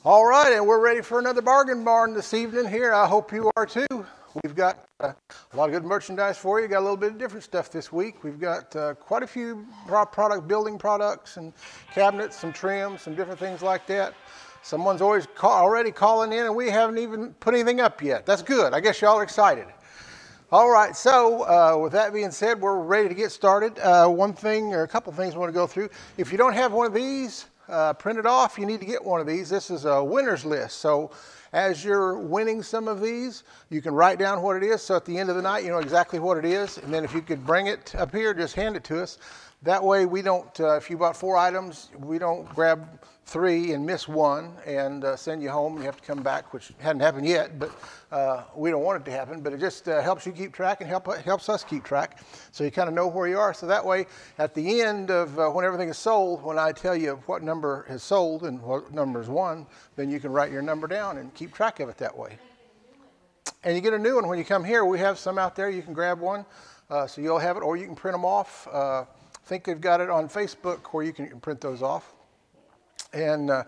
All right, and we're ready for another bargain barn this evening here. I hope you are too. We've got a lot of good merchandise for you. Got a little bit of different stuff this week. We've got quite a few building products and cabinets, some trims, some different things like that. Someone's already calling in, and we haven't even put anything up yet. That's good. I guess y'all are excited. All right, so with that being said, we're ready to get started. One thing or a couple things I want to go through. If you don't have one of these printed off, you need to get one of these. This is a winner's list. So as you're winning some of these, you can write down what it is. So at the end of the night, you know exactly what it is. And then if you could bring it up here, just hand it to us. That way we don't, if you bought 4 items, we don't grab 3 and miss 1 and send you home. You have to come back, which hadn't happened yet, but we don't want it to happen. But it just helps you keep track and helps us keep track, so you kind of know where you are. So that way, at the end of when everything is sold, when I tell you what number is sold and what number is won, then you can write your number down and keep track of it that way. And you get a new one when you come here. We have some out there. You can grab one, so you'll have it, or you can print them off. I think they've got it on Facebook where you can print those off. And I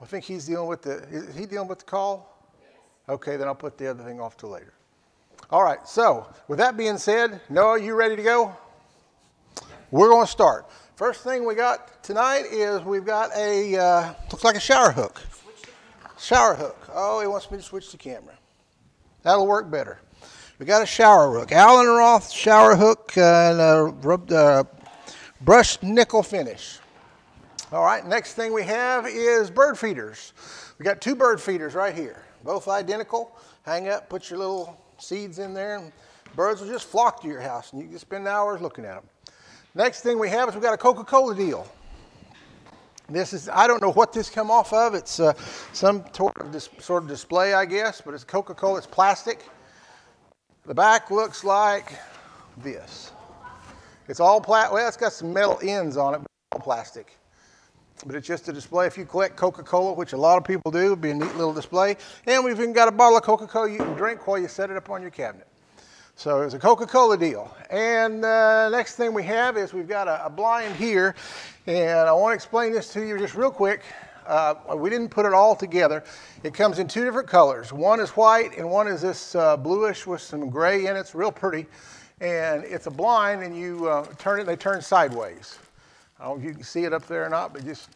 think he's dealing with is he dealing with the call? Okay, then I'll put the other thing off till later. All right, so with that being said, Noah, you ready to go? We're going to start. First thing we got tonight is we've got a, looks like a shower hook. Shower hook. Oh, he wants me to switch the camera. That'll work better. We got a shower hook. Allen & Roth shower hook and brushed nickel finish. All right, next thing we have is bird feeders. We got 2 bird feeders right here, both identical. Hang up, put your little seeds in there, and birds will just flock to your house, and you can spend hours looking at them. Next thing we have is we got a Coca-Cola deal. This is, I don't know what this come off of. It's some sort of display, I guess, but it's Coca-Cola. It's plastic. The back looks like this. It's all plastic. Well, it's got some metal ends on it, but it's all plastic. But it's just a display. If you collect Coca-Cola, which a lot of people do, it'd be a neat little display. And we've even got a bottle of Coca-Cola you can drink while you set it up on your cabinet. So it's a Coca-Cola deal. And next thing we have is we've got a blind here. And I want to explain this to you just real quick. We didn't put it all together. It comes in 2 different colors. One is white and one is this bluish with some gray in it. It's real pretty. And it's a blind, and you turn it, they turn sideways. I don't know if you can see it up there or not, but just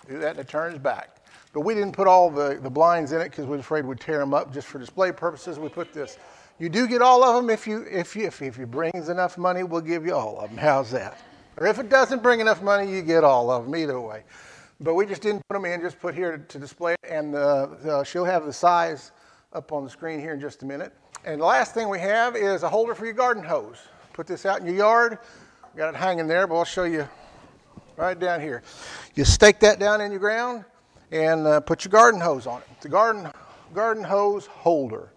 do that and it turns back. But we didn't put all the blinds in it because we were afraid we'd tear them up. Just for display purposes, we put this. You do get all of them if you brings enough money, we'll give you all of them. How's that? Or if it doesn't bring enough money, you get all of them, either way. But we just didn't put them in, just put here to display it. And she'll have the size up on the screen here in just a minute. And the last thing we have is a holder for your garden hose. Put this out in your yard. Got it hanging there, but I'll show you right down here. You stake that down in your ground and put your garden hose on it. The garden hose holder.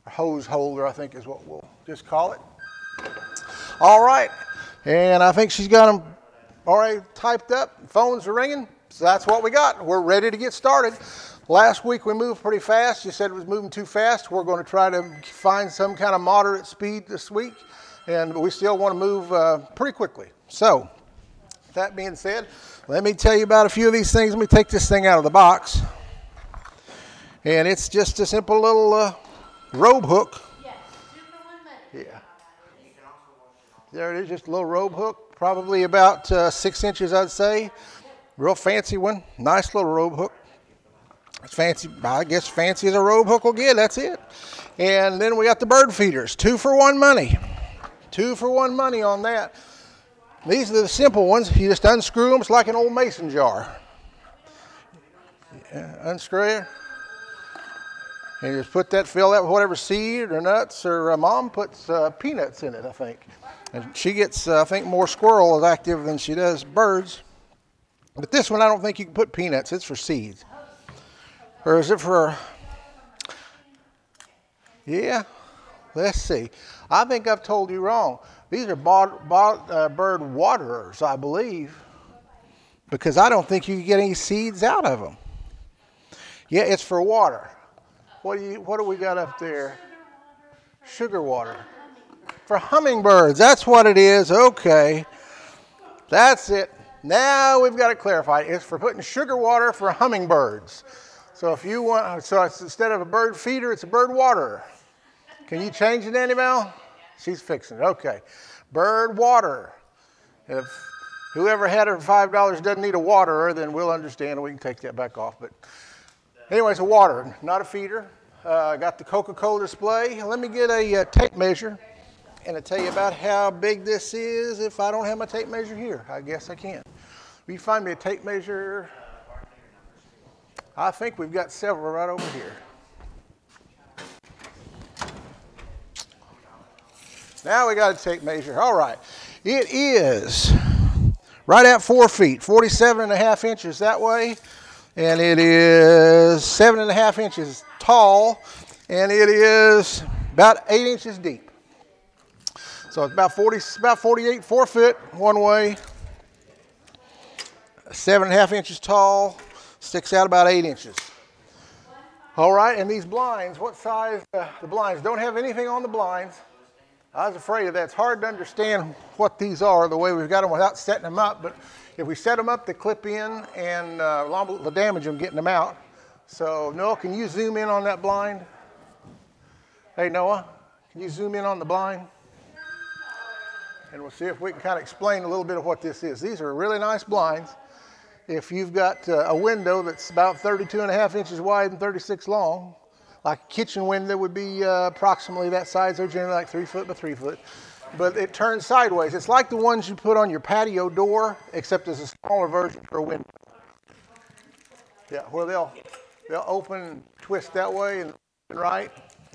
Or hose holder, I think is what we'll just call it. All right. And I think she's got them already typed up. Phones are ringing. So that's what we got. We're ready to get started. Last week we moved pretty fast. You said it was moving too fast. We're going to try to find some kind of moderate speed this week, and we still want to move pretty quickly. So, that being said, let me tell you about a few of these things. Let me take this thing out of the box. And it's just a simple little robe hook. Yes, 2 for 1 money. Yeah. There it is, just a little robe hook, probably about 6 inches, I'd say. Real fancy one. Nice little robe hook. It's fancy, I guess fancy as a robe hook will get, that's it. And then we got the bird feeders, 2 for 1 money. 2 for 1 money on that. These are the simple ones. You just unscrew them. It's like an old mason jar. Unscrew it. And you just put that, fill that with whatever seed or nuts, or Mom puts peanuts in it, I think. And she gets, I think, more squirrel active than she does birds. But this one, I don't think you can put peanuts. It's for seeds. Or is it for, yeah, let's see. I think I've told you wrong. These are bird waterers, I believe, because I don't think you can get any seeds out of them. Yeah, it's for water. What do we got up there? Sugar water. For hummingbirds, that's what it is. Okay, that's it. Now we've got it clarified. It's for putting sugar water for hummingbirds. So if you want, so it's, instead of a bird feeder, it's a bird waterer. Can you change it, Annie Mel? She's fixing it. Okay. Bird water. If whoever had it for $5 doesn't need a waterer, then we'll understand and we can take that back off. But anyway, it's a water, not a feeder. I got the Coca-Cola display. Let me get a tape measure and I'll tell you about how big this is if I don't have my tape measure here. I guess I can. Will you find me a tape measure? I think we've got several right over here. Now we got a tape measure. All right. It is right at 4 feet, 47.5 inches that way. And it is 7.5 inches tall. And it is about 8 inches deep. So it's about 48, 4 foot one way. 7.5 inches tall. Sticks out about 8 inches. All right, and these blinds, what size? The blinds don't have anything on the blinds. I was afraid of that. It's hard to understand what these are the way we've got them without setting them up. But if we set them up, they clip in and will damage them getting them out. So Noah, can you zoom in on that blind? Hey Noah, can you zoom in on the blind? And we'll see if we can kind of explain a little bit of what this is. These are really nice blinds. If you've got a window that's about 32.5 inches wide and 36 long, like a kitchen window would be approximately that size. They're generally like 3 foot by 3 foot. But it turns sideways. It's like the ones you put on your patio door, except there's a smaller version for a window. Yeah, where they'll open and twist that way and right.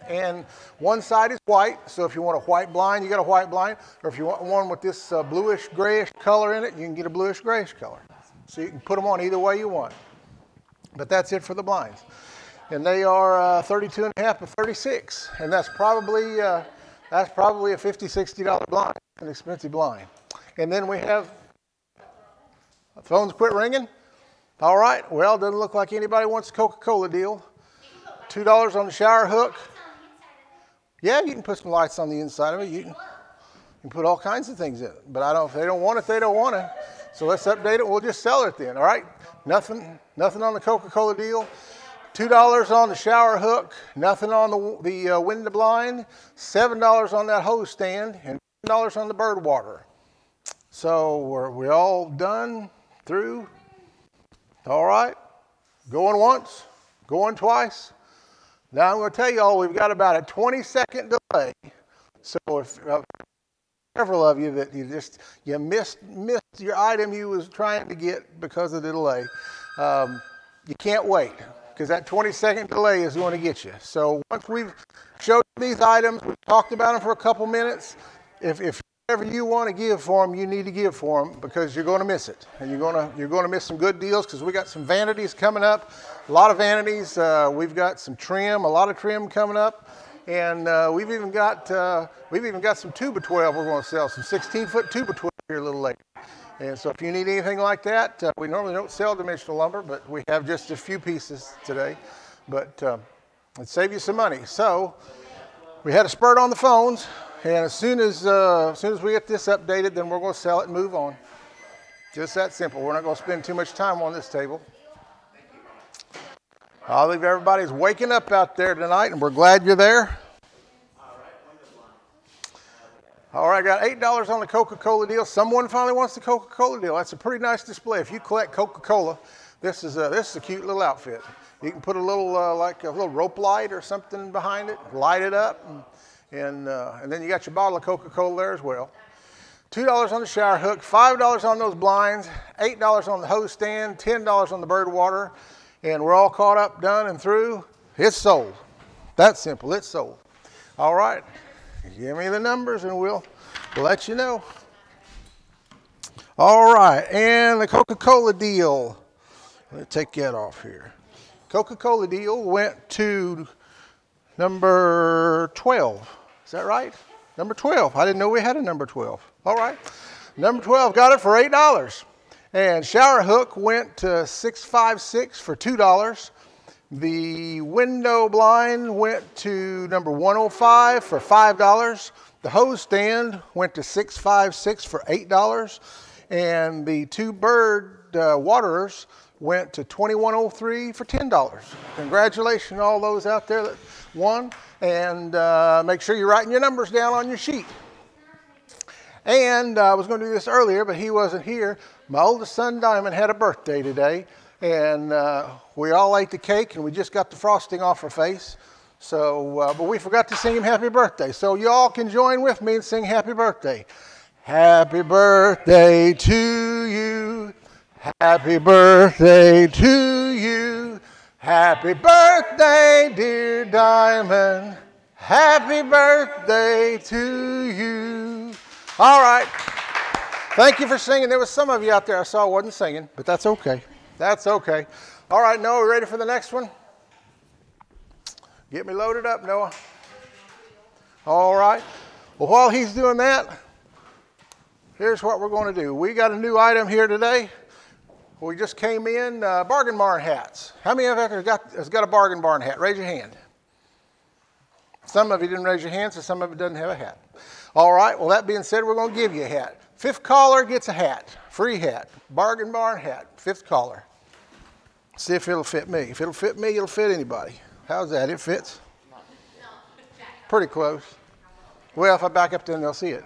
And one side is white, so if you want a white blind, you got a white blind. Or if you want one with this bluish grayish color in it, you can get a bluish grayish color. So you can put them on either way you want. But that's it for the blinds. And they are 32.5 by 36. And that's probably a $50, $60 blind, an expensive blind. And then we have, the phones quit ringing. All right, well, doesn't look like anybody wants a Coca-Cola deal. $2 on the shower hook. Yeah, you can put some lights on the inside of it. You can put all kinds of things in it. But if they don't want it, they don't want it. So let's update it. We'll just sell it then, all right? Nothing on the Coca-Cola deal. $2 on the shower hook. Nothing on the window blind. $7 on that hose stand. And $10 on the bird water. So we're all done, through. All right. Going once, going twice. Now I'm going to tell you all, we've got about a 20-second delay. So if several of you that you missed your item you was trying to get because of the delay, you can't wait because that 20-second delay is going to get you. So once we've showed you these items, we've talked about them for a couple minutes. If whatever you want to give for them, you need to give for them because you're going to miss it, and you're going to miss some good deals because we got some vanities coming up, a lot of vanities. We've got some trim, a lot of trim coming up, and we've even got some 2x12 we're going to sell, some 16-foot 2x12 here a little later. And so if you need anything like that, we normally don't sell dimensional lumber, but we have just a few pieces today. But it'd save you some money. So we had a spurt on the phones. And as soon as we get this updated, then we're going to sell it and move on. Just that simple. We're not going to spend too much time on this table. I believe everybody's waking up out there tonight, and we're glad you're there. All right, I got $8 on the Coca-Cola deal. Someone finally wants the Coca-Cola deal. That's a pretty nice display. If you collect Coca-Cola, this is a cute little outfit. You can put a little like a little rope light or something behind it, light it up. And then you got your bottle of Coca-Cola there as well. $2 on the shower hook, $5 on those blinds, $8 on the hose stand, $10 on the bird water, and we're all caught up, done, and through. It's sold. That's simple. It's sold. All right. Give me the numbers, and we'll let you know. All right, and the Coca-Cola deal. Let me take that off here. Coca-Cola deal went to number 12. Is that right? Number 12. I didn't know we had a number 12. All right. Number 12 got it for $8. And shower hook went to 656 for $2. The window blind went to number 105 for $5. The hose stand went to 656 for $8. and the 2 bird waterers went to $21.03 for $10. Congratulations to all those out there that won, and make sure you're writing your numbers down on your sheet. And I was going to do this earlier, but he wasn't here. My oldest son, Diamond, had a birthday today, and we all ate the cake, and we just got the frosting off her face. So, but we forgot to sing him happy birthday. So y'all can join with me and sing happy birthday. Happy birthday to you. Happy birthday to you. Happy birthday, dear Diamond. Happy birthday to you. All right. Thank you for singing. There was some of you out there I saw wasn't singing, but that's okay. That's okay. All right, Noah, ready for the next one? Get me loaded up, Noah. All right. Well, while he's doing that, here's what we're going to do. We got a new item here today. We just came in, bargain barn hats. How many of you has got a bargain barn hat? Raise your hand. Some of you didn't raise your hand, so some of you doesn't have a hat. All right. Well, that being said, we're going to give you a hat. 5th caller gets a hat. Free hat. Bargain barn hat. 5th caller. See if it'll fit me. If it'll fit me, it'll fit anybody. How's that? It fits? Pretty close. Well, if I back up, then they'll see it.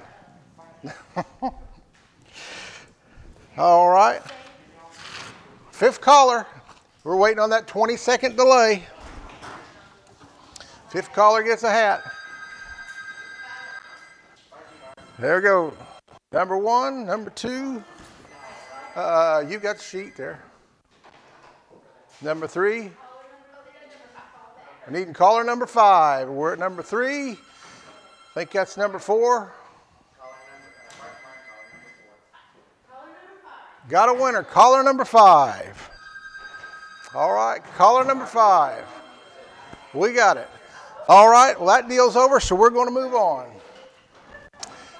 All right. 5th caller. We're waiting on that 20-second delay. 5th caller gets a hat. There we go. Number 1, number 2. You got the sheet there. Number 3. We're needing caller number 5. We're at number 3. I think that's number 4. Got a winner. Caller number 5. All right. Caller number 5. We got it. All right. Well, that deal's over, so we're going to move on.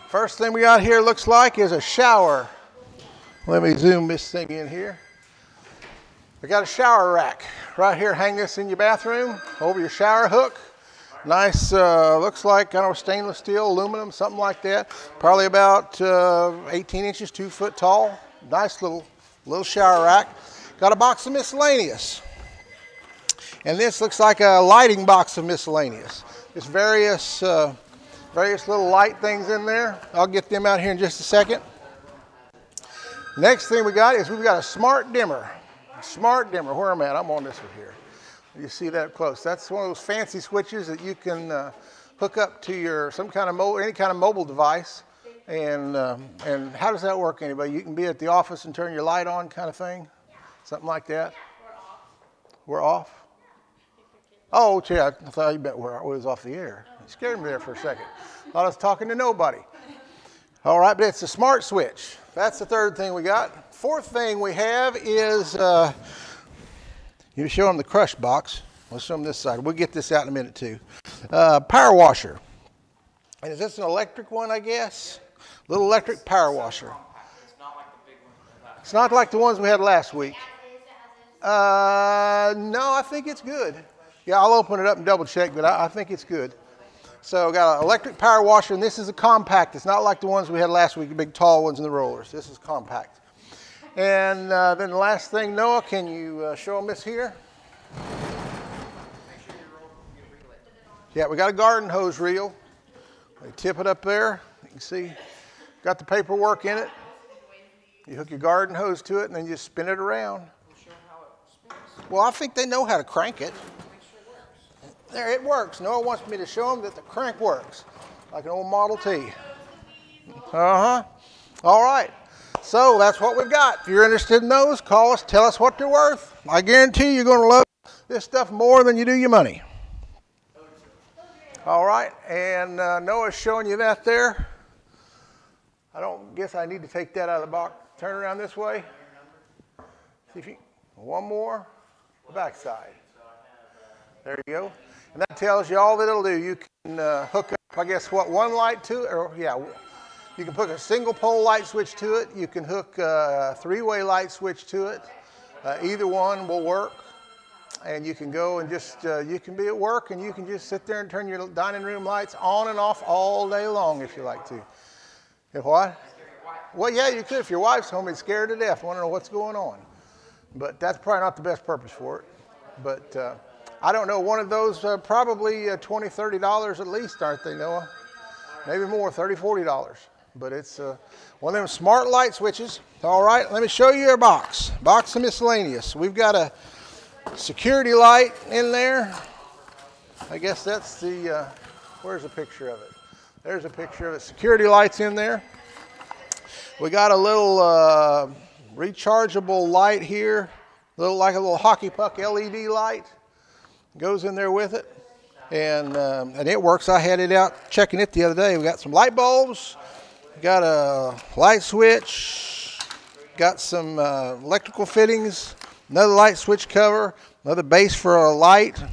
First thing we got here looks like is a shower. Let me zoom this thing in here. We got a shower rack right here. Hang this in your bathroom over your shower hook. Nice, looks like kind of stainless steel, aluminum, something like that. Probably about 18 inches, 2 foot tall. Nice little shower rack. Got a box of miscellaneous. And this looks like a lighting box of miscellaneous. There's various little light things in there. I'll get them out here in just a second. Next thing we got is we've got a smart dimmer. Smart dimmer. Where am I at? I'm on this one here. You see that up close. That's one of those fancy switches that you can hook up to your any kind of mobile device. And how does that work, anybody? You can be at the office and turn your light on, kind of thing. Yeah. Something like that. Yeah, we're off. We're off. Oh, yeah. I thought you bet we was off the air. You scared me there for a second. Thought I was talking to nobody. All right, but it's a smart switch. That's the 3rd thing we got. 4th thing we have is, you show them the crush box. Let's show them this side. We'll get this out in a minute too. Power washer. And is this an electric one, I guess? Little electric power washer. It's not like the big one. It's not like the ones we had last week. No, I think it's good. Yeah, I'll open it up and double check, but I think it's good. So got an electric power washer, and this is a compact. It's not like the ones we had last week, the big tall ones in the rollers. This is compact. And then the last thing, Noah, can you show them this here? Make sure you reel it. Yeah, we got a garden hose reel. We tip it up there. You can see, got the paperwork in it. You hook your garden hose to it, and then you just spin it around. Well, I think they know how to crank it. There, it works. Noah wants me to show them that the crank works, like an old Model T. All right. So that's what we've got. If you're interested in those, call us, tell us what they're worth. I guarantee you're going to love this stuff more than you do your money. All right, and Noah's showing you that there. I don't guess I need to take that out of the box. Turn around this way. See if you, one more, back side. There you go. And that tells you all that it'll do. You can hook up, I guess, what, one light to it? Or, yeah, you can put a single pole light switch to it. You can hook a 3-way light switch to it. Either one will work. And you can go and just, you can be at work and you can just sit there and turn your dining room lights on and off all day long if you like to. If what? Well, yeah, you could if your wife's home and scared to death, want to know what's going on. But that's probably not the best purpose for it. But I don't know, one of those probably $20, $30 at least, aren't they, Noah? Maybe more, $30, $40. But it's one of them smart light switches. All right, let me show you our box. Box of miscellaneous. We've got a security light in there. I guess that's the, where's the picture of it? There's a picture of it. Security lights in there. We got a little rechargeable light here, like a little hockey puck LED light. Goes in there with it, and it works. I had it out checking it the other day. We got some light bulbs, got a light switch, got some electrical fittings, another light switch cover, another base for a light.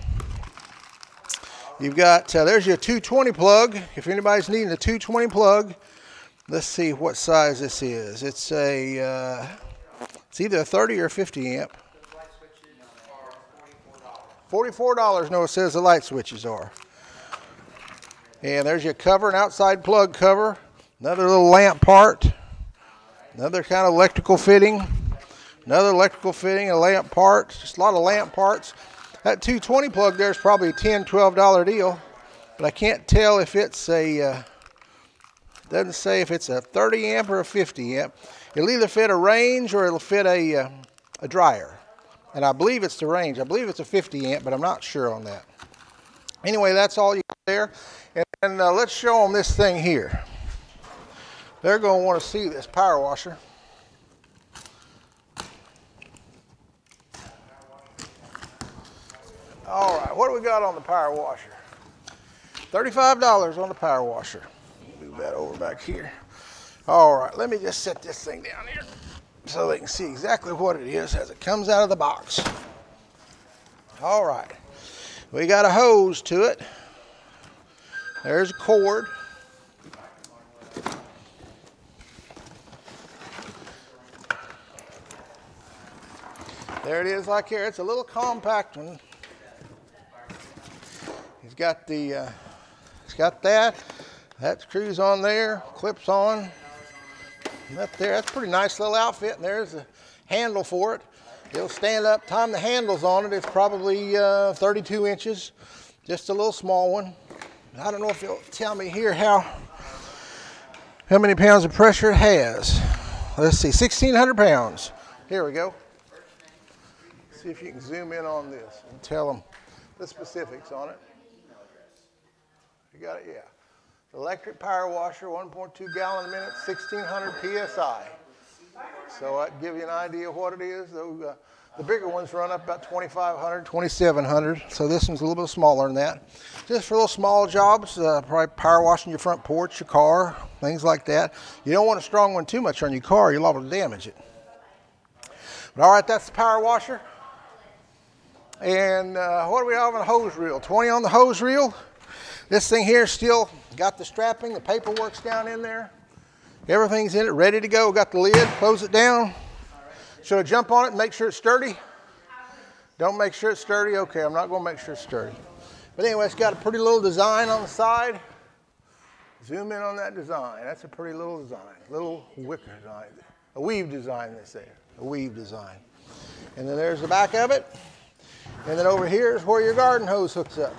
You've got, there's your 220 plug, if anybody's needing a 220 plug. Let's see what size this is. It's a, it's either a 30 or 50 amp. $44, no, it says the light switches are. And there's your cover, an outside plug cover, another little lamp part, another kind of electrical fitting, another electrical fitting, a lamp part, just a lot of lamp parts. That 220 plug there is probably a $10, $12 deal, but I can't tell if it's a, doesn't say if it's a 30 amp or a 50 amp. It'll either fit a range or it'll fit a dryer. And I believe it's the range. I believe it's a 50 amp, but I'm not sure on that. Anyway, that's all you got there. And let's show them this thing here. They're going to want to see this power washer. All right, what do we got on the power washer? $35 on the power washer. Move that over back here. All right, let me just set this thing down here so they can see exactly what it is as it comes out of the box. All right, we got a hose to it. There's a cord. There it is like here. It's a little compact one. He's got the, it's got that. That screws on there, clips on. Up there, that's a pretty nice little outfit. And there's a handle for it. It'll stand up. Time the handle's on it, it's probably 32 inches. Just a little small one. I don't know if it'll tell me here how many pounds of pressure it has. Let's see, 1,600 pounds. Here we go. See if you can zoom in on this and tell them the specifics on it. You got it, yeah. Electric power washer, 1.2 gallon a minute, 1,600 PSI. So I'd give you an idea of what it is. The bigger ones run up about 2,500, 2,700. So this one's a little bit smaller than that. Just for little small jobs, probably power washing your front porch, your car, things like that. You don't want a strong one too much on your car. You're liable to damage it. But all right, that's the power washer. And what do we have on the hose reel? 20 on the hose reel. This thing here still got the strapping, the paperwork's down in there. Everything's in it, ready to go. Got the lid, close it down. Should I jump on it and make sure it's sturdy? Don't make sure it's sturdy? Okay, I'm not gonna make sure it's sturdy. But anyway, it's got a pretty little design on the side. Zoom in on that design. That's a pretty little design, little wicker design. A weave design, they say, a weave design. And then there's the back of it. And then over here is where your garden hose hooks up.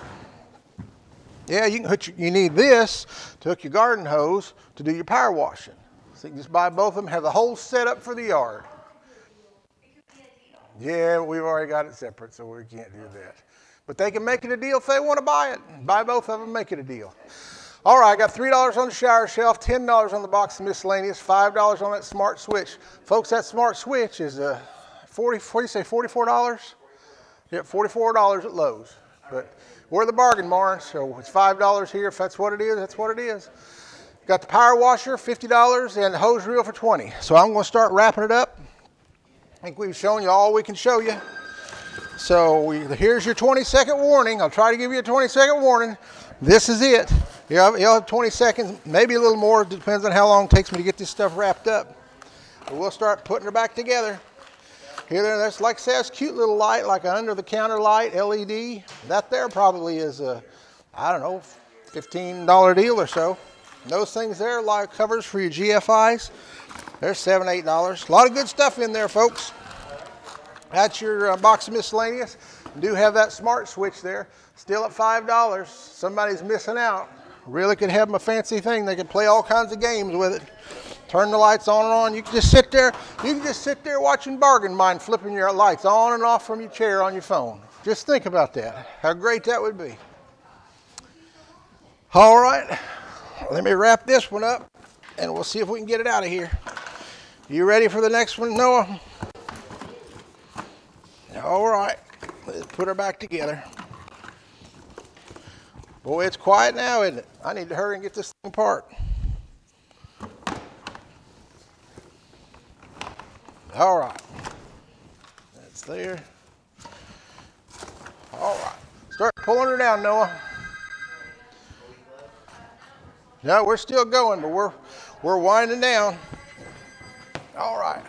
Yeah, you can hook you need this to hook your garden hose to do your power washing. So you can just buy both of them, have the whole setup for the yard. Yeah, we've already got it separate, so we can't do that. But they can make it a deal if they want to buy it. Buy both of them, make it a deal. All right, I got $3 on the shower shelf, $10 on the box of miscellaneous, $5 on that smart switch. Folks, that smart switch is what do you say, $44? Yeah, $44 at Lowe's. But we're the bargain barn, so it's $5 here. If that's what it is, that's what it is. Got the power washer, $50, and the hose reel for $20. So I'm going to start wrapping it up. I think we've shown you all we can show you. So here's your 20-second warning. I'll try to give you a 20-second warning. This is it. You'll have 20 seconds, maybe a little more. It depends on how long it takes me to get this stuff wrapped up. But we'll start putting her back together. Here, that's like I said, it's a cute little light, like an under-the-counter light, LED. That there probably is a, I don't know, $15 deal or so. Those things there, like covers for your GFIs. There's $7, $8. A lot of good stuff in there, folks. That's your box of miscellaneous. You do have that smart switch there, still at $5. Somebody's missing out. Really could have them a fancy thing. They could play all kinds of games with it. Turn the lights on and on. You can just sit there. You can just sit there watching Bargain Mind, flipping your lights on and off from your chair on your phone. Just think about that. How great that would be. All right. Let me wrap this one up, and we'll see if we can get it out of here. You ready for the next one, Noah? All right. Let's put her back together. Boy, it's quiet now, isn't it? I need to hurry and get this thing apart. All right. That's there. All right. Start pulling her down, Noah. No, we're still going, but we're winding down. All right.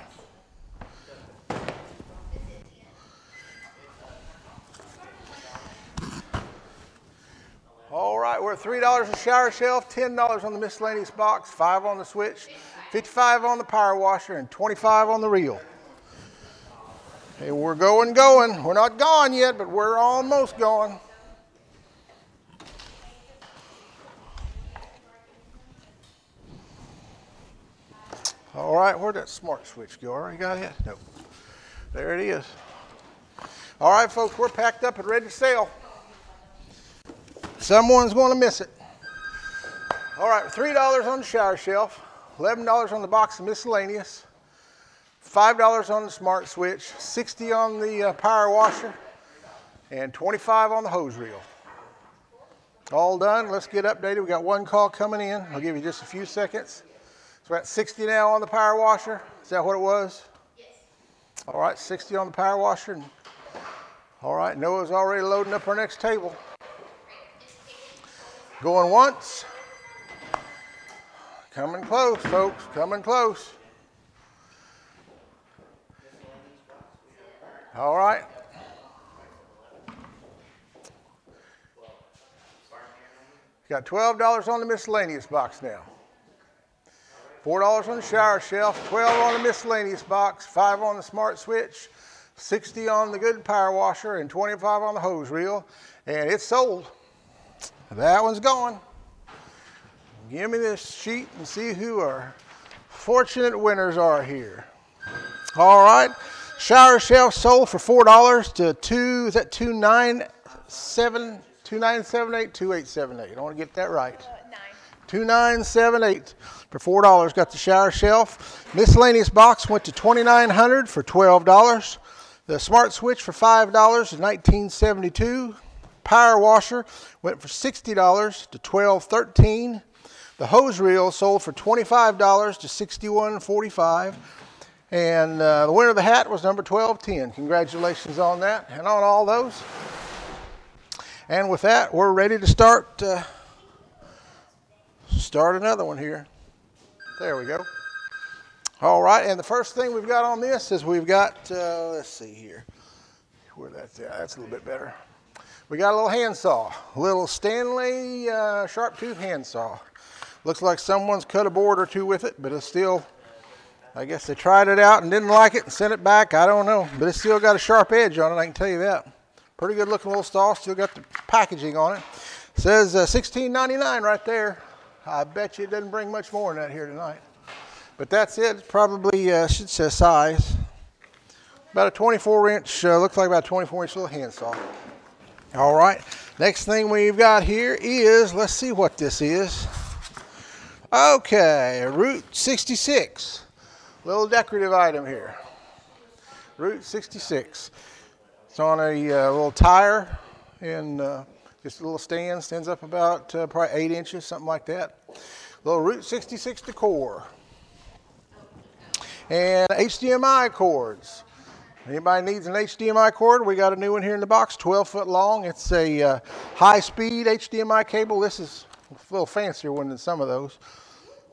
All right, we're at $3 a shower shelf, $10 on the miscellaneous box, $5 on the switch, $55 on the power washer, and $25 on the reel. Hey, we're going. We're not gone yet, but we're almost going. All right, where'd that smart switch go? Already got it? Nope. There it is. All right, folks, we're packed up and ready to sail. Someone's going to miss it. All right, $3 on the shower shelf, $11 on the box of miscellaneous, $5 on the smart switch, $60 on the power washer, and $25 on the hose reel. All done. Let's get updated. We got one call coming in. I'll give you just a few seconds. So we're at $60 now on the power washer. Is that what it was? Yes. All right, $60 on the power washer. And all right, Noah's already loading up our next table. Going once. Coming close, folks. Coming close. All right. Got $12 on the miscellaneous box now. $4 on the shower shelf, $12 on the miscellaneous box, $5 on the smart switch, $60 on the good power washer, and $25 on the hose reel. And it's sold. That one's gone. Give me this sheet and see who our fortunate winners are here. All right. Shower shelf sold for $4 to is that 2978, 2878. I want to get that right. 2978 for $4. Got the shower shelf. Miscellaneous box went to $2,900 for $12. The smart switch for $5 to $1972. Power washer went for $60 to $1213. The hose reel sold for $25 to $6145. And the winner of the hat was number 1210. Congratulations on that and on all those. And with that, we're ready to start another one here. There we go. All right, and the first thing we've got on this is we've got, let's see here, where that's at. That's a little bit better. We got a little handsaw, a little Stanley sharp tooth handsaw. Looks like someone's cut a board or two with it, but it's still, I guess they tried it out and didn't like it and sent it back. I don't know, but it's still got a sharp edge on it, I can tell you that. Pretty good looking little saw, still got the packaging on it. Says $16.99 right there. I bet you it doesn't bring much more than that here tonight. But that's it. It's probably, should say size. About a 24-inch, looks like about a 24-inch little handsaw. All right. Next thing we've got here is, let's see what this is. Okay, Route 66. Little decorative item here. Route 66. It's on a little tire and just a little stand. Stands up about probably 8 inches, something like that. Little Route 66 Decor. And HDMI cords. Anybody needs an HDMI cord? We got a new one here in the box, 12 foot long. It's a high-speed HDMI cable. This is a little fancier one than some of those.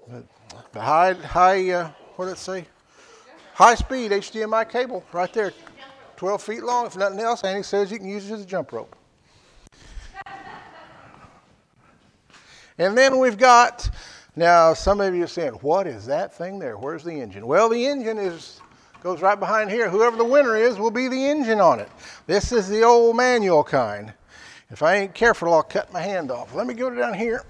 But the what did it say? High-speed HDMI cable right there, 12 feet long. If nothing else, Annie says you can use it as a jump rope. And then we've got Now, some of you are saying, what is that thing there? Where's the engine? Well, the engine goes right behind here. Whoever the winner is will be the engine on it. This is the old manual kind. If I ain't careful, I'll cut my hand off. Let me go down here.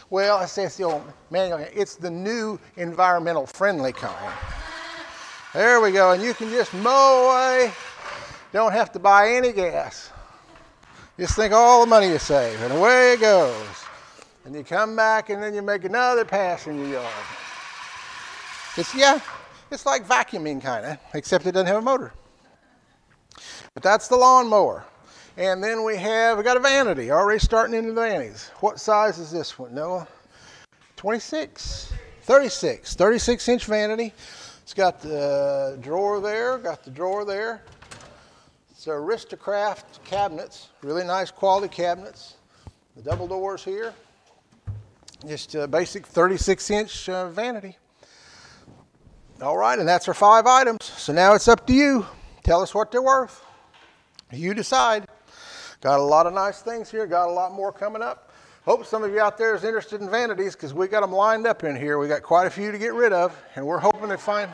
Well, I say it's the old manual. It's the new environmental friendly kind. There we go. And you can just mow away. Don't have to buy any gas. Just think all the money you save, and away it goes. And you come back, and then you make another pass in your yard. It's like vacuuming kind of, except it doesn't have a motor. But that's the lawnmower. And then we got a vanity, already starting into the vanities. What size is this one, Noah? 36, 36-inch vanity. It's got the drawer there, It's Aristocraft cabinets, really nice quality cabinets. The double doors here. Just a basic 36-inch vanity. All right, and that's our 5 items. So now it's up to you. Tell us what they're worth. You decide. Got a lot of nice things here. Got a lot more coming up. Hope some of you out there is interested in vanities because we got them lined up in here. We got quite a few to get rid of, and we're hoping to find,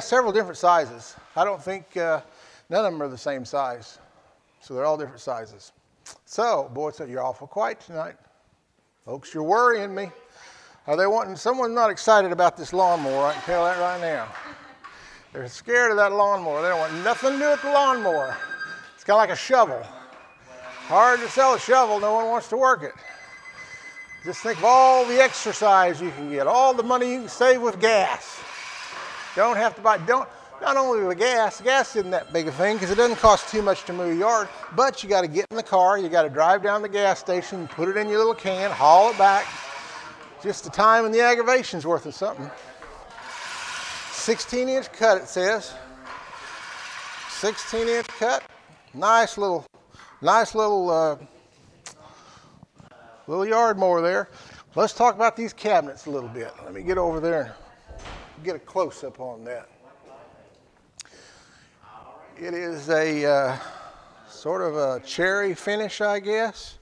several different sizes. I don't think none of them are the same size. So they're all different sizes. So, boy, you're awful quiet tonight. Folks, you're worrying me. Are they wanting, someone's not excited about this lawnmower, I can tell that right now. They're scared of that lawnmower. They don't want nothing to do with the lawnmower. It's kind of like a shovel. Hard to sell a shovel, no one wants to work it. Just think of all the exercise you can get, all the money you can save with gas. Don't have to buy, not only the gas isn't that big a thing because it doesn't cost too much to mow your yard, but you got to get in the car, you got to drive down the gas station, put it in your little can, haul it back. Just the time and the aggravation's worth of something. 16-inch cut, it says. 16-inch cut. Nice little yard mower there. Let's talk about these cabinets a little bit. Let me get over there and get a close-up on that. It is a sort of a cherry finish, I guess.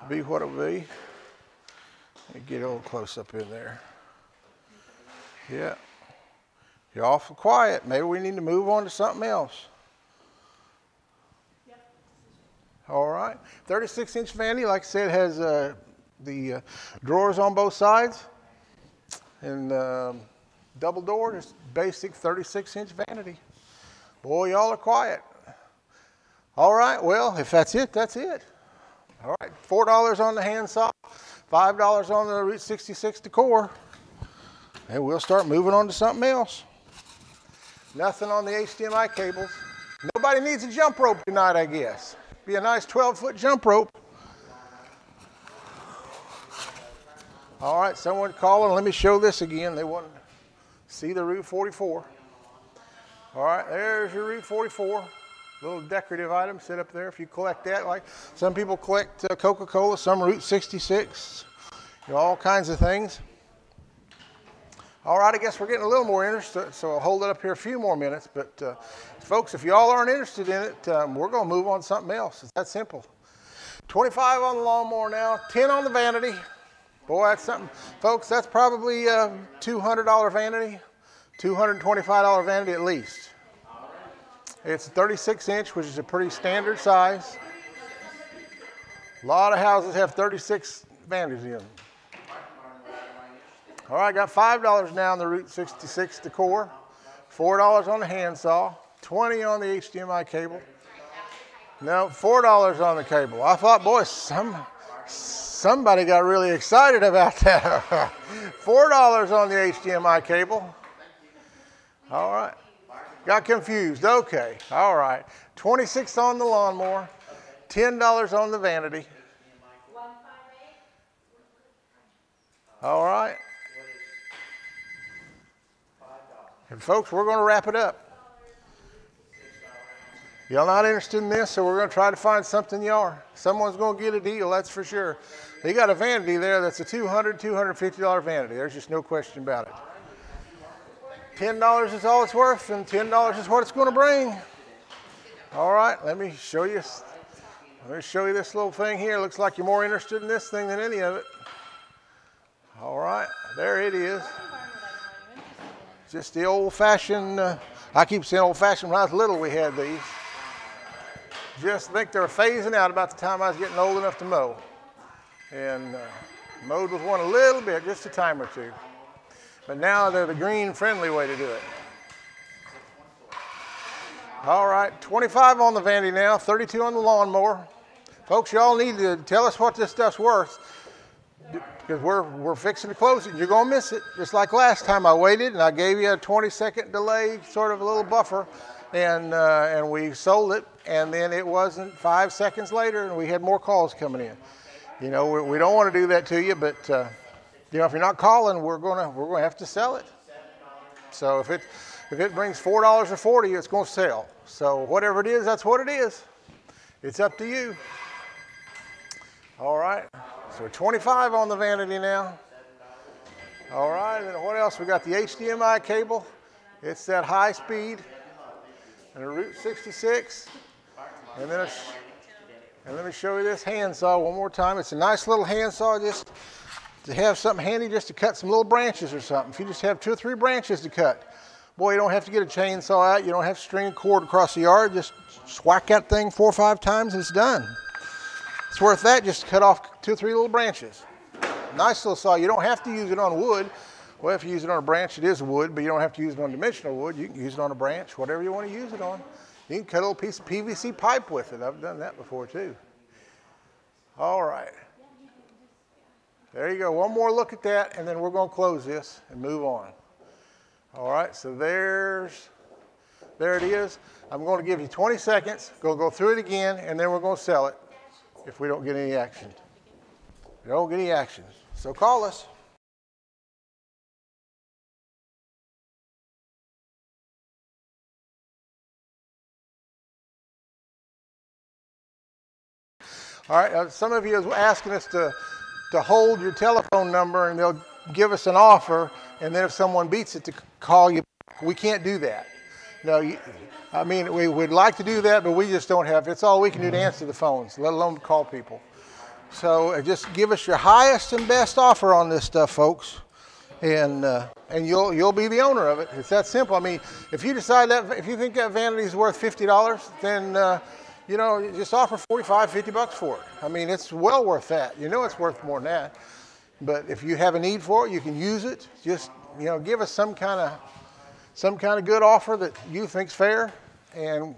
Be what it'll be. Let me get a little close-up in there. Yeah. You're awful quiet. Maybe we need to move on to something else. All right. 36-inch vanity, like I said, has the drawers on both sides. And double door, just basic 36-inch vanity. Boy, y'all are quiet. All right, well, if that's it, that's it. All right, $4 on the handsaw, $5 on the Route 66 Decor. And we'll start moving on to something else. Nothing on the HDMI cables. Nobody needs a jump rope tonight, I guess. Be a nice 12-foot jump rope. All right, someone calling. Let me show this again. They want to see the Route 44. All right, there's your Route 44. Little decorative item set up there if you collect that. Like some people collect Coca-Cola, some Route 66, all kinds of things. All right, I guess we're getting a little more interested, so I'll hold it up here a few more minutes. But folks, if y'all aren't interested in it, we're going to move on to something else. It's that simple. 25 on the lawnmower now, 10 on the vanity. Boy, that's something. Folks, that's probably a $200 vanity, $225 vanity at least. It's a 36-inch, which is a pretty standard size. A lot of houses have 36 vanities in them. All right, got $5 now on the Route 66 Decor, $4 on the handsaw, $20 on the HDMI cable. No, $4 on the cable. I thought, boy, somebody got really excited about that. $4 on the HDMI cable. All right. Got confused. Okay. All right. $26 on the lawnmower, $10 on the vanity. All right. And folks, we're going to wrap it up. Y'all not interested in this, so we're going to try to find something you are. Someone's going to get a deal, that's for sure. They got a vanity there that's a $200, $250 vanity. There's just no question about it. $10 is all it's worth, and $10 is what it's going to bring. All right, let me show you this little thing here. Looks like you're more interested in this thing than any of it. All right, there it is. Just the old-fashioned, I keep saying old-fashioned. When I was little, we had these. Just think they were phasing out about the time I was getting old enough to mow. And mowed with one a little bit, just a time or two. But now they're the green-friendly way to do it. All right, 25 on the vanity now, 32 on the lawnmower. Folks, y'all need to tell us what this stuff's worth, because we're fixing to close it. You're gonna miss it, just like last time I waited and I gave you a 20-second delay, sort of a little buffer, and we sold it, and then it wasn't 5 seconds later and we had more calls coming in. You know, we don't want to do that to you, but you know, if you're not calling, we're gonna have to sell it. So if it brings $4 or $40, it's gonna sell. So whatever it is, that's what it is. It's up to you. All right, so 25 on the vanity now. All right, and what else? We got the HDMI cable. It's that high speed, and a Route 66. And then let me show you this handsaw one more time. It's a nice little handsaw, just to have something handy, just to cut some little branches or something. If you just have 2 or 3 branches to cut, boy, you don't have to get a chainsaw out. You don't have to string a cord across the yard. Just whack that thing 4 or 5 times and it's done. It's worth that just to cut off 2 or 3 little branches. Nice little saw. You don't have to use it on wood. Well, if you use it on a branch, it is wood, but you don't have to use it on dimensional wood. You can use it on a branch, whatever you want to use it on. You can cut a little piece of PVC pipe with it. I've done that before too. All right. There you go. One more look at that, and then we're going to close this and move on. All right, so there it is. I'm going to give you 20 seconds. Go through it again, and then we're going to sell it if we don't get any action. We don't get any action. So call us. All right, some of you are asking us to hold your telephone number, and they'll give us an offer, and then if someone beats it, to call you. We can't do that. No, I mean, we would like to do that, but we just don't have. It's all we can do to answer the phones, let alone call people. So just give us your highest and best offer on this stuff, folks, and you'll be the owner of it. It's that simple. I mean, if you decide that, if you think that vanity is worth $50, then you know, just offer $45, $50 for it. I mean, it's well worth that. You know, it's worth more than that. But if you have a need for it, you can use it. Just, you know, give us some kind of good offer that you think's fair, and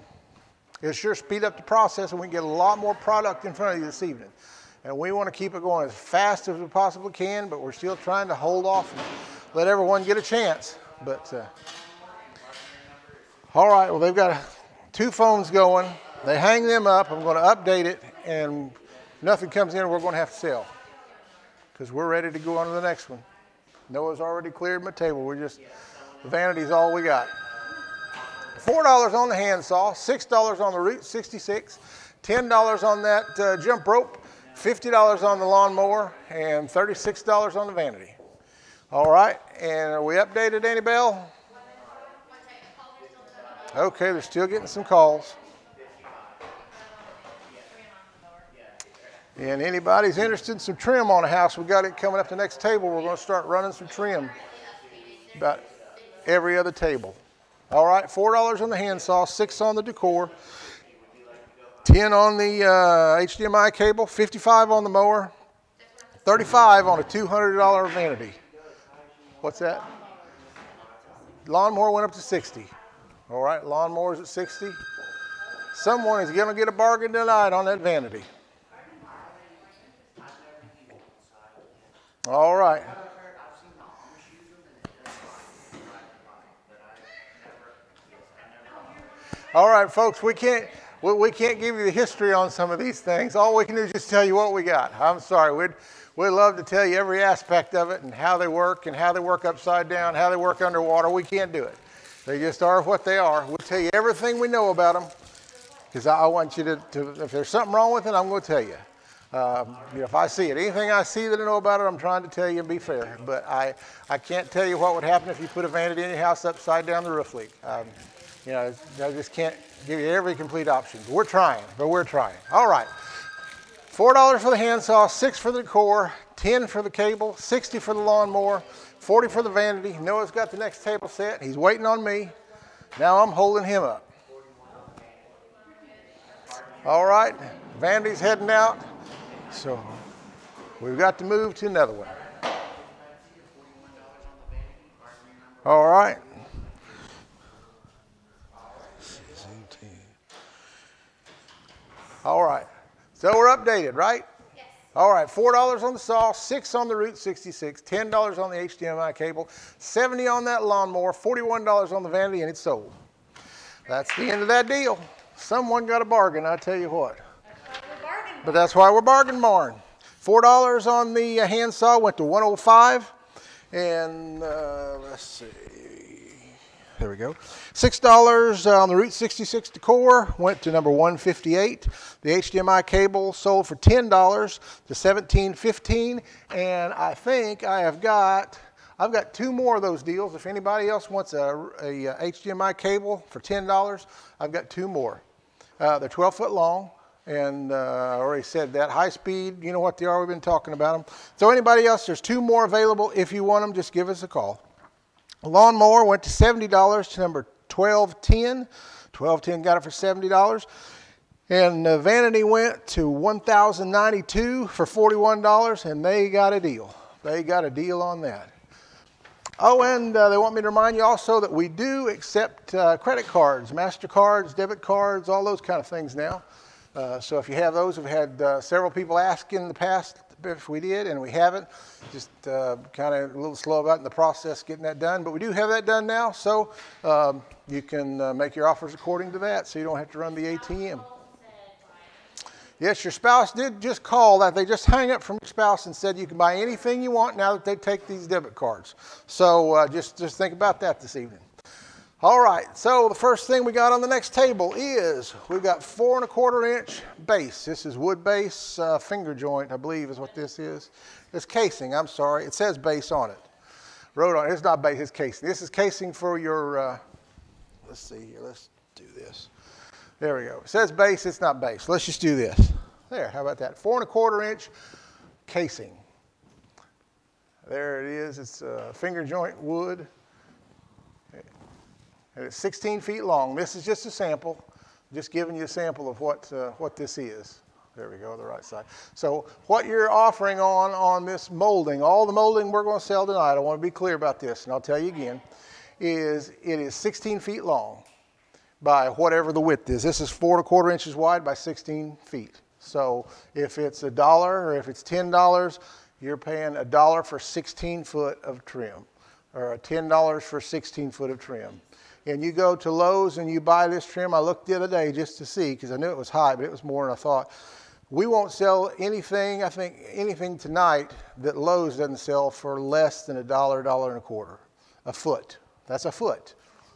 it'll sure speed up the process, and we can get a lot more product in front of you this evening. And we want to keep it going as fast as we possibly can, but we're still trying to hold off and let everyone get a chance. But all right, well, they've got 2 phones going. They hang them up. I'm going to update it, and nothing comes in, we're going to have to sell, because we're ready to go on to the next one. Noah's already cleared my table. The vanity's all we got. $4 on the handsaw, $6 on the Route 66, $10 on that jump rope, $50 on the lawnmower, and $36 on the vanity. All right, and are we updated, Annie Bell? Okay, they're still getting some calls. And anybody's interested in some trim on a house, we got it coming up the next table. We're going to start running some trim about every other table. All right, $4 on the handsaw, $6 on the Decor, $10 on the HDMI cable, $55 on the mower, $35 on a $200 vanity. What's that? Lawnmower went up to $60. All right, lawnmower's at $60. Someone is going to get a bargain tonight on that vanity. All right. All right, folks, we can't give you the history on some of these things. All we can do is just tell you what we got. I'm sorry. We'd love to tell you every aspect of it and how they work upside down, how they work underwater. We can't do it. They just are what they are. We'll tell you everything we know about them, because I want you to, if there's something wrong with it, I'm going to tell you. If I see it, anything I see that I know about it, I'm trying to tell you and be fair. But I can't tell you what would happen if you put a vanity in your house upside down, the roof leak. I just can't give you every complete option. We're trying, but we're trying. All right. $4 for the handsaw, $6 for the decor, $10 for the cable, $60 for the lawnmower, $40 for the vanity. Noah's got the next table set. He's waiting on me. Now I'm holding him up. All right, vanity's heading out. So we've got to move to another one. All right. All right. So we're updated, right? Yes. All right, $4 on the saw, $6 on the Route 66, $10 on the HDMI cable, $70 on that lawnmower, $41 on the vanity, and it's sold. That's the end of that deal. Someone got a bargain, I tell you what. But that's why we're bargain barn. $4 on the handsaw went to $105, and let's see. There we go. $6 on the Route 66 Decor went to number 158. The HDMI cable sold for $10 to $17.15, and I think I've got 2 more of those deals. If anybody else wants a HDMI cable for $10, I've got 2 more. They're 12 foot long, and I already said that. High speed, you know what they are. We've been talking about them. So anybody else, there's 2 more available. If you want them, just give us a call. Lawnmower went to $70 to number 1210. 1210 got it for $70. And vanity went to $1,092 for $41, and they got a deal. They got a deal on that. Oh, and they want me to remind you also that we do accept credit cards, MasterCards, debit cards, all those kind of things now. So if you have those, we've had several people ask in the past if we did, and we haven't. Just kind of a little slow about in the process getting that done, but we do have that done now, so you can make your offers according to that, so you don't have to run the ATM. Yes, your spouse did just call that. They just hung up from your spouse and said you can buy anything you want now that they take these debit cards. So just think about that this evening. All right, so the first thing we got on the next table is we've got 4 1/4 inch base. This is wood base finger joint, I believe is what this is. It's casing, I'm sorry. It says base on it. Wrote on it, it's not base, it's casing. This is casing for your, let's see here, let's do this. There we go. It says base, it's not base. Let's just do this. There, how about that? 4 1/4 inch casing. There it is, it's finger joint wood. And it's 16 feet long. This is just a sample, just giving you a sample of what this is. There we go, the right side. So what you're offering on this molding, all the molding we're going to sell tonight, I want to be clear about this, and I'll tell you again, it is 16 feet long by whatever the width is. This is 4 1/4 inches wide by 16 feet. So if it's $1 or if it's $10, you're paying $1 for 16 foot of trim, or $10 for 16 foot of trim. And you go to Lowe's and you buy this trim. I looked the other day just to see, because I knew it was high, but it was more than I thought. We won't sell anything, I think, anything tonight that Lowe's doesn't sell for less than $1, $1.25 a foot. That's a foot.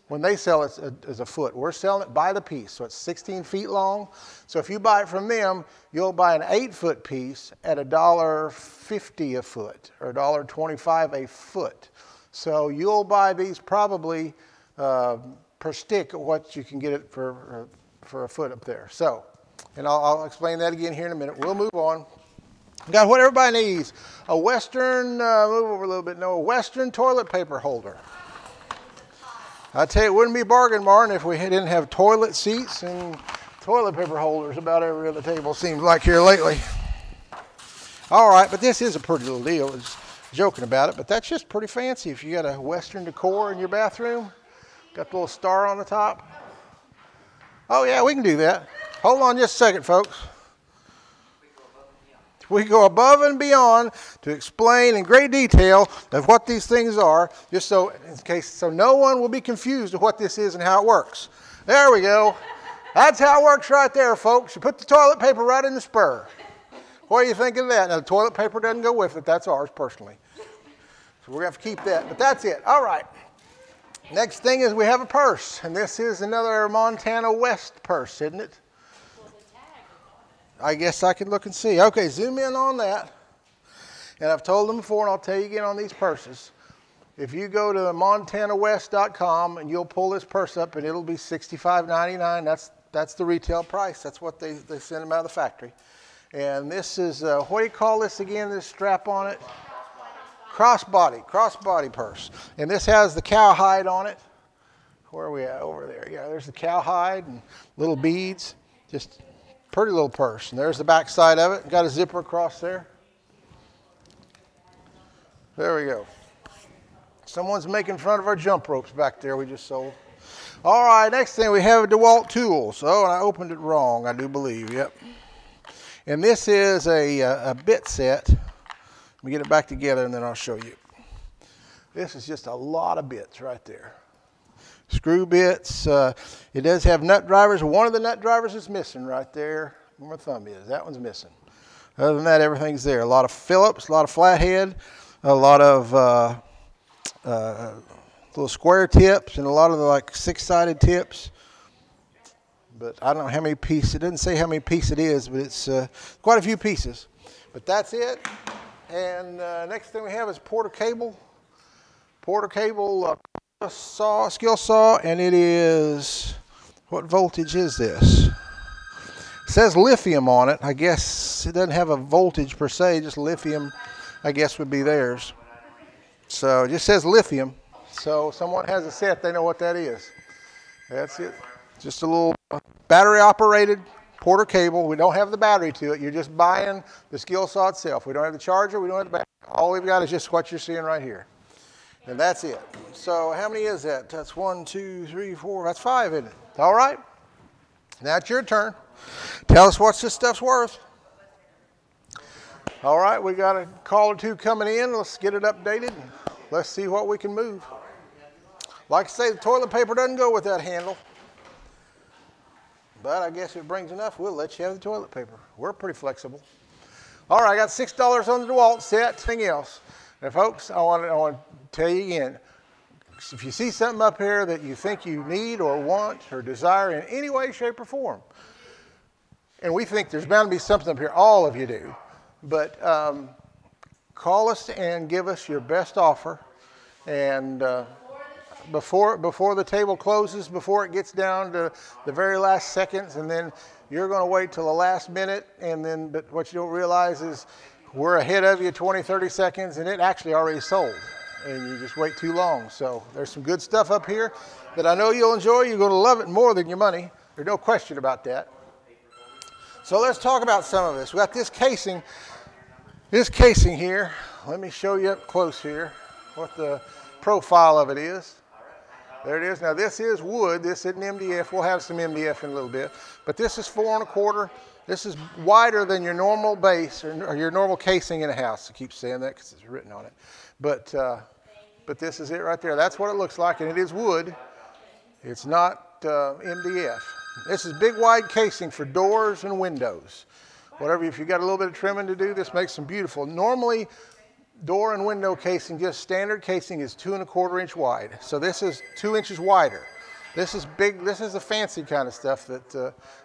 When they sell it as a foot, we're selling it by the piece. So it's 16 feet long. So if you buy it from them, you'll buy an 8-foot piece at $1.50 a foot, or $1.25 a foot. So you'll buy these probably per stick what you can get it for a foot up there. So, and I'll explain that again here in a minute. We'll move on. Got what everybody needs. A Western, move over a little bit, no, a Western toilet paper holder. I tell you, it wouldn't be bargain barn if we didn't have toilet seats and toilet paper holders about every other table, seems like here lately. All right, but this is a pretty little deal. I was joking about it, but that's just pretty fancy. If you got a Western decor in your bathroom, got the little star on the top. Oh yeah, we can do that. Hold on just a second, folks. We go above and beyond to explain in great detail of what these things are, just so in case, so no one will be confused of what this is and how it works. There we go. That's how it works right there, folks. You put the toilet paper right in the spur. What do you think of that? Now, the toilet paper doesn't go with it. That's ours personally. So we're going to have to keep that. But that's it. All right. Next thing is we have a purse. And this is another Montana West purse, isn't it? I guess I can look and see. Okay, zoom in on that. And I've told them before, and I'll tell you again on these purses. If you go to montanawest.com and you'll pull this purse up, and it'll be $65.99. That's the retail price. That's what they send them out of the factory. And this is, what do you call this again, this strap on it? Crossbody purse. And this has the cowhide on it. Where are we at? Over there. Yeah, there's the cowhide and little beads. Just pretty little purse. And there's the back side of it. Got a zipper across there. There we go. Someone's making fun of our jump ropes back there we just sold. All right, next thing we have DeWalt tools. Oh, and I opened it wrong, I do believe. Yep. And this is a bit set. Let me get it back together and then I'll show you. This is just a lot of bits right there. Screw bits. It does have nut drivers. One of the nut drivers is missing right there where my thumb is. That one's missing. Other than that, everything's there. A lot of Phillips, a lot of flathead, a lot of little square tips, and a lot of the like 6-sided tips. But I don't know how many pieces. It doesn't say how many pieces it is, but it's quite a few pieces. But that's it. And next thing we have is Porter cable. Porter cable saw, skill saw, and it is, what voltage is this? It says lithium on it. I guess it doesn't have a voltage per se, just lithium, I guess, would be theirs. So it just says lithium. So someone has a set, they know what that is. That's it. Just a little battery operated Porter cable. We don't have the battery to it. You're just buying the skill saw itself. We don't have the charger. We don't have the battery. All we've got is just what you're seeing right here. And that's it. So how many is that? That's 1, 2, 3, 4. That's 5, isn't it? All right. Now it's your turn. Tell us what this stuff's worth. All right. We got a call or two coming in. Let's get it updated. Let's see what we can move. Like I say, the toilet paper doesn't go with that handle. But I guess if it brings enough, we'll let you have the toilet paper. We're pretty flexible. All right, I got $6 on the DeWalt set. Anything else? Now, folks, I want to tell you again, if you see something up here that you think you need or want or desire in any way, shape, or form, and we think there's bound to be something up here, all of you do, but call us and give us your best offer. And before the table closes, before it gets down to the very last seconds, and then you're going to wait till the last minute, and then but what you don't realize is we're ahead of you 20, 30 seconds, and it actually already sold, and you just wait too long. So there's some good stuff up here that I know you'll enjoy. You're going to love it more than your money. There's no question about that. So let's talk about some of this. We got this casing here. Let me show you up close here what the profile of it is. There it is. Now this is wood. This isn't MDF. We'll have some MDF in a little bit. But this is 4 1/4. This is wider than your normal base or your normal casing in a house. I keep saying that because it's written on it. But this is it right there. That's what it looks like, and it is wood. It's not MDF. This is big wide casing for doors and windows. Whatever, if you got a little bit of trimming to do, this makes them beautiful. Normally, door and window casing, just standard casing, is 2 1/4 inch wide. So this is 2 inches wider. This is big. This is the fancy kind of stuff that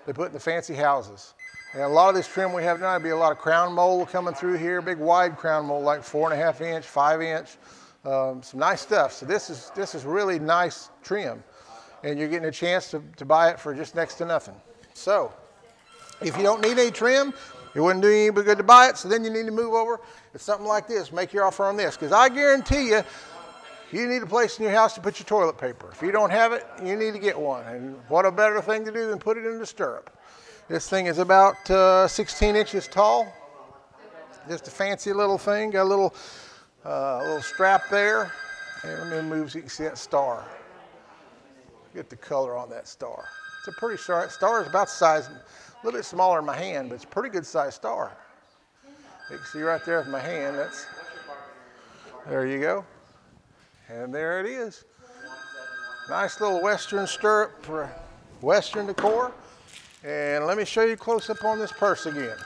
they put in the fancy houses. And a lot of this trim we have now, there'll be a lot of crown mold coming through here, big wide crown mold, like 4 1/2 inch, 5 inch, some nice stuff. So this is really nice trim, and you're getting a chance to buy it for just next to nothing. So if you don't need any trim, it wouldn't do you any good to buy it, so then you need to move over to something like this. Make your offer on this, because I guarantee you need a place in your house to put your toilet paper. If you don't have it, you need to get one. And what a better thing to do than put it in the stirrup. This thing is about 16 inches tall. Just a fancy little thing. Got a little strap there. And let me move so you can see that star. Get the color on that star. It's a pretty star. Star is about the size, a little bit smaller than my hand, but it's a pretty good sized star. You can see right there with my hand. There you go. And there it is. Nice little Western stirrup for Western decor. And let me show you close up on this purse again.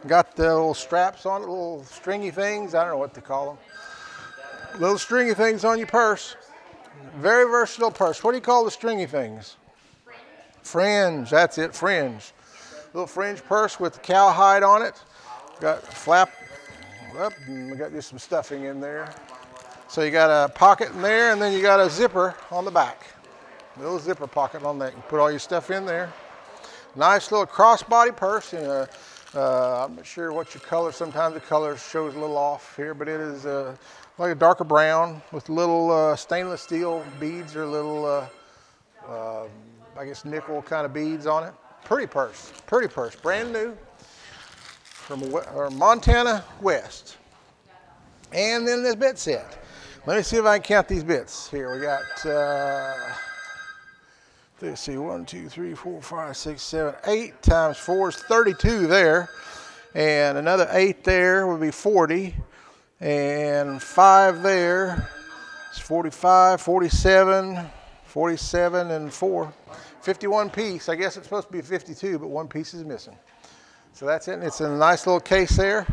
Got the little straps on it, little stringy things. I don't know what to call them. Little stringy things on your purse. Very versatile purse. What do you call the stringy things? Fringe. That's it, fringe. Little fringe purse with the cowhide on it. Got a flap up, and we got just some stuffing in there. So you got a pocket in there, and then you got a zipper on the back. A little zipper pocket on that. You put all your stuff in there. Nice little crossbody purse in a I'm not sure what your color, sometimes the color shows a little off here, but it is like a darker brown with little stainless steel beads or little, I guess, nickel kind of beads on it. Pretty purse, brand new from Montana West. And then this bit set. Let me see if I can count these bits. Here we got, let's see, 1, 2, 3, 4, 5, 6, 7, 8 times 4 is 32 there. And another 8 there would be 40. And 5 there is 45, 47, 47 and 4. 51 piece. I guess it's supposed to be 52, but one piece is missing. So that's it. And it's in a nice little case there.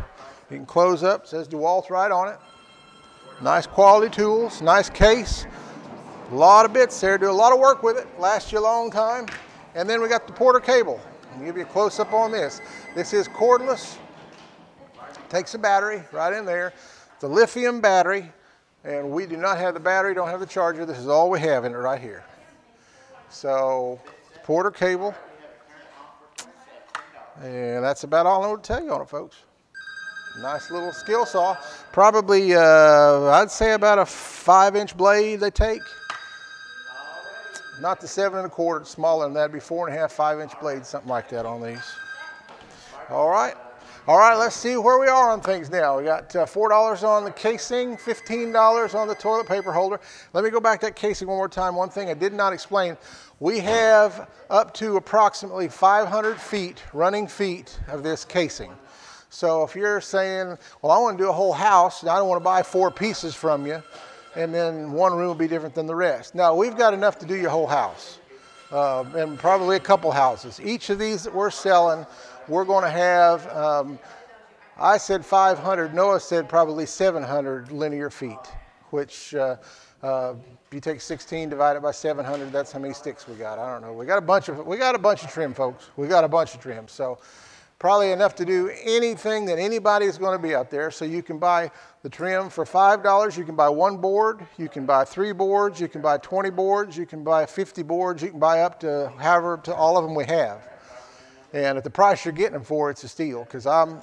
You can close up. It says DeWalt right on it. Nice quality tools. Nice case. A lot of bits there. Do a lot of work with it. Lasts you a long time. And then we got the Porter cable. I'll give you a close up on this. This is cordless. Takes a battery right in there. It's a lithium battery. And we do not have the battery, don't have the charger. This is all we have in it right here. So, Porter cable. And that's about all I want to tell you on it, folks. Nice little skill saw. Probably, I'd say about a 5-inch blade they take. Not the 7 1/4, it's smaller than that. It'd be 4 1/2, 5-inch blades, something like that on these. All right. All right, let's see where we are on things now. We got $4 on the casing, $15 on the toilet paper holder. Let me go back to that casing one more time. One thing I did not explain. We have up to approximately 500 feet, running feet of this casing. So if you're saying, well, I want to do a whole house, and I don't want to buy 4 pieces from you, and then one room will be different than the rest. No, we've got enough to do your whole house, and probably a couple houses. Each of these that we're selling, we're going to have, I said 500, Noah said probably 700 linear feet, which if you take 16 divided by 700, that's how many sticks we got. I don't know. We got a bunch of trim, folks. We got a bunch of trim. So probably enough to do anything that anybody is going to be out there. So you can buy the trim for $5. You can buy 1 board. You can buy 3 boards. You can buy 20 boards. You can buy 50 boards. You can buy up to however, to all of them we have. And at the price you're getting them for, it's a steal. Because I'm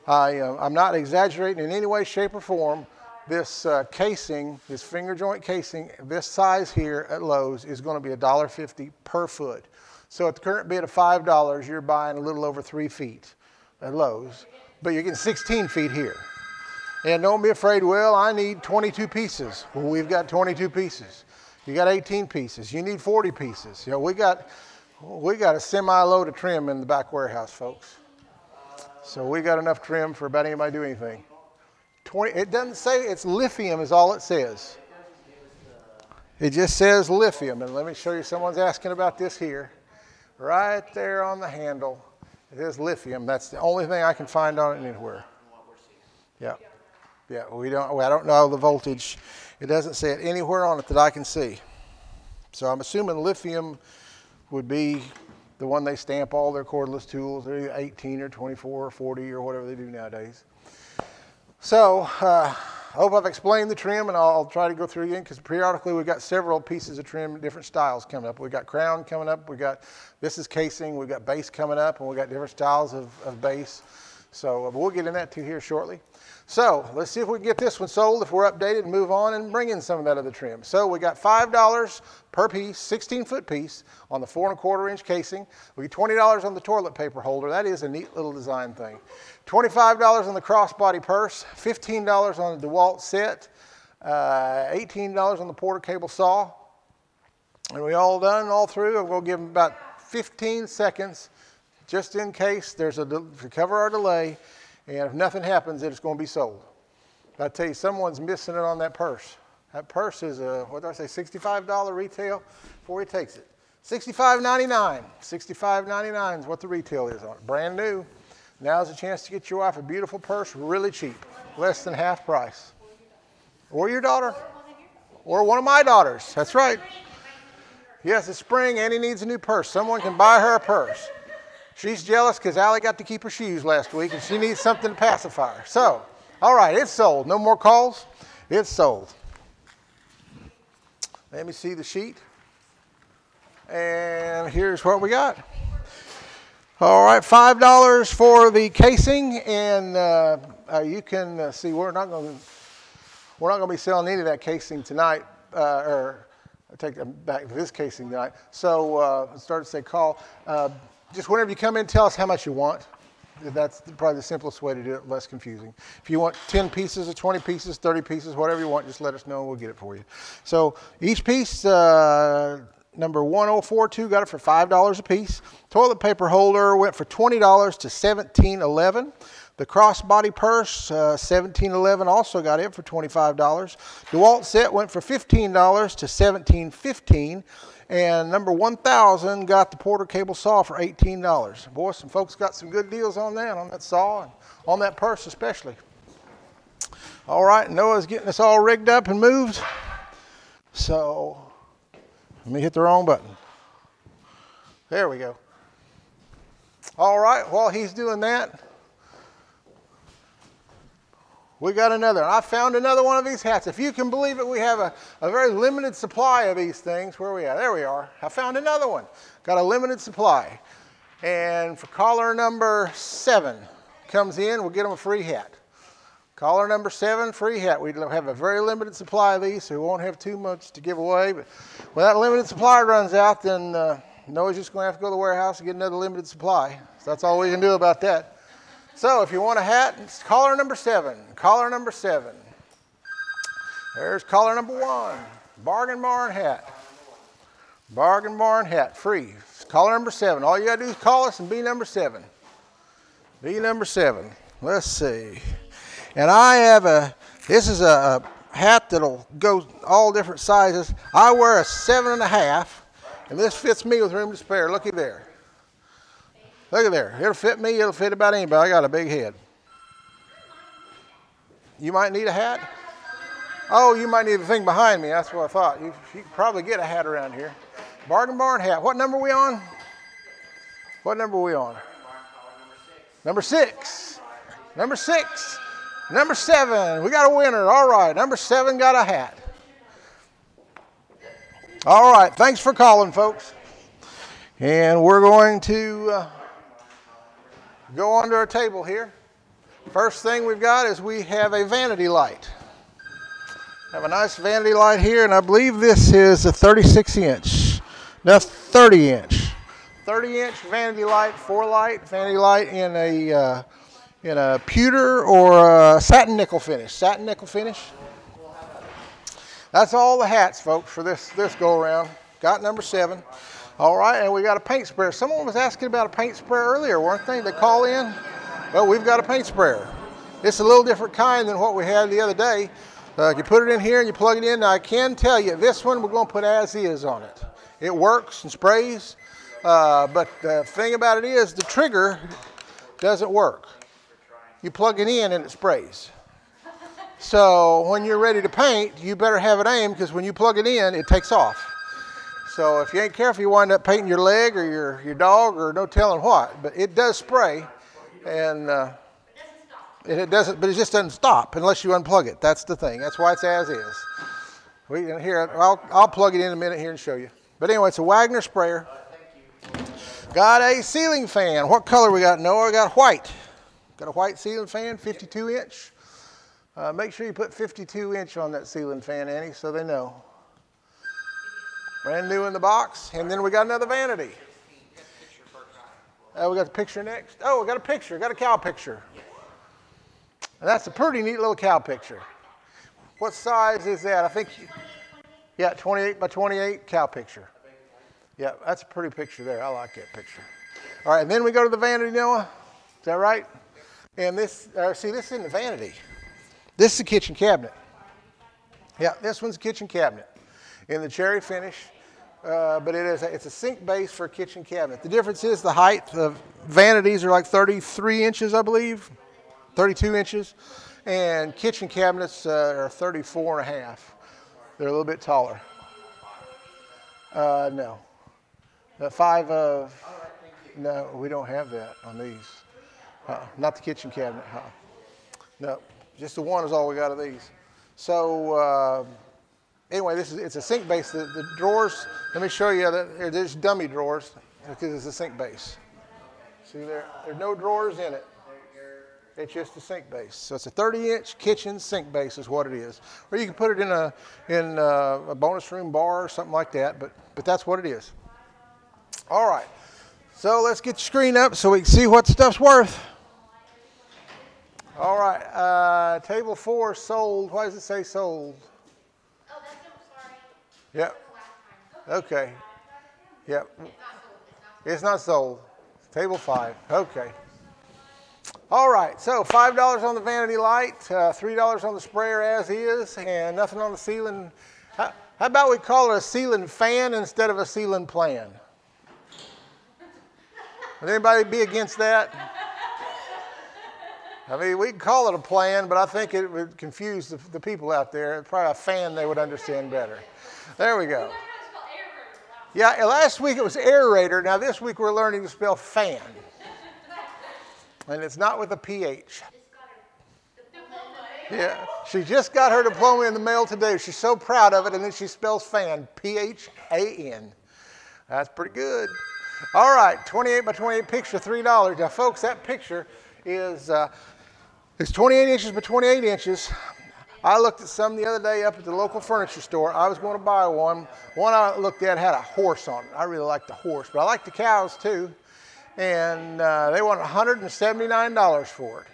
not exaggerating in any way, shape, or form. This casing, this finger joint casing, this size here at Lowe's is going to be $1.50 per foot. So at the current bid of $5, you're buying a little over 3 feet at Lowe's, but you're getting 16 feet here. And don't be afraid, well, I need 22 pieces. Well, we've got 22 pieces. You got 18 pieces. You need 40 pieces. You know, we got a semi-load of trim in the back warehouse, folks. So we got enough trim for about anybody to do anything. It doesn't say it's lithium is all it says. It just says lithium. And let me show you, someone's asking about this here. Right there on the handle, it is lithium. That's the only thing I can find on it anywhere. Yeah. Yeah, I don't know the voltage. It doesn't say it anywhere on it that I can see. So I'm assuming lithium would be the one they stamp all their cordless tools. They're either 18 or 24 or 40 or whatever they do nowadays. So I hope I've explained the trim, and I'll try to go through again, because periodically we've got several pieces of trim, different styles coming up. We've got crown coming up. This is casing. We've got base coming up, and we've got different styles of base. So we'll get in that too here shortly. So let's see if we can get this one sold, if we're updated, and move on and bring in some of that other trim. So we got $5 per piece, 16-foot piece on the 4 1/4-inch casing. We get $20 on the toilet paper holder. That is a neat little design thing. $25 on the crossbody purse, $15 on the DeWalt set, $18 on the Porter cable saw. And we all done all through, and we'll give them about 15 seconds just in case there's to cover our delay. And if nothing happens, it's going to be sold. I tell you, someone's missing it on that purse. That purse is what did I say, $65 retail before he takes it. $65.99. $65.99 is what the retail is on it. Brand new. Now's a chance to get your wife a beautiful purse, really cheap, less than half price. Or your daughter. Or one of my daughters. That's right. Yes, it's spring and he needs a new purse. Someone can buy her a purse. She's jealous because Allie got to keep her shoes last week and she needs something to pacify her. So, all right, it's sold. No more calls. It's sold. Let me see the sheet. And here's what we got. All right, $5 for the casing, and you can see we're not going to be selling any of that casing tonight, or I take that back to this casing tonight. So start to say call. Just whenever you come in, tell us how much you want. That's probably the simplest way to do it, less confusing. If you want 10 pieces or 20 pieces, 30 pieces, whatever you want, just let us know and we'll get it for you. So each piece, number 1042, got it for $5 a piece. Toilet paper holder went for $20 to $17.11. The crossbody purse, $17.11, also got it for $25. DeWalt set went for $15 to $17.15. And number 1000 got the Porter cable saw for $18. Boy, some folks got some good deals on that saw, and on that purse especially. All right, Noah's getting us all rigged up and moved. So let me hit the wrong button. There we go. All right, while he's doing that, we got another. I found another one of these hats. If you can believe it, we have a very limited supply of these things. Where are we at? There we are. I found another one. Got a limited supply. And for caller number 7 comes in, we'll get them a free hat. Caller number 7, free hat. We have a very limited supply of these, so we won't have too much to give away. But when that limited supply runs out, then Noah's just going to have to go to the warehouse and get another limited supply. So that's all we can do about that. So if you want a hat, it's caller number 7. Caller number 7. There's caller number 1. Bargain barn hat. Bargain barn hat, free. It's caller number 7. All you got to do is call us and be number 7. Be number 7. Let's see. And I have this is a hat that'll go all different sizes. I wear a 7.5, and this fits me with room to spare. Looky there. Look at there. It'll fit me. It'll fit about anybody. I got a big head. You might need a hat? Oh, you might need the thing behind me. That's what I thought. You can probably get a hat around here. Bargain barn hat. What number are we on? What number are we on? Number 6. Number 6. Number 7. We got a winner. All right. Number 7 got a hat. All right. Thanks for calling, folks. And we're going to go onto our table here. First thing we've got is we have a vanity light. Have a nice vanity light here, and I believe this is a 36-inch. No, 30-inch. 30-inch vanity light, 4-light vanity light in a pewter or a satin nickel finish. Satin nickel finish. That's all the hats, folks, for this go around. Got number 7. All right, and we got a paint sprayer. Someone was asking about a paint sprayer earlier, weren't they? They call in. Well, we've got a paint sprayer. It's a little different kind than what we had the other day. You put it in here and you plug it in. Now, I can tell you, this one we're going to put as is on it. It works and sprays, but the thing about it is the trigger doesn't work. You plug it in and it sprays. So when you're ready to paint, you better have it aimed, because when you plug it in, it takes off. So if you ain't careful, you wind up painting your leg or your dog or no telling what. But it does spray, and it doesn't. But it just doesn't stop unless you unplug it. That's the thing. That's why it's as is. I'll plug it in a minute here and show you. But anyway, it's a Wagner sprayer. Got a ceiling fan. What color we got, Noah? We got white. Got a white ceiling fan, 52-inch. Make sure you put 52-inch on that ceiling fan, Annie, so they know. Brand new in the box. And then we got another vanity. We got the picture next. Oh, we got a picture. Got a cow picture. And that's a pretty neat little cow picture. What size is that? I think, yeah, 28 by 28 cow picture. Yeah, that's a pretty picture there. I like that picture. All right, and then we go to the vanity, Noah. Is that right? And this, see, this isn't the vanity. This is a kitchen cabinet. Yeah, this one's a kitchen cabinet in the cherry finish, but it's a sink base for a kitchen cabinet. The difference is the height of vanities are like 33 inches, I believe, 32 inches, and kitchen cabinets are 34 and a half. They're a little bit taller. No. No, we don't have that on these. Not the kitchen cabinet. No, just the one is all we got of these. So anyway, it's a sink base. The drawers, let me show you, there's dummy drawers because it's a sink base. See there? There's no drawers in it. It's just a sink base. So it's a 30-inch kitchen sink base is what it is. Or you can put it in a bonus room bar or something like that, but that's what it is. All right. So let's get the screen up so we can see what stuff's worth. All right. Table 4 sold. Why does it say sold? Oh, that's no, sorry. Yep. Okay. Yep. It's not sold. Table 5. Okay. All right, so $5 on the vanity light, $3 on the sprayer as is, and nothing on the ceiling. How about we call it a ceiling fan instead of a ceiling plan? Would anybody be against that? I mean, we can call it a plan, but I think it would confuse the people out there. Probably a fan they would understand better. There we go. Yeah, last week it was aerator. Now this week we're learning to spell fan. And it's not with a PH. Yeah, she just got her diploma in the mail today. She's so proud of it, and then she spells fan, P-H-A-N. That's pretty good. All right, 28 by 28 picture, $3. Now, folks, that picture is it's 28 inches by 28 inches. I looked at some the other day up at the local furniture store. I was going to buy one. One I looked at had a horse on it. I really like the horse, but I like the cows too. And they want $179 for it.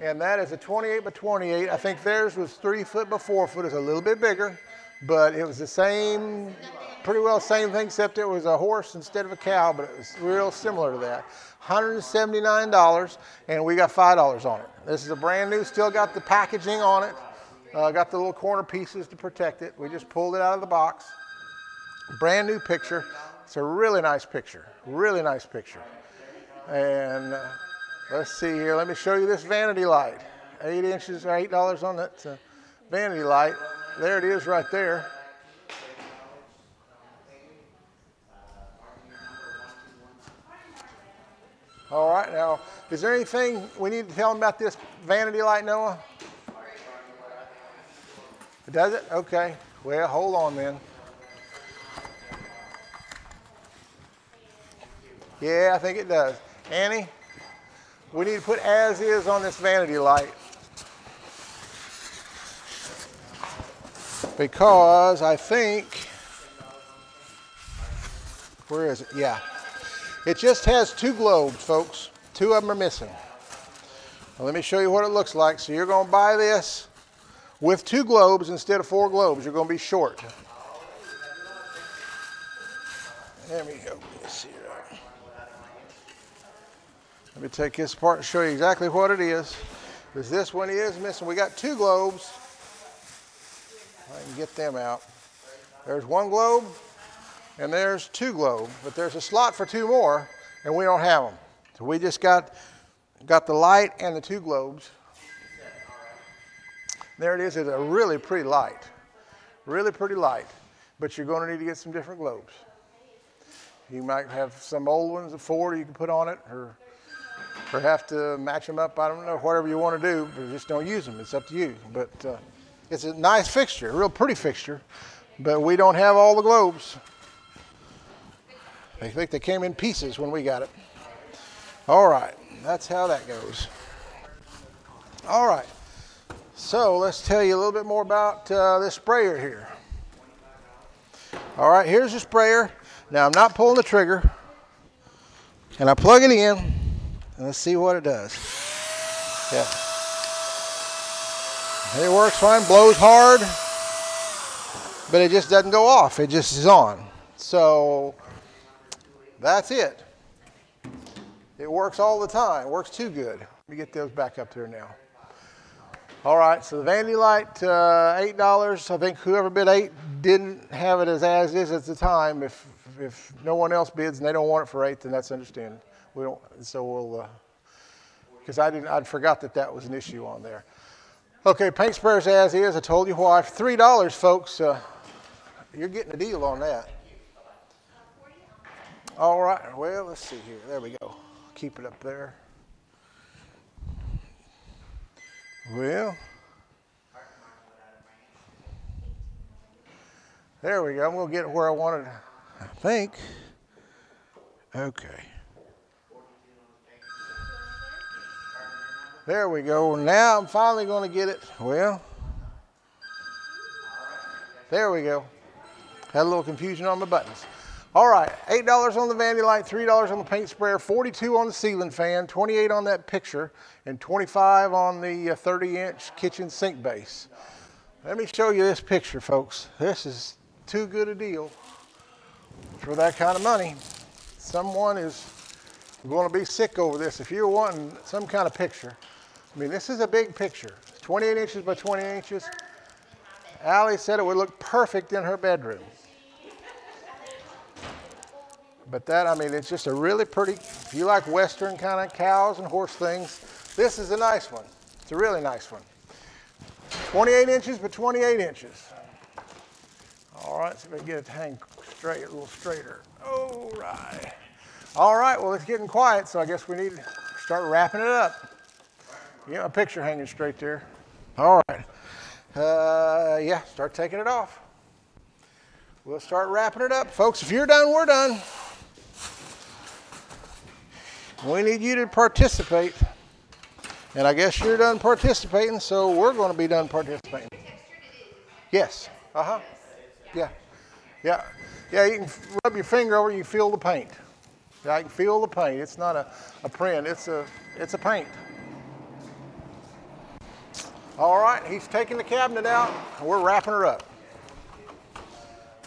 And that is a 28 by 28. I think theirs was 3 foot by 4 foot. It's a little bit bigger, but it was the same, pretty well same thing, except it was a horse instead of a cow, but it was real similar to that. $179, and we got $5 on it. This is a brand new, still got the packaging on it. Got the little corner pieces to protect it. We just pulled it out of the box. Brand new picture. It's a really nice picture, really nice picture. And let's see here. Let me show you this vanity light. 8 inches or $8 on that vanity light. There it is right there. All right, now, is there anything we need to tell them about this vanity light, Noah? Does it? Okay. Well, hold on then. Yeah, I think it does. Annie, we need to put as is on this vanity light. Because I think, where is it? Yeah. It just has 2 globes, folks. 2 of them are missing. Well, let me show you what it looks like. So you're going to buy this with 2 globes instead of 4 globes. You're going to be short. There we go. Let's see. Let me take this apart and show you exactly what it is. Because this one is missing. We got 2 globes. I can get them out. There's 1 globe and there's 2 globes. But there's a slot for 2 more and we don't have them. So we just got the light and the 2 globes. There it is. It's a really pretty light. Really pretty light. But you're going to need to get some different globes. You might have some old ones, a 4 you can put on it, or have to match them up. I don't know, whatever you want to do, but just don't use them. It's up to you. But it's a nice fixture, a real pretty fixture, but we don't have all the globes. I think they came in pieces when we got it. All right, that's how that goes. All right, so let's tell you a little bit more about this sprayer here. All right, here's the sprayer. Now I'm not pulling the trigger, and I plug it in, and let's see what it does. Yeah. It works fine, blows hard, but it just doesn't go off. It just is on. So that's it. It works all the time. It works too good. Let me get those back up there now. All right, so the vanity light, $8. I think whoever bid 8 didn't have it as is at the time. If no one else bids and they don't want it for 8, then that's understandable. We don't, so we'll, because I forgot that was an issue on there. Okay, paint sprayers as is. I told you why. For $3, folks, you're getting a deal on that. All right, well, let's see here. There we go. Keep it up there. Well, there we go. I'm going to get it where I wanted, I think. Okay. There we go. Now I'm finally going to get it. Well, there we go. Had a little confusion on my buttons. All right, $8 on the vanity light, $3 on the paint sprayer, $42 on the ceiling fan, $28 on that picture, and $25 on the 30-inch kitchen sink base. Let me show you this picture, folks. This is too good a deal for that kind of money. Someone is going to be sick over this. If you're wanting some kind of picture, I mean, this is a big picture. It's 28 inches by 20 inches. Allie said it would look perfect in her bedroom. But that, I mean, it's just a really pretty, if you like Western kind of cows and horse things, this is a nice one. It's a really nice one. 28 inches by 28 inches. All right, so if I can get it to hang straight, a little straighter. All right. All right, well, it's getting quiet, so I guess we need to start wrapping it up. Yeah, a picture hanging straight there. All right. Yeah, start taking it off. We'll start wrapping it up. Folks, if you're done, we're done. We need you to participate. And I guess you're done participating, so we're going to be done participating. Yes. Uh-huh. Yeah. Yeah. Yeah, you can rub your finger over it, you feel the paint. Yeah, I can feel the paint. It's not a print, it's a paint. All right, he's taking the cabinet out, and we're wrapping her up.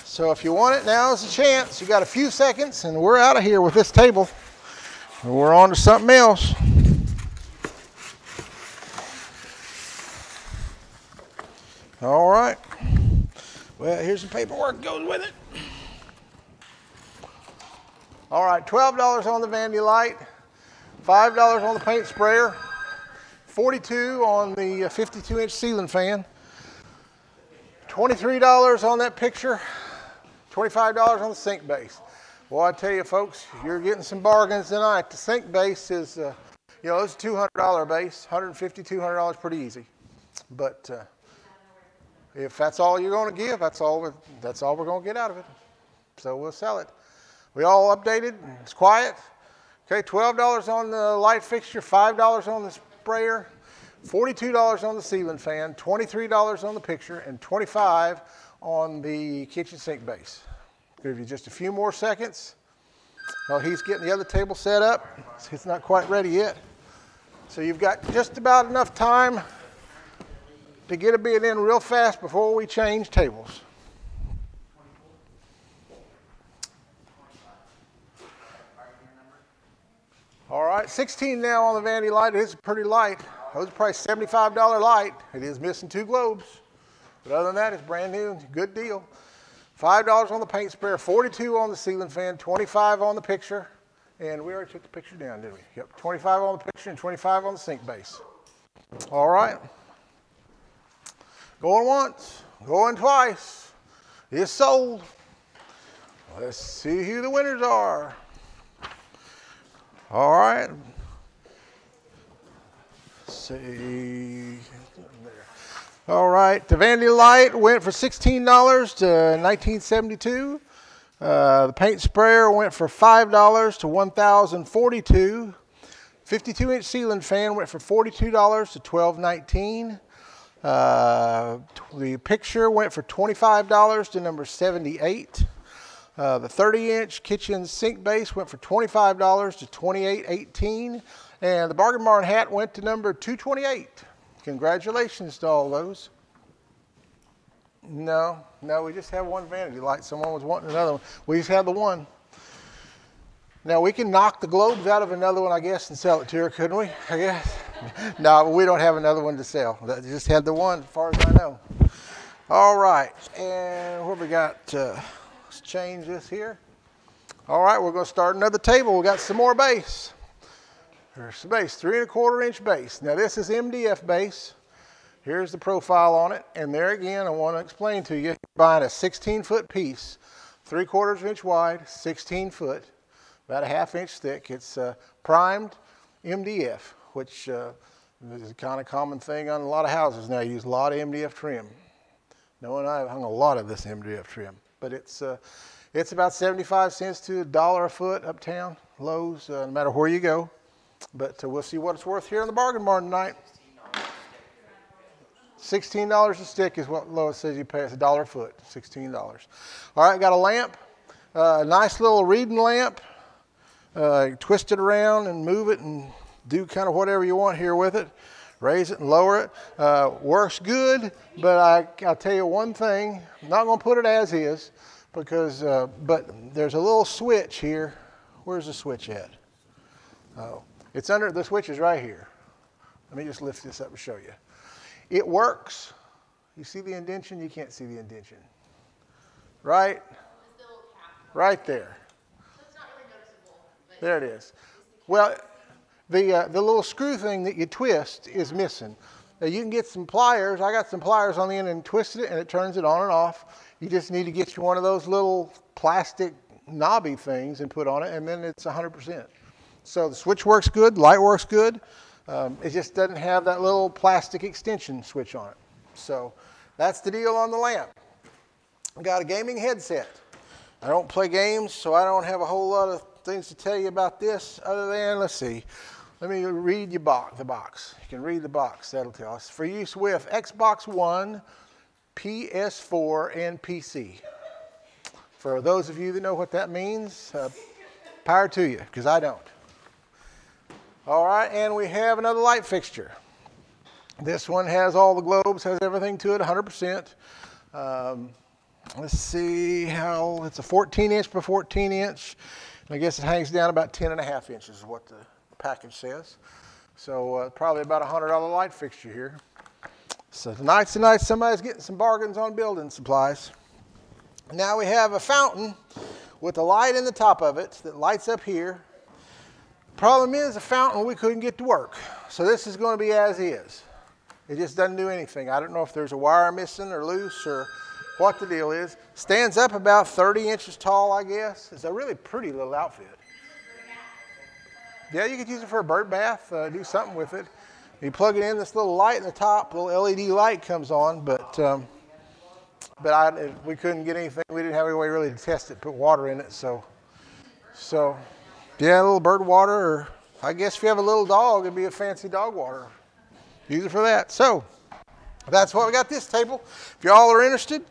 So if you want it, now's the chance. You got a few seconds, and we're out of here with this table. And we're on to something else. All right. Well, here's the paperwork that goes with it. All right, $12 on the vanity light, $5 on the paint sprayer, $42 on the 52-inch ceiling fan, $23 on that picture, $25 on the sink base. Well, I tell you, folks, you're getting some bargains tonight. The sink base is, you know, it's a $200 base, $150, $200 pretty easy. But if that's all you're going to give, that's all we're going to get out of it. So we'll sell it. We all updated. It's quiet. Okay, $12 on the light fixture, $5 on the sprayer, $42 on the ceiling fan, $23 on the picture, and $25 on the kitchen sink base. Give you just a few more seconds. While he's getting the other table set up. It's not quite ready yet. So you've got just about enough time to get a bid in real fast before we change tables. All right, 16 now on the vanity light. It is pretty light. Those are probably $75 light. It is missing 2 globes. But other than that, it's brand new. Good deal. $5 on the paint sprayer, $42 on the ceiling fan, $25 on the picture. And we already took the picture down, didn't we? Yep, $25 on the picture and $25 on the sink base. All right. Going once, going twice. It's sold. Let's see who the winners are. All right. Let's see. All right. The vanity light went for $16 to $19.72. The paint sprayer went for $5 to $1,042. 52-inch ceiling fan went for $42 to $12.19. The picture went for $25 to number 78. The 30-inch kitchen sink base went for $25 to $28.18. And the Bargain Barn hat went to number 228. Congratulations to all those. No, we just have one vanity light. Someone was wanting another one. We just have the one. Now, we can knock the globes out of another one, I guess, and sell it to her, couldn't we? I guess. No, we don't have another one to sell. Just had the one, as far as I know. All right, and what we got? Let's change this here. All right, we're going to start another table. We got some more base. There's the base, 3 1/4 inch base. Now, this is MDF base. Here's the profile on it. And there again, I want to explain to you, you're buying a 16-foot piece, 3/4 inch wide, 16 foot, about a 1/2 inch thick. It's primed MDF, which is a kind of common thing on a lot of houses now. You use a lot of MDF trim. No, and I've hung a lot of this MDF trim. But it's about 75 cents to $1 a foot uptown, Lowe's, no matter where you go. But we'll see what it's worth here in the bargain barn tonight. $16 a stick is what Lois says you pay. It's $1 a foot, $16. All right, got a lamp, a nice little reading lamp. Twist it around and move it and do kind of whatever you want here with it. Raise it and lower it. Works good, but I'll tell you one thing. I'm not going to put it as is because, but there's a little switch here. Where's the switch at? Oh, it's under, the switch is right here. Let me just lift this up and show you. It works. You see the indentation? You can't see the indentation. Right? Right there. There it is. Well, the little screw thing that you twist is missing. Now you can get some pliers. I got some pliers on the end and twisted it, and it turns it on and off. You just need to get you one of those little plastic knobby things and put on it, and then it's 100%. So the switch works good, light works good. It just doesn't have that little plastic extension switch on it. So that's the deal on the lamp. I got a gaming headset. I don't play games, so I don't have a whole lot of things to tell you about this other than, let's see, let me read you the box. You can read the box, that'll tell us. For use with Xbox One, PS4, and PC. For those of you that know what that means, power to you, because I don't. All right, and we have another light fixture. This one has all the globes, has everything to it, 100%. Let's see how, it's a 14-inch by 14-inch. I guess it hangs down about 10.5 inches is what the package says. So probably about a $100 light fixture here. So tonight's the night somebody's getting some bargains on building supplies. Now we have a fountain with a light in the top of it that lights up here. Problem is the fountain we couldn't get to work. So this is going to be as is. It just doesn't do anything. I don't know if there's a wire missing or loose or what the deal is. Stands up about 30 inches tall, I guess. It's a really pretty little outfit. Yeah, you could use it for a bird bath, do something with it. You plug it in, this little light in the top, little LED light comes on, but we couldn't get anything. We didn't have any way really to test it, put water in it, so yeah, a little bird water, or I guess if you have a little dog, it'd be a fancy dog water. Use it for that. So that's what we got this table. If y'all are interested,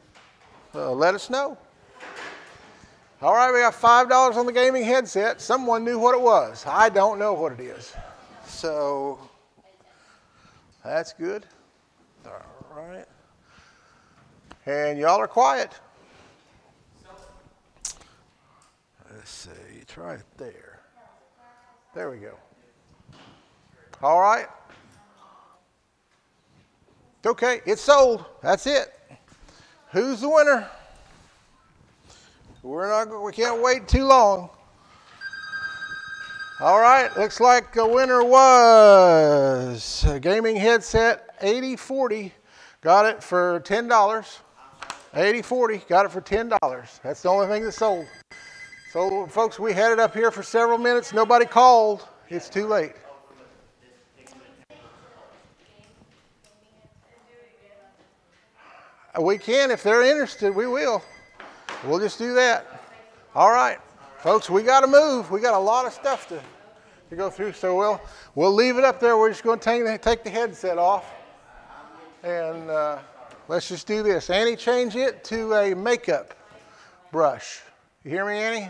let us know. All right, we got $5 on the gaming headset. Someone knew what it was. I don't know what it is. So that's good. All right. And y'all are quiet. Let's see, try it there. There we go. All right. Okay, it's sold. That's it. Who's the winner? We can't wait too long. All right, looks like the winner was a gaming headset 8040. Got it for $10. 8040, got it for $10. That's the only thing that sold. So folks, we had it up here for several minutes. Nobody called. It's too late. We can, if they're interested, we will. We'll just do that. All right, folks, we got to move. We got a lot of stuff to go through, so we'll leave it up there. We're just going to take the headset off, and let's just do this. Annie, change it to a makeup brush. You hear me, Annie?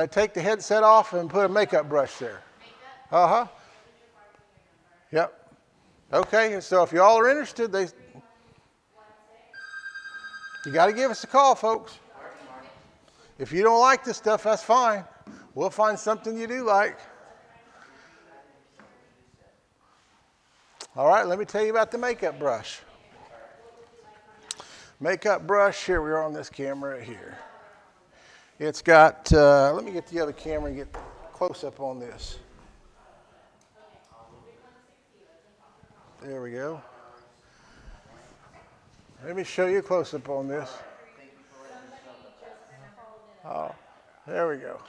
Take the headset off and put a makeup brush there. Uh-huh. Yep. Okay, so if y'all are interested, you got to give us a call, folks. If you don't like this stuff, that's fine. We'll find something you do like. All right, let me tell you about the makeup brush. Makeup brush, here we are on this camera right here. It's got, let me get the other camera and get close up on this. There we go. Let me show you a close-up on this. Oh, there we go.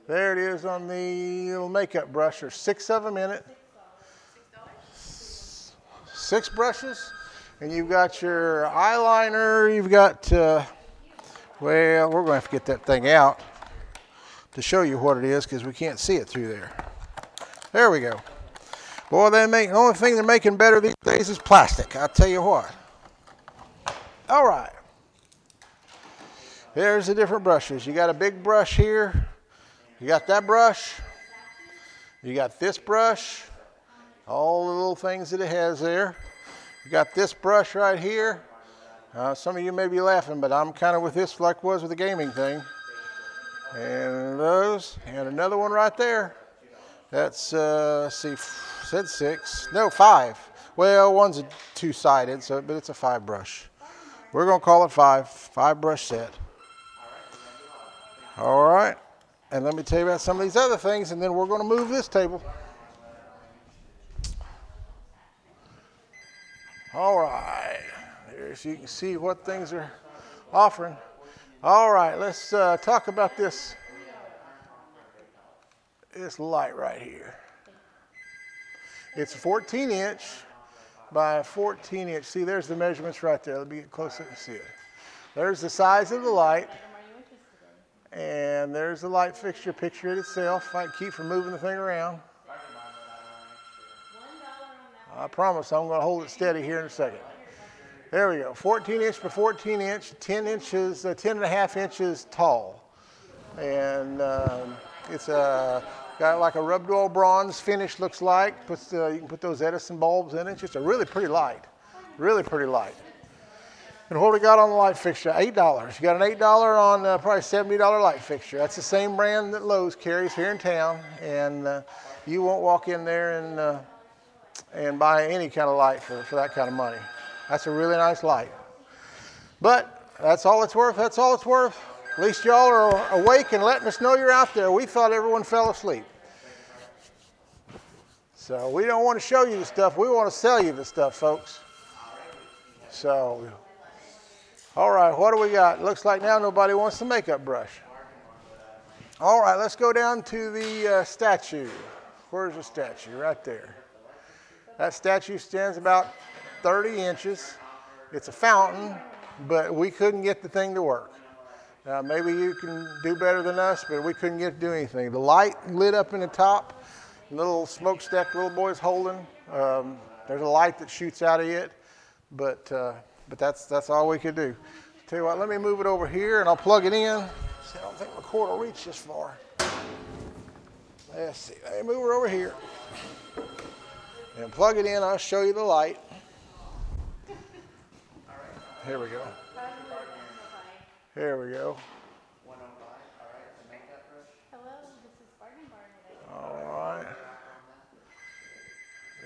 There it is on the little makeup brush. There's 6 of them in it. $6 brushes. And you've got your eyeliner. You've got, well, we're going to have to get that thing out to show you what it is because we can't see it through there. There we go. Boy, the only thing they're making better these days is plastic. I'll tell you what. All right. There's the different brushes. You got a big brush here. You got that brush. You got this brush. All the little things that it has there. You got this brush right here. Some of you may be laughing, but I'm kind of with this like was with the gaming thing. And those, and another one right there. That's, let's see, said 6. No, 5. Well, one's a 2-sided, but it's a 5 brush. We're going to call it 5. 5 brush set. All right. And let me tell you about some of these other things, and then we're going to move this table. All right. Here, so you can see what things are offering. All right, let's talk about this light right here. It's a 14-inch by 14-inch. See, there's the measurements right there. Let me get closer and see it. There's the size of the light. And there's the light fixture. Picture it itself. I can keep from moving the thing around. I promise I'm going to hold it steady here in a second. There we go. 14-inch by 14-inch, 10 inches, 10 and a half inches tall. And it's got like a rubbed oil bronze finish, looks like. You can put those Edison bulbs in it. It's just a really pretty light. Really pretty light. And what we got on the light fixture? $8. You got an $8 on probably $70 light fixture. That's the same brand that Lowe's carries here in town. And you won't walk in there and buy any kind of light for that kind of money. That's a really nice light. But that's all it's worth. That's all it's worth. At least y'all are awake and letting us know you're out there. We thought everyone fell asleep. So we don't want to show you the stuff. We want to sell you the stuff, folks. So, all right, what do we got? Looks like now nobody wants the makeup brush. All right, let's go down to the statue. Where's the statue? Right there. That statue stands about 30 inches. It's a fountain, but we couldn't get the thing to work. Maybe you can do better than us, but we couldn't get it to do anything. The light lit up in the top, little smokestack little boy's holding. There's a light that shoots out of it, but that's all we could do. Tell you what, let me move it over here and I'll plug it in. See, I don't think my cord will reach this far. Let's see, let me move it over here. And plug it in, I'll show you the light. Here we go. Here we go. All right.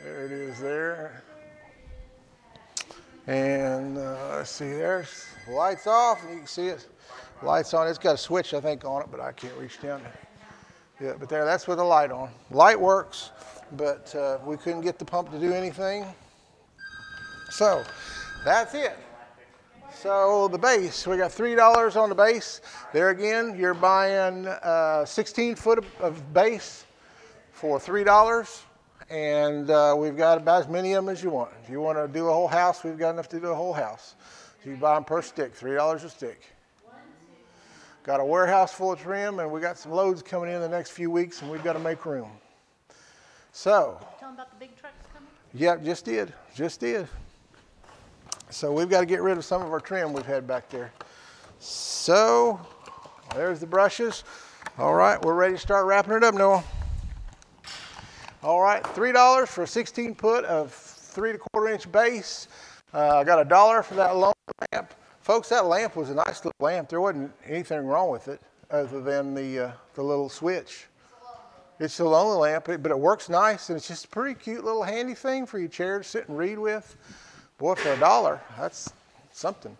There it is there. And let's see, there's the lights off, and you can see it. Lights on. It's got a switch, I think, on it, but I can't reach down there. Yeah, but there, that's with the light on. Light works, but we couldn't get the pump to do anything. So that's it. So the base, we got $3 on the base. There again, you're buying 16 foot of base for $3. And we've got about as many of them as you want. If you want to do a whole house, we've got enough to do a whole house. So you buy them per stick, $3 a stick. Got a warehouse full of trim, and we got some loads coming in the next few weeks, and we've got to make room. So. Tell them about the big trucks coming. Yep, just did. So we've got to get rid of some of our trim we've had back there. So there's the brushes. All right, we're ready to start wrapping it up, Noah. All right, $3 for a 16 foot of 3 1/4 inch base. I got $1 for that long lamp. Folks, that lamp was a nice little lamp. There wasn't anything wrong with it other than the little switch. It's a lonely lamp, but it works nice, and it's just a pretty cute little handy thing for your chair to sit and read with. Boy, for $1, that's something.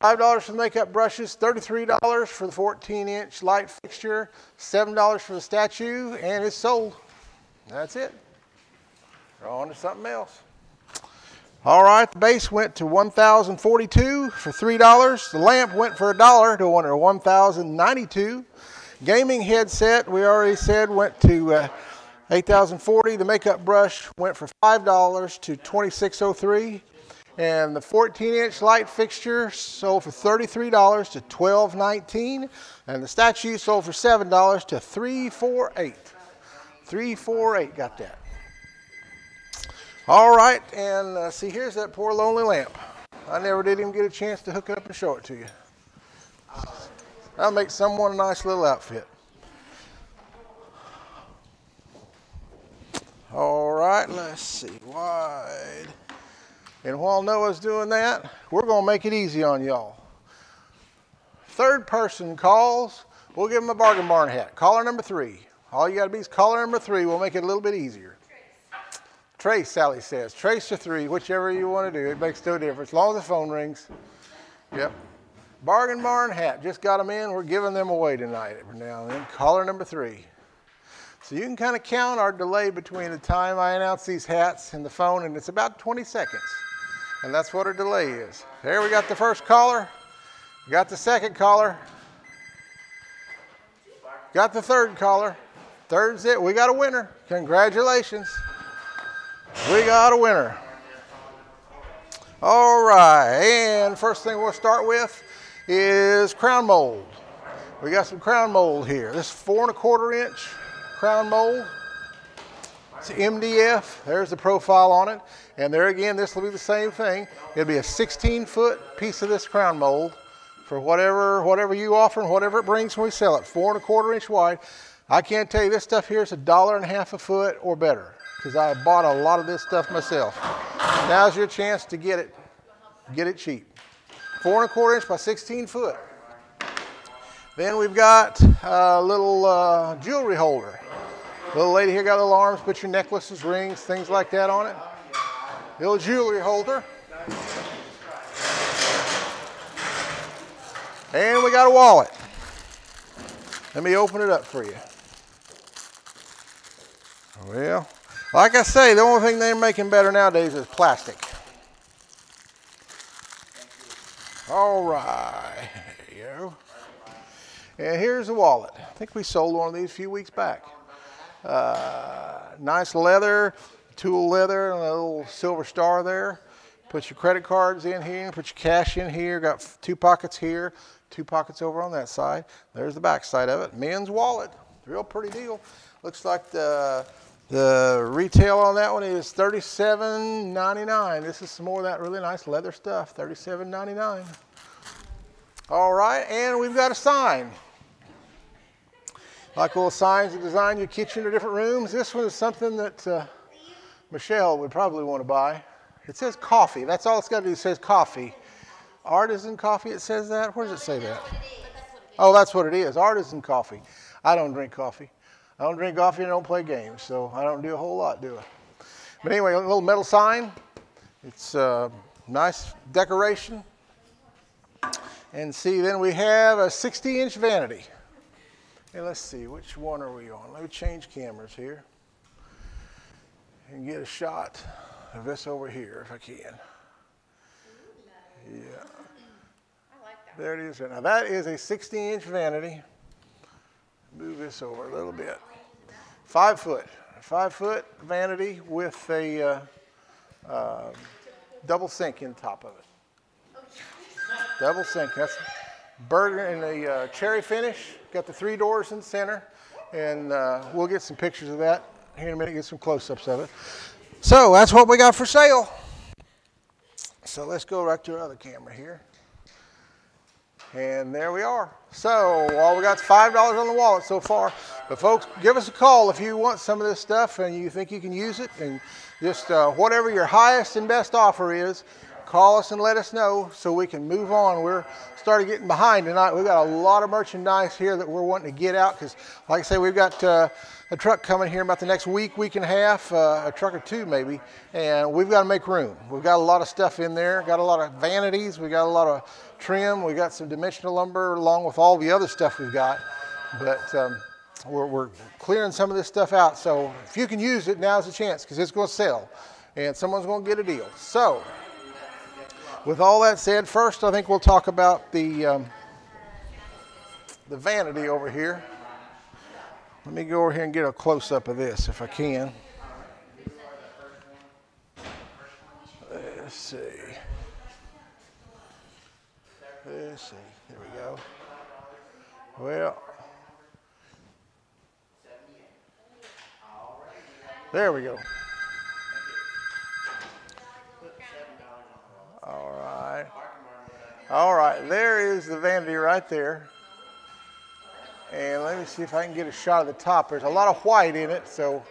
$5 for the makeup brushes, $33 for the 14-inch light fixture, $7 for the statue, and it's sold. That's it. We're on to something else. All right, the base went to $1,042 for $3. The lamp went for $1 to $1,092. Gaming headset, we already said, went to $8,040. The makeup brush went for $5 to $2,603. And the 14-inch light fixture sold for $33 to $1,219. And the statue sold for $7 to $348. 348, got that. All right, and see, here's that poor lonely lamp. I never did even get a chance to hook it up and show it to you. That'll make someone a nice little outfit. All right, let's see, wide. And while Noah's doing that, we're gonna make it easy on y'all. Third person calls, we'll give them a bargain barn hat. Caller number 3. All you gotta be is caller number 3. We'll make it a little bit easier. Trace, Sally says. Trace or 3, whichever you want to do. It makes no difference, as long as the phone rings. Yep. Bargain barn hat. Just got them in. We're giving them away tonight every now and then. Caller number 3. So you can kind of count our delay between the time I announce these hats and the phone, and it's about 20 seconds. And that's what our delay is. There we got the first caller. Got the second caller. Got the third caller. Third's it. We got a winner. Congratulations. We got a winner. All right, and first thing we'll start with is crown mold. We got some crown mold here. This is 4 1/4 inch crown mold. It's MDF. There's the profile on it. And there again, this will be the same thing. It'll be a 16-foot piece of this crown mold for whatever you offer and whatever it brings when we sell it. 4 1/4 inch wide. I can't tell you, this stuff here is $1.50 a foot or better, because I bought a lot of this stuff myself. Now's your chance to get it cheap. 4 1/4 inch by 16 foot. Then we've got a little jewelry holder. Little lady here got little arms, put your necklaces, rings, things like that on it. Little jewelry holder. And we got a wallet. Let me open it up for you. Well, like I say, the only thing they're making better nowadays is plastic. All right, there you go. And here's the wallet. I think we sold one of these a few weeks back. Nice leather, tool leather, and a little silver star there. Put your credit cards in here, put your cash in here. Got 2 pockets here, 2 pockets over on that side. There's the back side of it. Men's wallet, real pretty deal. Looks like the retail on that one is $37.99. This is some more of that really nice leather stuff, $37.99. All right, and we've got a sign. Like little signs that design your kitchen or different rooms. This one is something that Michelle would probably want to buy. It says coffee. That's all it's got to do. It says coffee. Artisan coffee, it says that? Where does it say that? Oh, that's what it is. Artisan coffee. I don't drink coffee. I don't drink coffee and I don't play games, so I don't do a whole lot, do I? But anyway, a little metal sign. It's nice decoration. And see, then we have a 60-inch vanity. And let's see, which one are we on? Let me change cameras here and get a shot of this over here if I can. Yeah. I like that. There it is. Now that is a 60-inch vanity. Move this over a little bit. 5 foot. 5 foot vanity with a double sink in top of it. Double sink. That's burger and a cherry finish. Got the 3 doors in the center. And we'll get some pictures of that here in a minute, get some close-ups of it. So that's what we got for sale. So let's go right to our other camera here. And there we are. So all we got is $5 on the wallet so far. But folks, give us a call if you want some of this stuff and you think you can use it. And just whatever your highest and best offer is, call us and let us know so we can move on. We're starting getting behind tonight. We've got a lot of merchandise here that we're wanting to get out because, like I say, we've got a truck coming here about the next week and a half, a truck or 2 maybe, and we've got to make room. We've got a lot of stuff in there, got a lot of vanities, we got a lot of trim, we got some dimensional lumber along with all the other stuff we've got, but we're clearing some of this stuff out. So if you can use it, now's the chance because it's going to sell and someone's going to get a deal. So with all that said, first I think we'll talk about the vanity over here. Let me go over here and get a close-up of this if I can. Let's see. Let's see. There we go. Well, There we go. All right. All right, there is the vanity right there. And let me see if I can get a shot of the top. There's a lot of white in it, so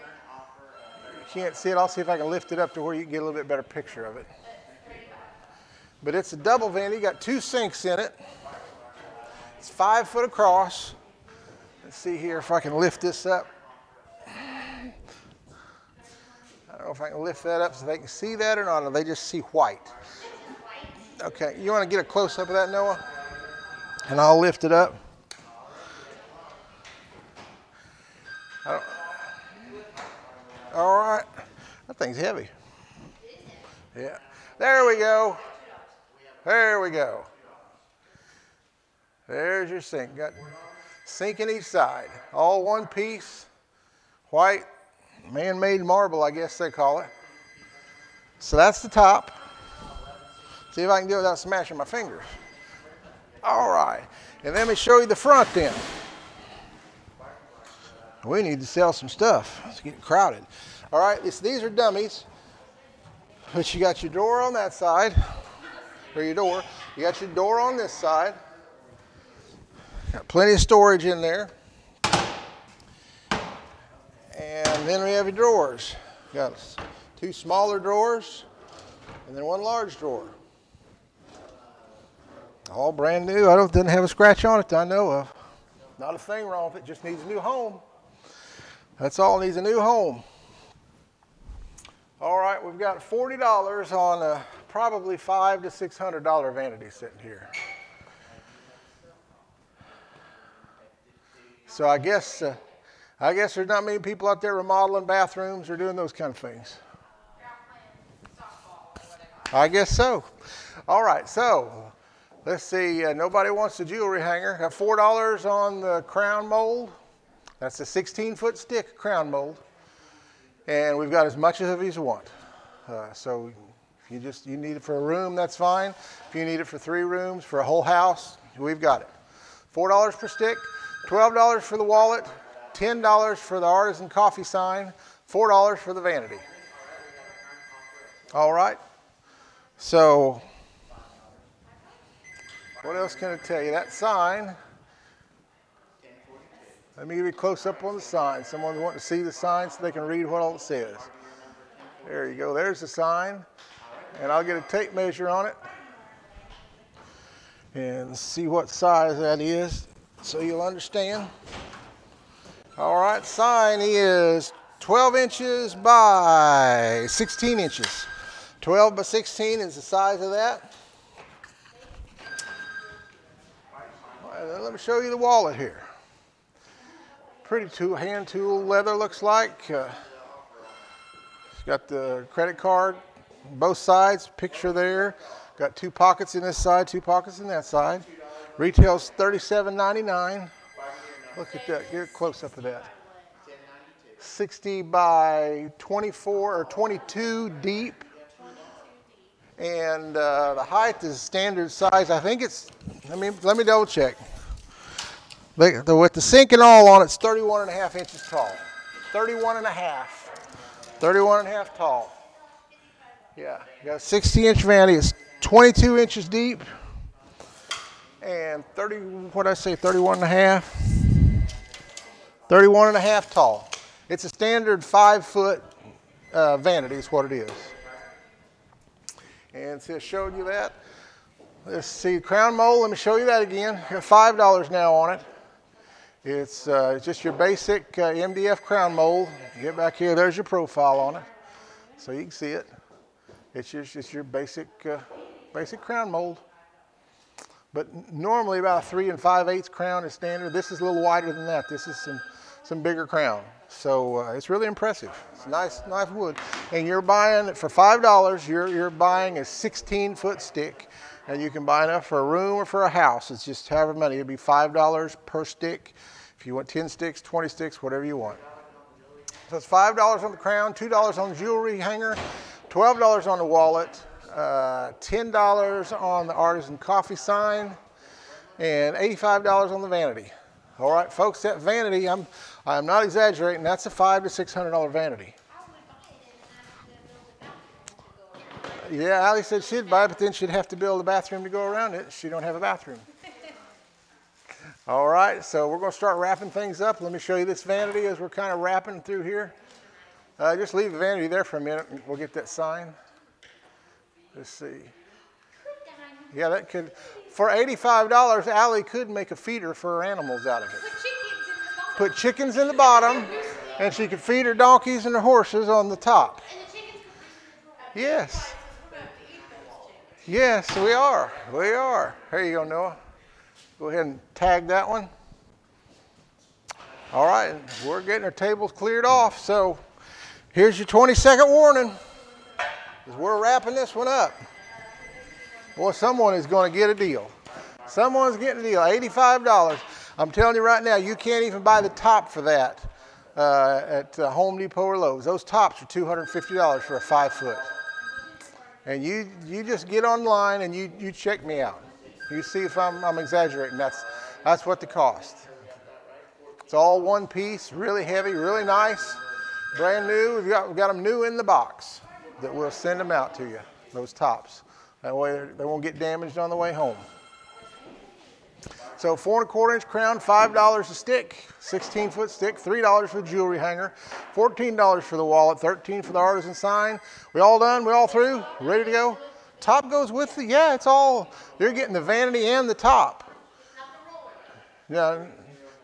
you can't see it. I'll see if I can lift it up to where you can get a little bit better picture of it. But it's a double vanity, got 2 sinks in it. It's 5 foot across. Let's see here if I can lift this up. I don't know if I can lift that up so they can see that or not, or they just see white. Okay, you want to get a close-up of that, Noah? And I'll lift it up. All right, that thing's heavy. Yeah, there we go. There we go. There's your sink. Got sink in each side. All one piece. White, man-made marble, I guess they call it. So that's the top. See if I can do it without smashing my fingers. All right, and let me show you the front then. We need to sell some stuff. It's getting crowded. All right, these are dummies. But you got your door on that side, or your door. You got your door on this side. Got plenty of storage in there. And then we have your drawers. Got 2 smaller drawers, and then 1 large drawer. All brand new. Doesn't have a scratch on it that I know of. Not a thing wrong with it. Just needs a new home. That's all. Needs a new home. All right, we've got $40 on a probably $500 to $600 vanity sitting here. So I guess there's not many people out there remodeling bathrooms or doing those kind of things. I guess so. All right, so let's see. Nobody wants the jewelry hanger. Got $4 on the crown mold. That's a 16-foot stick crown mold. And we've got as much of it as you want. So if you need it for a room, that's fine. If you need it for 3 rooms, for a whole house, we've got it. $4 per stick, $12 for the wallet, $10 for the artisan coffee sign, $4 for the vanity. All right. So what else can I tell you? That sign. Let me give you a close-up on the sign. Someone wanting to see the sign so they can read what all it says. There you go. There's the sign. And I'll get a tape measure on it and see what size that is so you'll understand. All right, sign is 12 inches by 16 inches. 12 by 16 is the size of that. All right, then let me show you the wallet here. Pretty hand tool leather looks like. It's got the credit card, both sides, picture there. Got 2 pockets in this side, 2 pockets in that side. Retails $37.99. Look at that, get a close up of that. 60 by 24 or 22 deep. And the height is standard size. I think it's, let me double check. With the sink and all on it, it's 31.5 inches tall. 31.5. 31.5 tall. Yeah, you got a 60-inch vanity. It's 22 inches deep. And 31.5? 31.5 tall. It's a standard 5-foot vanity is what it is. And so I showed you that. Let's see, crown mold, let me show you that again. Got $5 now on it. It's just your basic MDF crown mold. You get back here, there's your profile on it. So you can see it. It's just your basic crown mold. But normally about a 3 5/8 crown is standard. This is a little wider than that. This is some bigger crown. So it's really impressive. It's nice wood. And you're buying it for $5. You're buying a 16-foot stick. And you can buy enough for a room or for a house. It's just however many. It'd be $5 per stick. If you want 10 sticks, 20 sticks, whatever you want. So it's $5 on the crown, $2 on the jewelry hanger, $12 on the wallet, $10 on the artisan coffee sign, and $85 on the vanity. All right, folks, that vanity, I'm not exaggerating. That's a $500 to $600 vanity. Yeah, Allie said she'd buy it, but then she'd have to build a bathroom to go around it. She don't have a bathroom. All right, so we're going to start wrapping things up. Let me show you this vanity as we're kind of wrapping through here. Just leave the vanity there for a minute and we'll get that sign. Let's see. Yeah, that could, for $85, Allie could make a feeder for her animals out of it. Put chickens in the bottom, and she could feed her donkeys and her horses on the top. Yes. Yes, we are. We are. Here you go, Noah. Go ahead and tag that one. All right, we're getting our tables cleared off. So here's your 20-second warning as we're wrapping this one up. Boy, someone is going to get a deal. Someone's getting a deal. $85. I'm telling you right now, you can't even buy the top for that at Home Depot or Lowe's. Those tops are $250 for a 5-foot. And you just get online and you check me out. You see if I'm exaggerating. That's what the cost. It's all one piece, really heavy, really nice, brand new. We've got them new in the box that we'll send them out to you, those tops. That way they won't get damaged on the way home. So 4 1/4-inch crown, $5 a stick, 16-foot stick, $3 for the jewelry hanger, $14 for the wallet, $13 for the artisan sign. We all done? We all through? Ready to go? Top goes with it? Yeah, it's all, you're getting the vanity and the top. Yeah,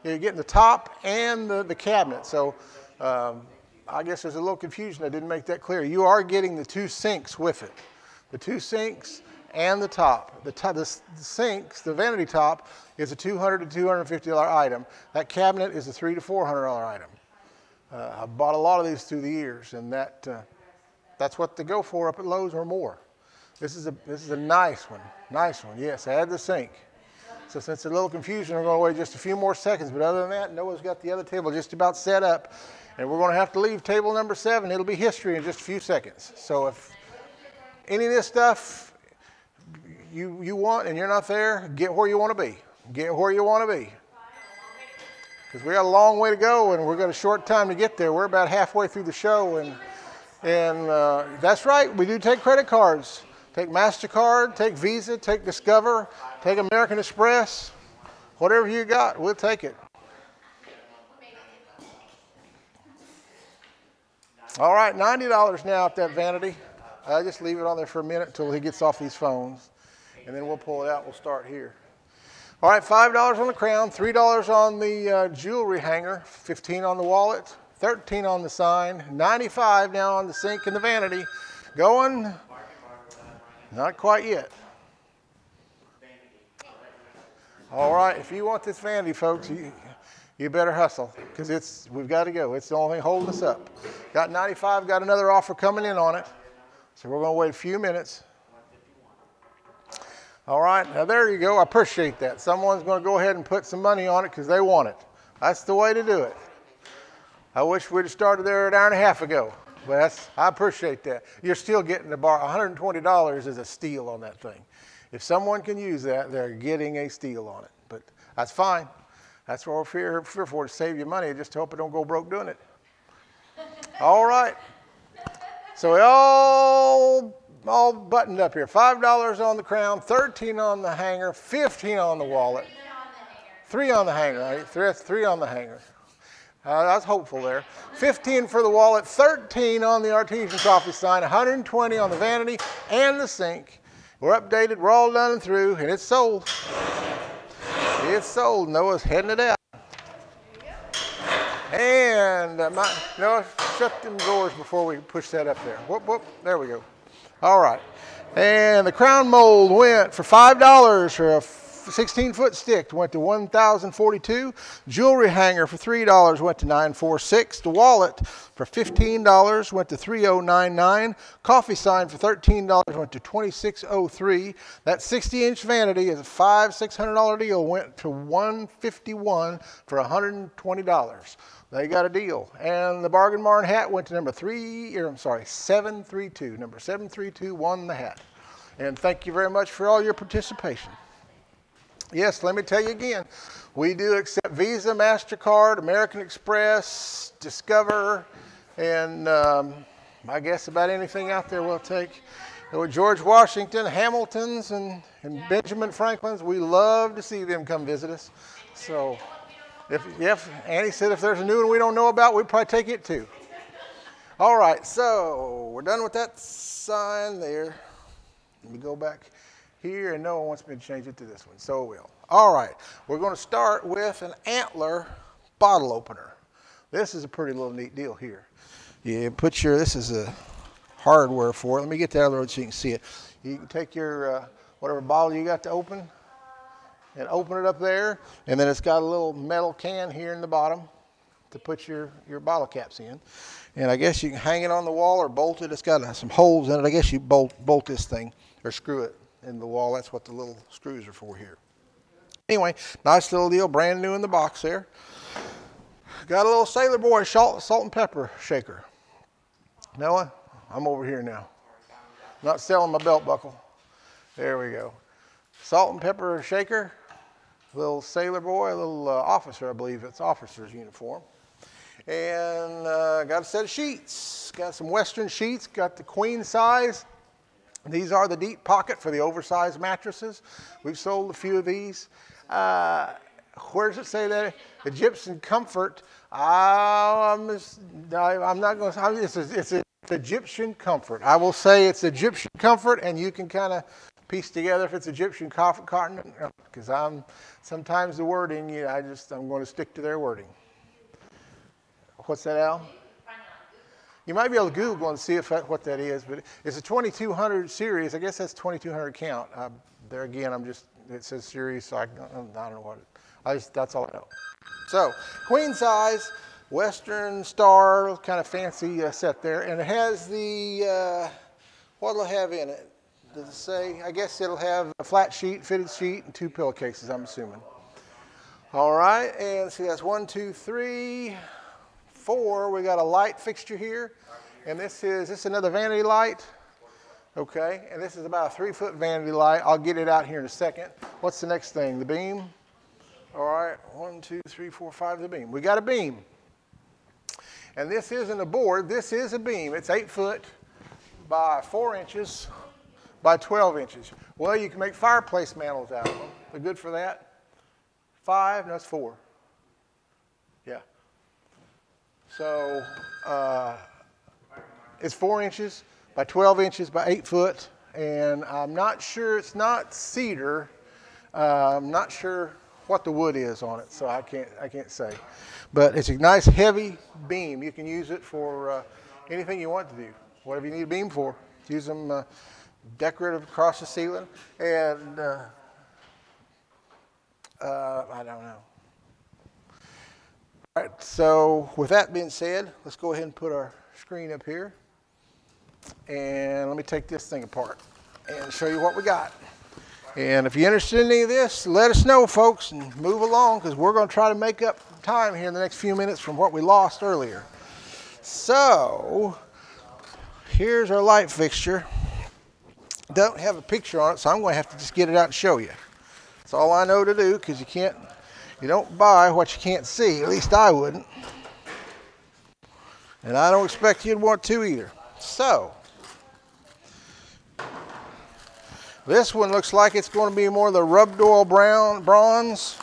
you're getting the top and the cabinet. So I guess there's a little confusion. I didn't make that clear. You are getting the 2 sinks with it. The 2 sinks and the top. The sinks, the vanity top, is a $200 to $250 item. That cabinet is a $300 to $400 item. I bought a lot of these through the years, and that's what they go for up at Lowe's or more. This is a nice one. Nice one. Yes, add the sink. So since there's a little confusion, we're going to wait just a few more seconds. But other than that, Noah's got the other table just about set up. And we're going to have to leave table number 7. It'll be history in just a few seconds. So if any of this stuff you want and you're not there, get where you want to be. Get where you want to be. Because we got a long way to go and we've got a short time to get there. We're about halfway through the show. And that's right, we do take credit cards. Take MasterCard, take Visa, take Discover, take American Express. Whatever you got, we'll take it. All right, $90 now at that vanity. I just leave it on there for a minute until he gets off these phones. And then we'll pull it out. We'll start here. All right, $5 on the crown, $3 on the jewelry hanger, $15 on the wallet, $13 on the sign, $95 now on the sink and the vanity. Going... Not quite yet. All right, if you want this vanity, folks, you better hustle because we've got to go. It's the only thing holding us up. Got 95, got another offer coming in on it. So we're going to wait a few minutes. All right, now there you go. I appreciate that. Someone's going to go ahead and put some money on it because they want it. That's the way to do it. I wish we'd have started there an hour and a half ago. But I appreciate that. You're still getting the bar. $120 is a steal on that thing. If someone can use that, they're getting a steal on it. But that's fine. That's what we're here for, to save you money. Just hope it don't go broke doing it. All right. So we all buttoned up here. $5 on the crown, $13 on the hanger, $15 on the wallet. $3 on the hanger, right? $3 on the hanger. I was hopeful there. $15 for the wallet, $13 on the artesian coffee sign, $120 on the vanity and the sink. We're updated, we're all done and through, and it's sold. It's sold. Noah's heading it out. And Noah, shut them doors before we push that up there. Whoop, whoop, there we go. All right. And the crown mold went for $5 for a 16-foot stick, went to $1,042. Jewelry hanger for $3 went to $946. The wallet for $15 went to $3,099. Coffee sign for $13 went to $2,603. That 60-inch vanity is a $600 deal, went to $151 for $120. They got a deal. And the Bargain Barn hat went to number 732. Number 732 won the hat. And thank you very much for all your participation. Yes, let me tell you again, we do accept Visa, MasterCard, American Express, Discover, and I guess about anything out there we'll take. with George Washington, Hamiltons, and Benjamin Franklins. We love to see them come visit us. So if Annie said if there's a new one we don't know about, we'd probably take it too. All right, so we're done with that sign there. Let me go back here, and no one wants me to change it to this one, so we'll. All right, we're going to start with an antler bottle opener. This is a pretty little neat deal here. You put your, this is a hardware for it. Let me get the other one so you can see it. You can take your whatever bottle you got to open and open it up there, and then it's got a little metal can here in the bottom to put your bottle caps in. And I guess you can hang it on the wall or bolt it. It's got some holes in it. I guess you bolt this thing or screw it in the wall. That's what the little screws are for here. Anyway, nice little deal, brand new in the box there. Got a little Sailor Boy salt and pepper shaker. Noah, I'm over here now. Not selling my belt buckle. There we go. Salt and pepper shaker. Little Sailor Boy, a little officer, I believe it's officer's uniform. And got a set of sheets. Got some Western sheets. Got the queen size. These are the deep pocket for the oversized mattresses. We've sold a few of these. Where does it say that? Egyptian Comfort. I'm not going to. It's Egyptian Comfort. I will say it's Egyptian Comfort, and you can kind of piece together if it's Egyptian cotton, because sometimes the wording. I'm going to stick to their wording. What's that, Al? You might be able to Google and see what that is, but it's a 2200 series. I guess that's 2200 count. There again, it says series, so I don't know what that's all I know. So, queen size, Western Star, kind of fancy set there. And it has the, what'll it have in it? Does it say? I guess it'll have a flat sheet, fitted sheet, and 2 pillowcases, I'm assuming. All right, and see, that's 1, 2, 3, 4. We got a light fixture here. And this is another vanity light. Okay, and this is about a 3-foot vanity light. I'll get it out here in a second. What's the next thing? The beam? All right, 1, 2, 3, 4, 5, the beam. We got a beam. And this isn't a board, this is a beam. It's 8 foot by 4 inches by 12 inches. Well, you can make fireplace mantles out of them. They're good for that. 5, no, it's 4. Yeah. So it's 4 inches by 12 inches by 8 foot, and I'm not sure, it's not cedar. I'm not sure what the wood is on it, so I can't say. But it's a nice heavy beam. You can use it for anything you want to do, whatever you need a beam for. Use them decorative across the ceiling, and I don't know. All right, so with that being said, let's go ahead and put our screen up here. And let me take this thing apart and show you what we got. And if you're interested in any of this, let us know, folks, and move along, because we're going to try to make up time here in the next few minutes from what we lost earlier. So here's our light fixture. Don't have a picture on it, so I'm going to have to just get it out and show you. That's all I know to do, because you don't buy what you can't see. At least I wouldn't. And I don't expect you'd want to either. So, this one looks like it's going to be more the rubbed oil bronze.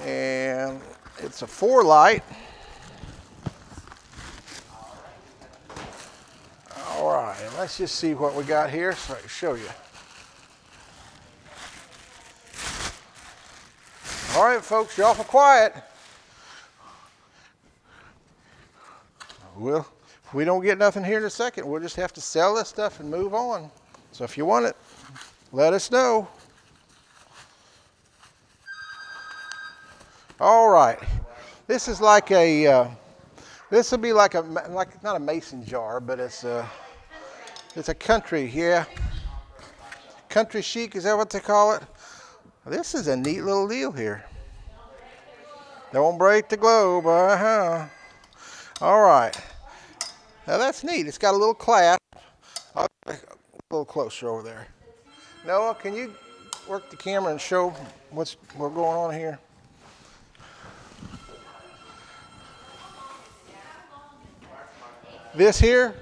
And it's a 4 light. All right, let's just see what we got here so I can show you. All right, folks, you're awful quiet. Well, if we don't get nothing here in a second, we'll just have to sell this stuff and move on. So if you want it, let us know. All right. This is like a, this will be like not a mason jar, but it's a country, yeah. Country chic, is that what they call it? This is a neat little deal here. Don't break the globe, All right. Now that's neat. It's got a little clasp. I'll get a little closer over there. Noah, can you work the camera and show what's going on here? This here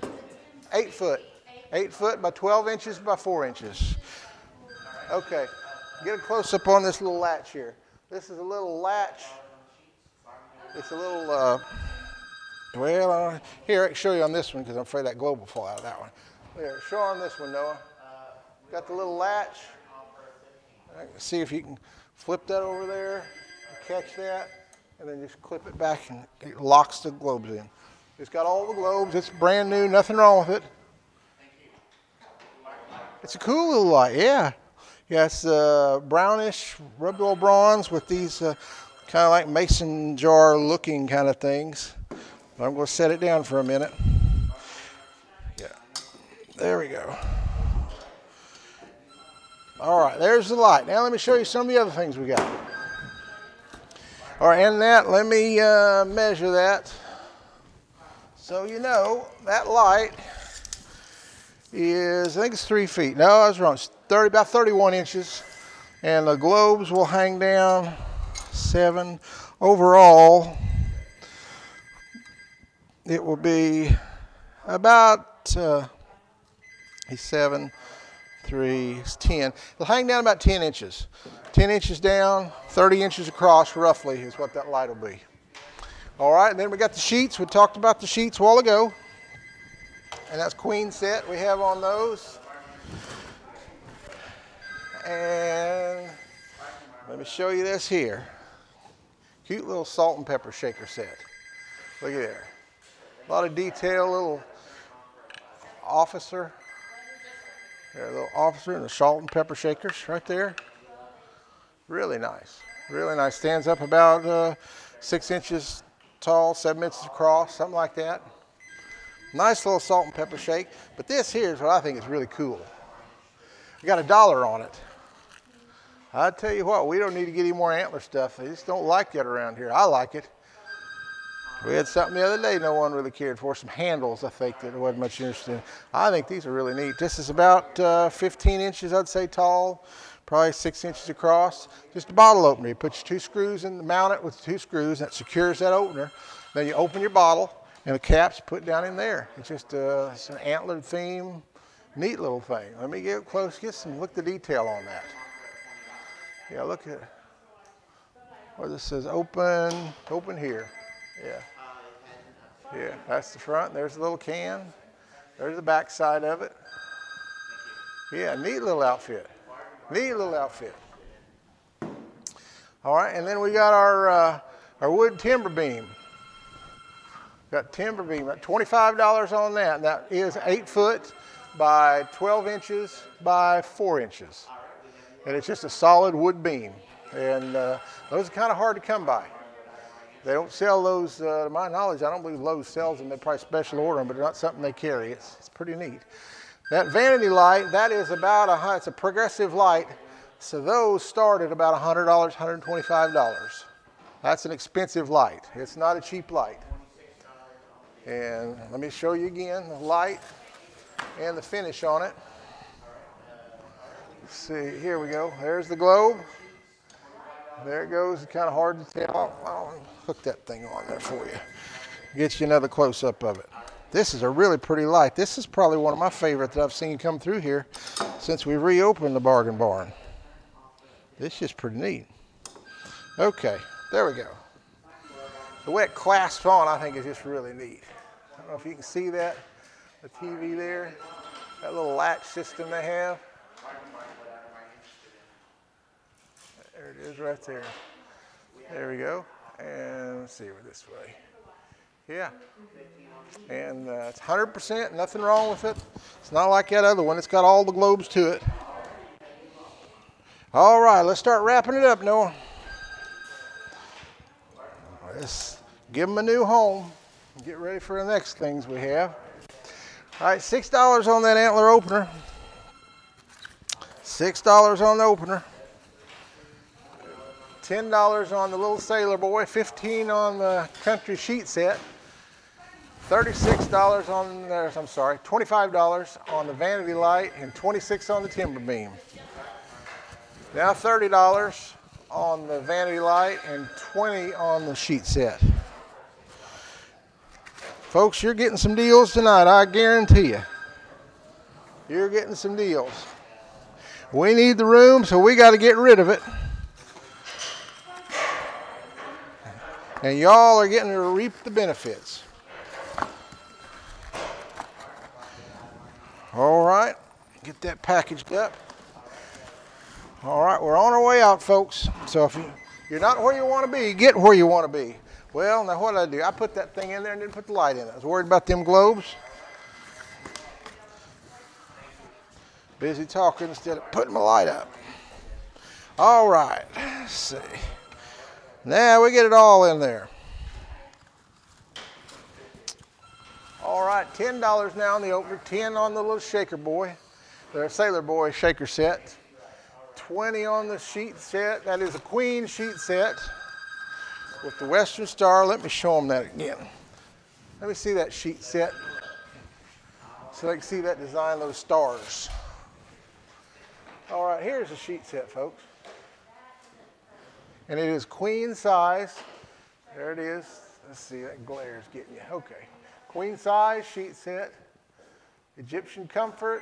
8 foot. 8 foot by 12 inches by 4 inches. Okay, get a close up on this little latch here. This is a little latch. It's a little, here, I can show you on this one because I'm afraid that globe will fall out of that one. There, show on this one, Noah. Got the little latch. See if you can flip that over there, catch that, and then just clip it back and it locks the globes in. It's got all the globes. It's brand new, nothing wrong with it. It's a cool little light, yeah. Yeah, it's brownish rubbed oil bronze with these kind of like mason jar looking kind of things. But I'm going to set it down for a minute. Yeah, there we go. All right, there's the light. Now let me show you some of the other things we got. All right, and that, let me measure that. So you know, that light is, I think it's 3 feet. No, I was wrong. It's about 31 inches. And the globes will hang down 7. Overall, it will be about 7, 3, 10. It'll hang down about 10 inches. 10 inches down, 30 inches across roughly is what that light will be. All right, and then we got the sheets. We talked about the sheets a while ago. And that's queen set we have on those. And let me show you this here. Cute little salt and pepper shaker set. Look at there. A lot of detail, little officer. There, a little officer and the salt and pepper shakers right there. Really nice. Really nice. Stands up about 6 inches tall, 7 inches across, something like that. Nice little salt and pepper shake. But this here is what I think is really cool. I got $1 on it. I tell you what, we don't need to get any more antler stuff. They just don't like that around here. I like it. We had something the other day no one really cared for, some handles, I think, that wasn't much interest in. I think these are really neat. This is about 15 inches, I'd say, tall, probably 6 inches across. Just a bottle opener. You put your 2 screws in, mount it with 2 screws, that secures that opener. Then you open your bottle, and the cap's put down in there. It's just it's an antlered theme, neat little thing. Let me get close, look at the detail on that. Yeah, look at where this says open here. Yeah. Yeah, that's the front. There's the little can. There's the back side of it. Yeah, neat little outfit. Neat little outfit. All right, and then we got our wood timber beam. Got timber beam, got $25 on that. And that is 8 foot by 12 inches by 4 inches. And it's just a solid wood beam. And those are kind of hard to come by. They don't sell those, to my knowledge, I don't believe Lowe's sells them. They probably special order them, but they're not something they carry. It's pretty neat. That vanity light, that is about it's a progressive light. So those start at about $100, $125. That's an expensive light. It's not a cheap light. And let me show you again the light and the finish on it. Let's see, here we go. There's the globe. There it goes. It's kind of hard to tell. I'll hook that thing on there for you. Get you another close-up of it. This is a really pretty light. This is probably one of my favorites that I've seen come through here since we reopened the Bargain Barn. This is pretty neat. Okay, there we go. The way it clasps on, I think, is just really neat. I don't know if you can see that, the TV there, that little latch system they have. There it is right there. There we go. And let's see, we're this way. Yeah. And it's 100%, nothing wrong with it. It's not like that other one. It's got all the globes to it. All right, let's start wrapping it up, Noah. Let's give them a new home and get ready for the next things we have. All right, $6 on that antler opener. $6 on the opener. $10 on the little sailor boy, $15 on the country sheet set, $36 on, I'm sorry, $25 on the vanity light, and $26 on the timber beam. Now $30 on the vanity light and $20 on the sheet set. Folks, you're getting some deals tonight, I guarantee you. You're getting some deals. We need the room, so we got to get rid of it. And y'all are getting to reap the benefits. All right, get that packaged up. All right, we're on our way out, folks. So if you're not where you want to be, get where you want to be. Well, now what did I do? I put that thing in there and didn't put the light in it. I was worried about them globes. Busy talking instead of putting my light up. All right, let's see. Now we get it all in there. All right, $10 now on the opener, 10 on the little shaker boy, the Sailor Boy shaker set, 20 on the sheet set. That is a queen sheet set with the Western Star. Let me show them that again. Let me see that sheet set so they can see that design, those stars. All right, here's the sheet set, folks. And it is queen size. There it is. Let's see, that glare is getting you. Okay. Queen size sheet set. Egyptian comfort.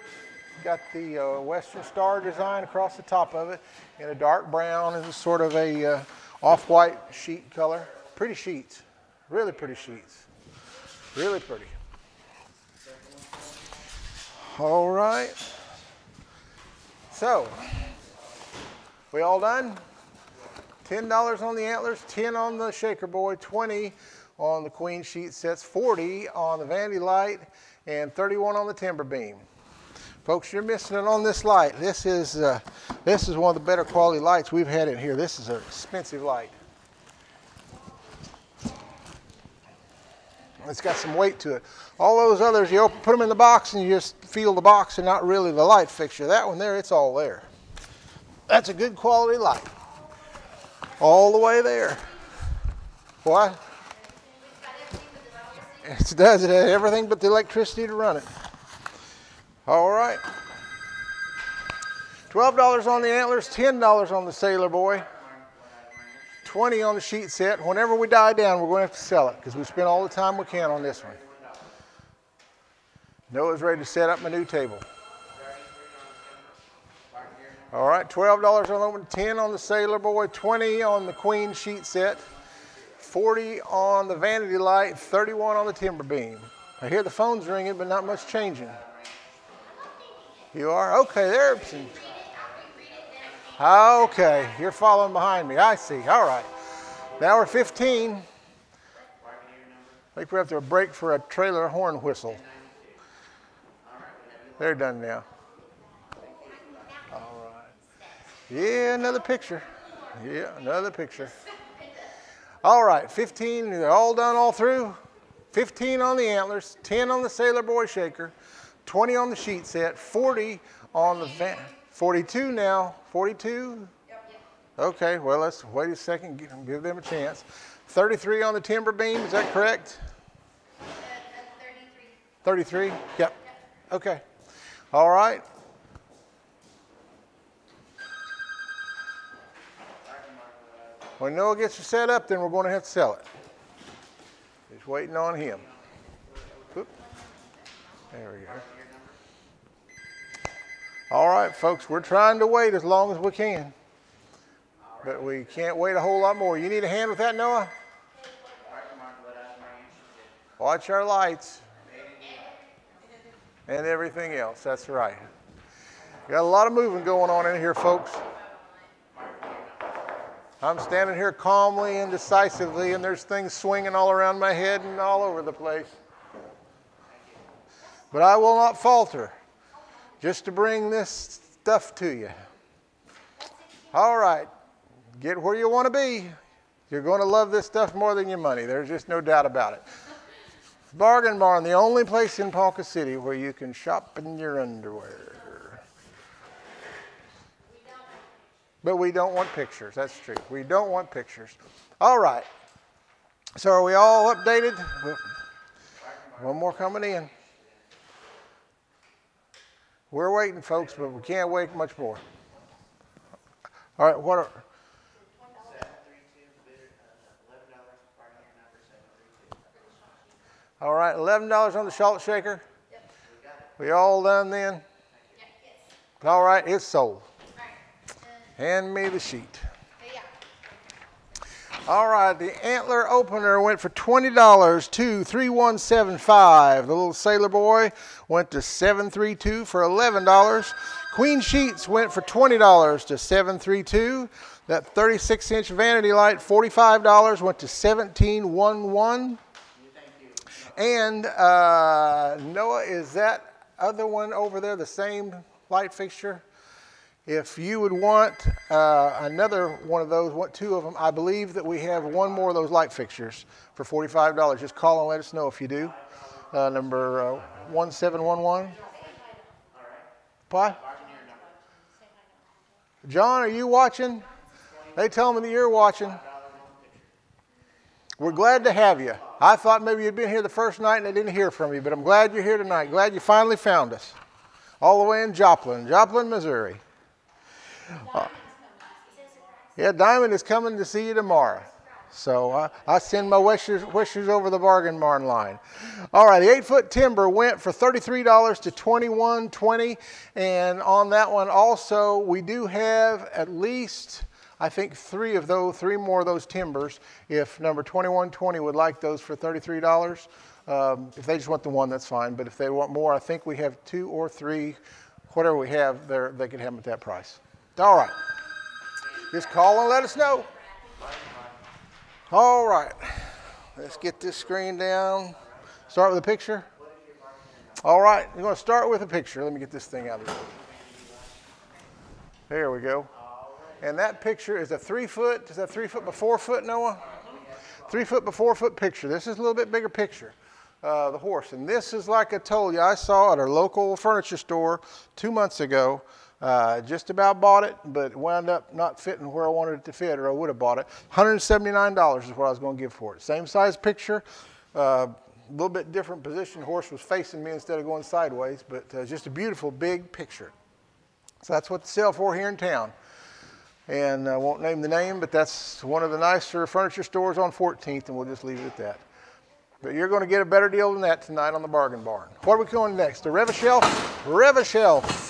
Got the Western Star design across the top of it in a dark brown and sort of a off-white sheet color. Pretty sheets. Really pretty sheets. Really pretty. All right. So, we all done? $10 on the antlers, 10 on the shaker boy, 20 on the queen sheet sets, 40 on the vanity light, and 31 on the timber beam. Folks, you're missing it on this light. This is one of the better quality lights we've had in here. This is an expensive light. It's got some weight to it. All those others, you put them in the box and you just feel the box and not really the light fixture. That one there, it's all there. That's a good quality light. All the way there. What? It does. It has everything but the electricity to run it. All right. $12 on the antlers, $10 on the Sailor Boy, 20 on the sheet set. Whenever we die down, we're going to have to sell it because we spent all the time we can on this one. Noah's ready to set up my new table. All right, $12 on open, 10 on the Sailor Boy, 20 on the queen sheet set, 40 on the vanity light, 31 on the timber beam. I hear the phone's ringing, but not much changing. You are? Okay, there. Okay, you're following behind me. I see. All right. Now we're 15. I think we have to break for a trailer horn whistle. They're done now. All right. Yeah, another picture. Yeah, another picture. All right, 15. They're all done all through. 15 on the antlers, 10 on the Sailor Boy shaker, 20 on the sheet set, 40 on the van. 42 now. 42? Okay, well, let's wait a second, give them a chance. 33 on the timber beam, is that correct? 33. 33? Yep. Okay. All right. When Noah gets you set up, then we're going to have to sell it. Just waiting on him. Oop. There we go. All right, folks, we're trying to wait as long as we can. But we can't wait a whole lot more. You need a hand with that, Noah? Watch our lights. And everything else, that's right. Got a lot of moving going on in here, folks. I'm standing here calmly and decisively, and there's things swinging all around my head and all over the place. But I will not falter, just to bring this stuff to you. All right, get where you want to be. You're going to love this stuff more than your money. There's just no doubt about it. Bargain Barn, the only place in Ponca City where you can shop in your underwear. But we don't want pictures. That's true. We don't want pictures. All right. So are we all updated? One more coming in. We're waiting, folks, but we can't wait much more. All right. What are... All right. $11 on the salt shaker. We all done then? All right, it's sold. Hand me the sheet. All right, the antler opener went for $20 to 3175. The little sailor boy went to 732 for $11. Queen sheets went for $20 to 732. That 36-inch vanity light, $45, went to 1711. And Noah, is that other one over there the same light fixture? If you would want another one of those, two of them, I believe that we have one more of those light fixtures for $45. Just call and let us know if you do. Number 1711. What? John, are you watching? They tell me that you're watching. We're glad to have you. I thought maybe you'd been here the first night and I didn't hear from you, but I'm glad you're here tonight. Glad you finally found us. All the way in Joplin, Missouri. Yeah, Diamond is coming to see you tomorrow. So I send my wishes over the bargain barn line. All right, the 8-foot timber went for $33 to $21.20. And on that one also, we do have at least, I think, three more of those timbers. If number 2120 would like those for $33, if they just want the one, that's fine. But if they want more, I think we have 2 or 3, whatever we have there, they can have them at that price. All right. Just call and let us know. All right. Let's get this screen down. Start with a picture. All right. We're going to start with a picture. Let me get this thing out of the way. There we go. And that picture is a 3-foot. Is that 3 foot by 4 foot, Noah? 3 foot by 4 foot picture. This is a little bit bigger picture. The horse. And this is, like I told you, I saw at our local furniture store 2 months ago. Just about bought it, but it wound up not fitting where I wanted it to fit, or I would have bought it. $179 is what I was going to give for it. Same size picture, a little bit different position. The horse was facing me instead of going sideways, but just a beautiful big picture. So that's what they sell for here in town. And I won't name the name, but that's one of the nicer furniture stores on 14th, and we'll just leave it at that. But you're going to get a better deal than that tonight on the Bargain Barn. What are we going next? The Rev-A-Shelf? Rev-A-Shelf.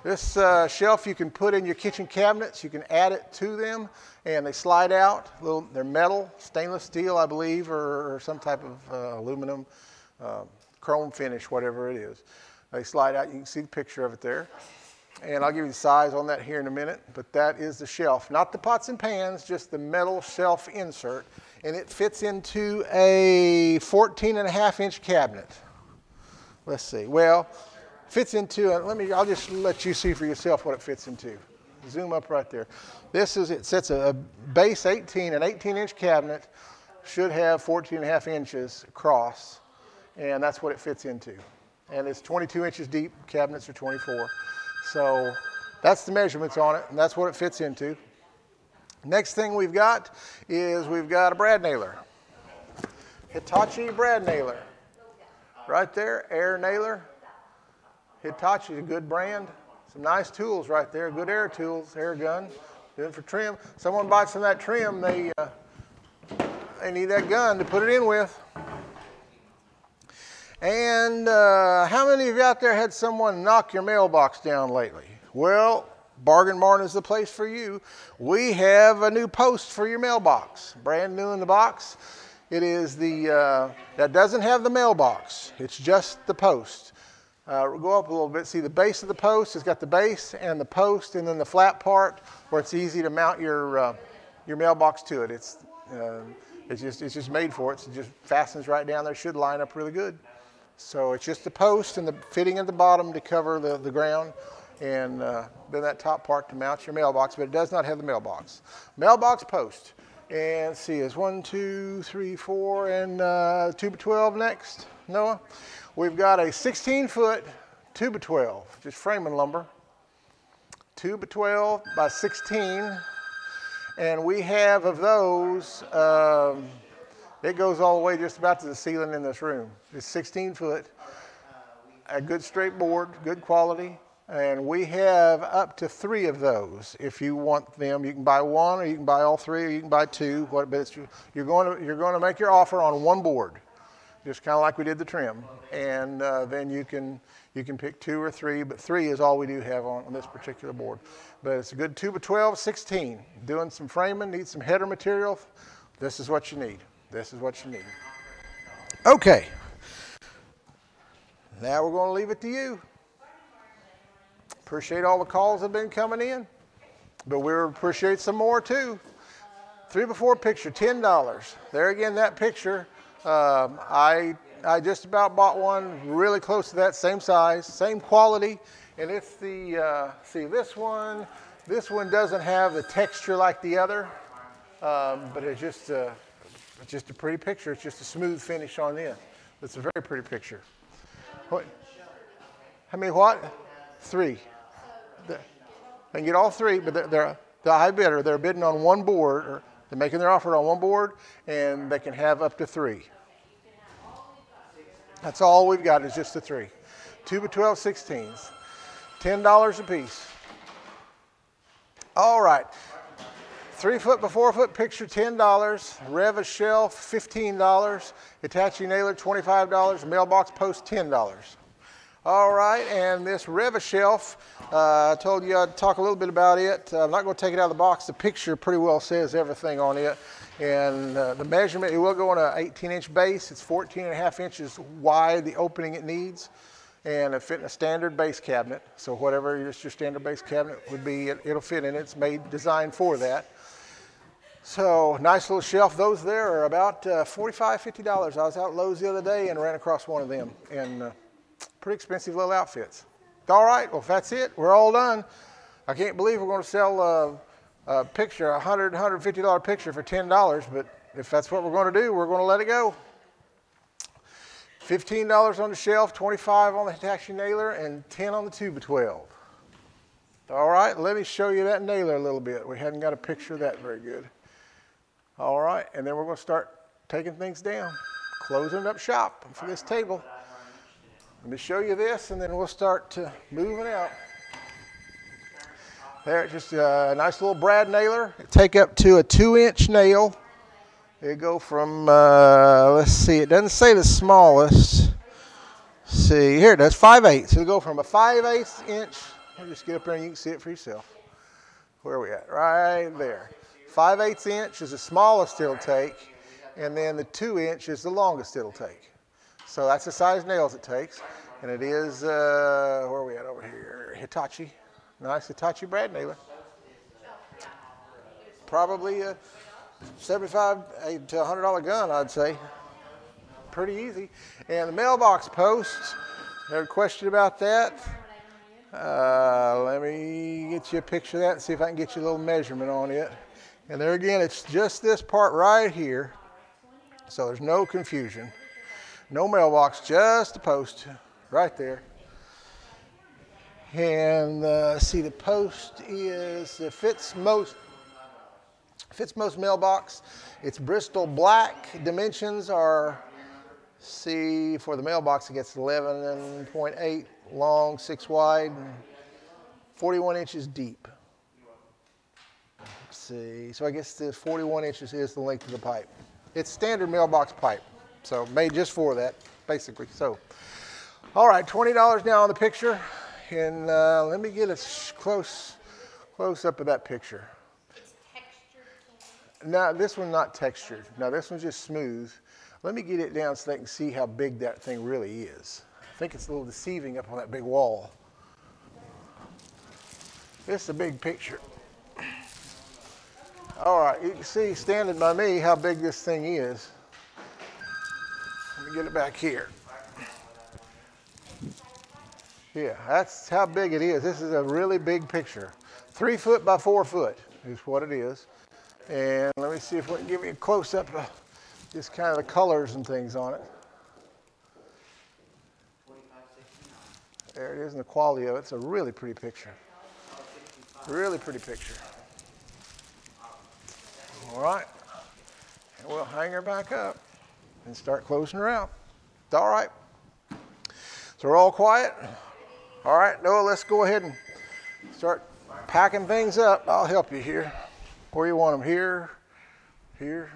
This shelf you can put in your kitchen cabinets. You can add it to them, and they slide out. They're metal, stainless steel, I believe, or some type of aluminum, chrome finish, whatever it is. They slide out. You can see the picture of it there. And I'll give you the size on that here in a minute, but that is the shelf. Not the pots and pans, just the metal shelf insert. And it fits into a 14.5-inch cabinet. Let's see. Well, fits into, I'll just let you see for yourself what it fits into. Zoom up right there. It sets a base 18, an 18-inch cabinet, should have 14.5 inches across, and that's what it fits into. And it's 22 inches deep, cabinets are 24. So that's the measurements on it, and that's what it fits into. Next thing we've got is we've got a brad nailer. Hitachi brad nailer. Right there, air nailer. Hitachi is a good brand. Some nice tools right there, good air tools, air gun. Good for trim. Someone buys some of that trim, they need that gun to put it in with. And how many of you out there had someone knock your mailbox down lately? Well, Bargain Barn is the place for you. We have a new post for your mailbox, brand new in the box. It is that doesn't have the mailbox. It's just the post. We'll go up a little bit. See the base of the post? It's got the base and the post, and then the flat part where it's easy to mount your mailbox to it. It's just made for it. So it just fastens right down there. Should line up really good. So it's just the post and the fitting at the bottom to cover the ground, and then that top part to mount your mailbox. But it does not have the mailbox. Mailbox post. And let's see, it's 1, 2, 3, 4, and 2 by 12 next. Noah. We've got a 16-foot 2 by 12, just framing lumber. 2 by 12 by 16. And we have of those, it goes all the way just about to the ceiling in this room. It's 16 foot, a good straight board, good quality. And we have up to 3 of those. If you want them, you can buy 1, or you can buy all 3, or you can buy 2. But you're going to make your offer on 1 board. just kind of like we did the trim. And then you can pick 2 or 3, but 3 is all we do have on this particular board. But it's a good 2x12, 16. Doing some framing, need some header material. This is what you need. This is what you need. Okay. Now we're going to leave it to you. Appreciate all the calls that have been coming in, but we appreciate some more too. 3x4 picture, $10. There again, that picture, I just about bought one really close to that, same size, same quality, and it's the, see this one doesn't have the texture like the other, but it's just a pretty picture. It's just a smooth finish on the end. It's a very pretty picture. What? How many what? 3. They can get all 3, but they're the high bidder. They're bidding on one board, or they're making their offer on one board, and they can have up to 3. That's all we've got is just the 3. 2x12 16s, $10 a piece. All right. 3x4 picture, $10. Rev shelf, $15. Hitachi nailer, $25. Mailbox post, $10. All right, and this Rev shelf, I told you I'd talk a little bit about it. I'm not going to take it out of the box. The picture pretty well says everything on it. And the measurement, it will go on an 18-inch base. It's 14.5 inches wide, the opening it needs. And it fit in a standard base cabinet. So whatever your standard base cabinet would be, it'll fit in it. It's designed for that. So nice little shelf. Those there are about $45, $50. I was out at Lowe's the other day and ran across one of them. And pretty expensive little outfits. All right, well, if that's it, we're all done. I can't believe we're going to sell a picture, a $100, $150 picture for $10, but if that's what we're going to do, we're going to let it go. $15 on the shelf, $25 on the Hitachi nailer, and $10 on the 2x12. All right, let me show you that nailer a little bit. We hadn't got a picture of that very good. All right, and then we're going to start taking things down, closing up shop for this table. Let me show you this, and then we'll start moving out. There, just a nice little brad nailer. Take up to a 2-inch nail. It go from, let's see, it doesn't say the smallest. See, here it does, 5/8. It'll go from a 5/8 inch. I'll just get up there and you can see it for yourself. Where are we at? Right there. 5/8 inch is the smallest it'll take, and then the 2-inch is the longest it'll take. So that's the size nails it takes. And it is, where are we at over here? Hitachi. Nice Hitachi brad nailer. Probably a $75 to $100 gun, I'd say. Pretty easy. And the mailbox posts, there's a question about that. Let me get you a picture of that and see if I can get you a little measurement on it. And there again, it's just this part right here. So there's no confusion. No mailbox, just a post right there. And see, the post is, it fits most mailbox. It's Bristol black. Dimensions are, see, for the mailbox it gets 11.8 long, 6 wide, and 41 inches deep. Let's see, so I guess the 41 inches is the length of the pipe. It's standard mailbox pipe. So made just for that, basically. So, all right, $20 now on the picture, and let me get a close up of that picture. It's textured. No, this one's not textured. No, this one's just smooth. Let me get it down so they can see how big that thing really is. I think it's a little deceiving up on that big wall. This is a big picture. All right, you can see standing by me how big this thing is. Let me get it back here. Yeah, that's how big it is. This is a really big picture. 3 foot by 4 foot is what it is. And let me see if we can give you a close up of just kind of the colors and things on it. There it is, and the quality of it. It's a really pretty picture. Really pretty picture. All right, and we'll hang her back up and start closing her out. All right. So we're all quiet. All right, Noah, let's go ahead and start packing things up. I'll help you here. Where you want them? Here, here.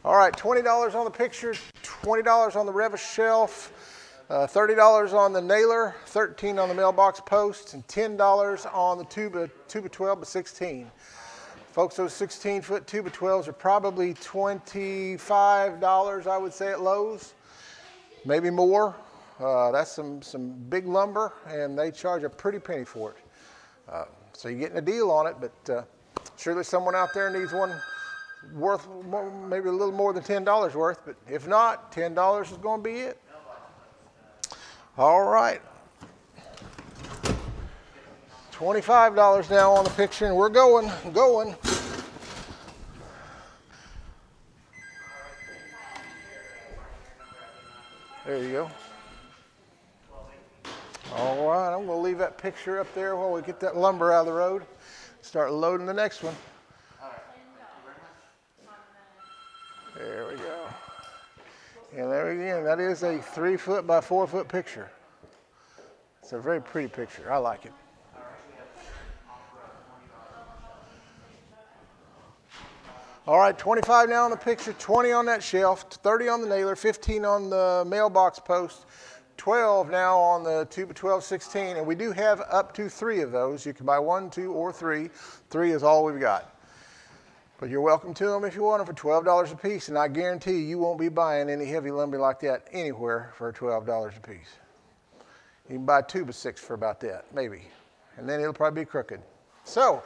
All right, $20 on the picture, $20 on the rev shelf, $30 on the nailer, $13 on the mailbox post, and $10 on the tuba 12 by 16. Folks, those 16-foot tuba 12s are probably $25, I would say, at Lowe's, maybe more. That's some big lumber, and they charge a pretty penny for it. So you're getting a deal on it, but surely someone out there needs one worth maybe a little more than $10 worth, but if not, $10 is going to be it. All right. $25 now on the picture, and we're going. There you go. All right, I'm going to leave that picture up there while we get that lumber out of the road. Start loading the next one. There we go. And there again, that is a 3-foot by 4-foot picture. It's a very pretty picture. I like it. All right, 25 now on the picture, 20 on that shelf, 30 on the nailer, 15 on the mailbox post, 12 now on the 2 by 12 16, and we do have up to 3 of those. You can buy 1, 2, or 3. 3 is all we've got. But you're welcome to them if you want them for $12 a piece, and I guarantee you won't be buying any heavy lumber like that anywhere for $12 a piece. You can buy 2 by 6 for about that, maybe, and then it'll probably be crooked. So,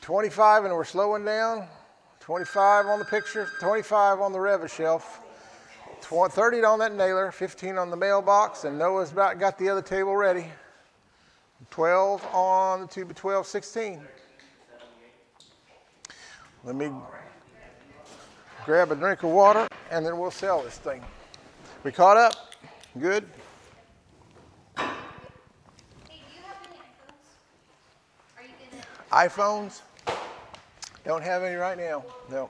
25, and we're slowing down. 25 on the picture, 25 on the rev shelf, 30 on that nailer, 15 on the mailbox, and Noah's about got the other table ready. 12 on the 2 by 12 16. Let me grab a drink of water, and then we'll sell this thing. We caught up? Good? Hey, do you have any iPhones? Are you gonna? iPhones? Don't have any right now. No.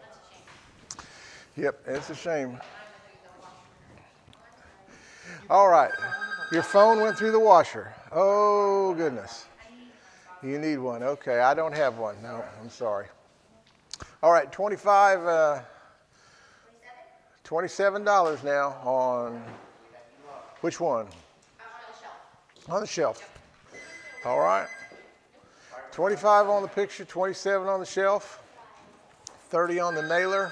Yep, it's a shame. All right. Your phone went through the washer. Oh, goodness. You need one. Okay, I don't have one. No, I'm sorry. All right, $27 now on which one? On the shelf. All right. 25 on the picture, 27 on the shelf, 30 on the nailer.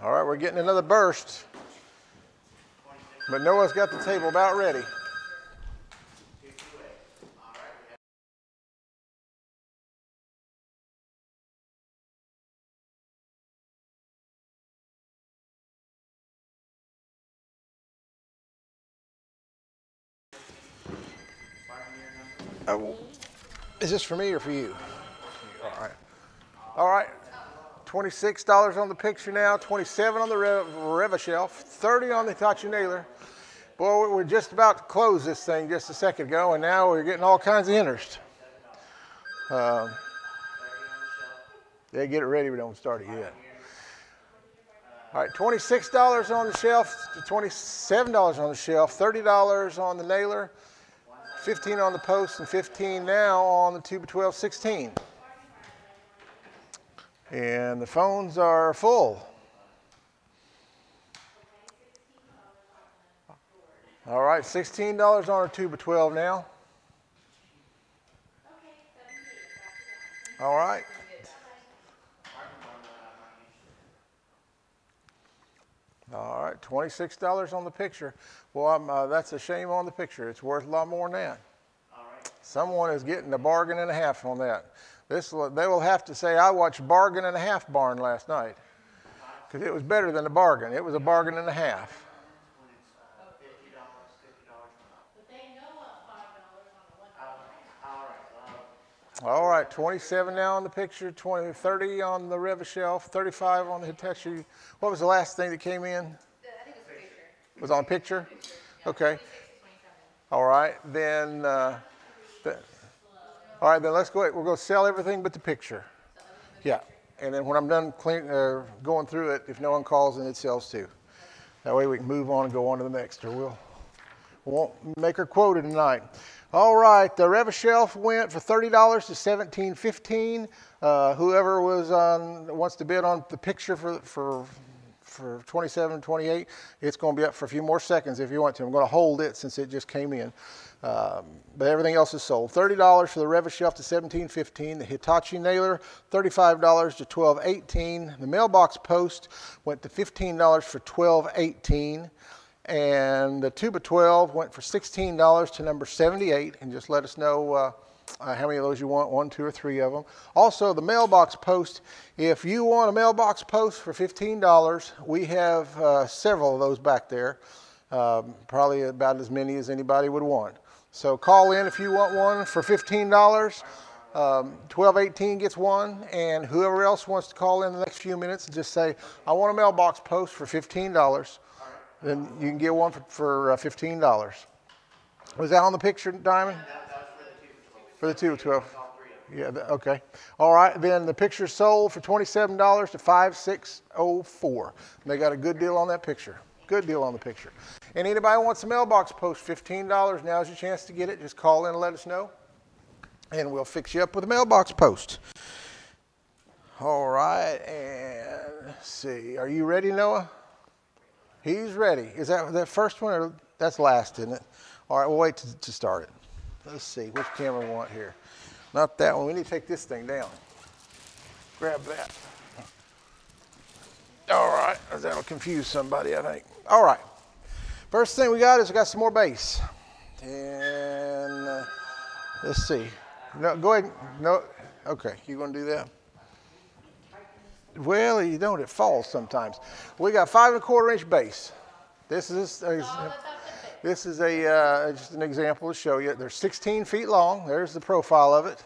All right, we're getting another burst. But Noah's got the table about ready. Oh, is this for me or for you? All right. All right. $26 on the picture now, 27 on the rev shelf, 30 on the Hitachi nailer. Boy, we're just about to close this thing just a second ago, and now we're getting all kinds of interest. Yeah, get it ready. We don't start it yet. All right, $26 on the shelf, $27 on the shelf, $30 on the nailer, 15 on the post, and 15 now on the 2 by 12 16. And the phones are full. All right, $16 on our 2 by 12 now. All right. All right, $26 on the picture. Well, that's a shame on the picture. It's worth a lot more than that. Someone is getting a bargain and a half on that. They will have to say, I watched Bargain and a Half Barn last night, because it was better than a bargain. It was a bargain and a half. All right, 27 now on the picture, 30 on the rev shelf, 35 on the Hitachi. What was the last thing that came in? I think it was a picture. It was on picture? Okay. All right, then, all right, then let's go ahead. We're going to sell everything but the picture. Yeah, and then when I'm done going through it, if no one calls, then it sells too. That way we can move on and go on to the next, or we won't make her quota tonight. All right, the Rev-A-Shelf went for $30 to $17.15. Whoever wants to bid on the picture for 27, 28, it's going to be up for a few more seconds if you want to. I'm going to hold it since it just came in. But everything else is sold. $30 for the Rev-A-Shelf to $17.15. The Hitachi nailer, $35 to $12.18. The mailbox post went to $15 for $12.18. And the 2x12 went for $16 to number 78. And just let us know how many of those you want, 1, 2, or 3 of them. Also, the mailbox post, if you want a mailbox post for $15, we have several of those back there. Probably about as many as anybody would want. So call in if you want one for $15. 1218 gets one, and whoever else wants to call in the next few minutes and just say, I want a mailbox post for $15, then you can get one for $15. Was that on the picture, Diamond? For the 2x12. Yeah, okay. All right, then the picture sold for $27 to $56.04. They got a good deal on that picture. Good deal on the picture. And anybody wants a mailbox post, $15, now's your chance to get it. Just call in and let us know, and we'll fix you up with a mailbox post. All right, and let's see. Are you ready, Noah? He's ready. Is that first one, or that's last, isn't it? All right, we'll wait to start it. Let's see, which camera we want here. Not that one. We need to take this thing down. Grab that. All right, that'll confuse somebody, I think. All right, first thing we got some more base. And let's see. No, go ahead. No, okay, you gonna do that? Well, you don't, it falls sometimes. We got 5 1/4 inch base. This is just an example to show you. They're 16 feet long. There's the profile of it.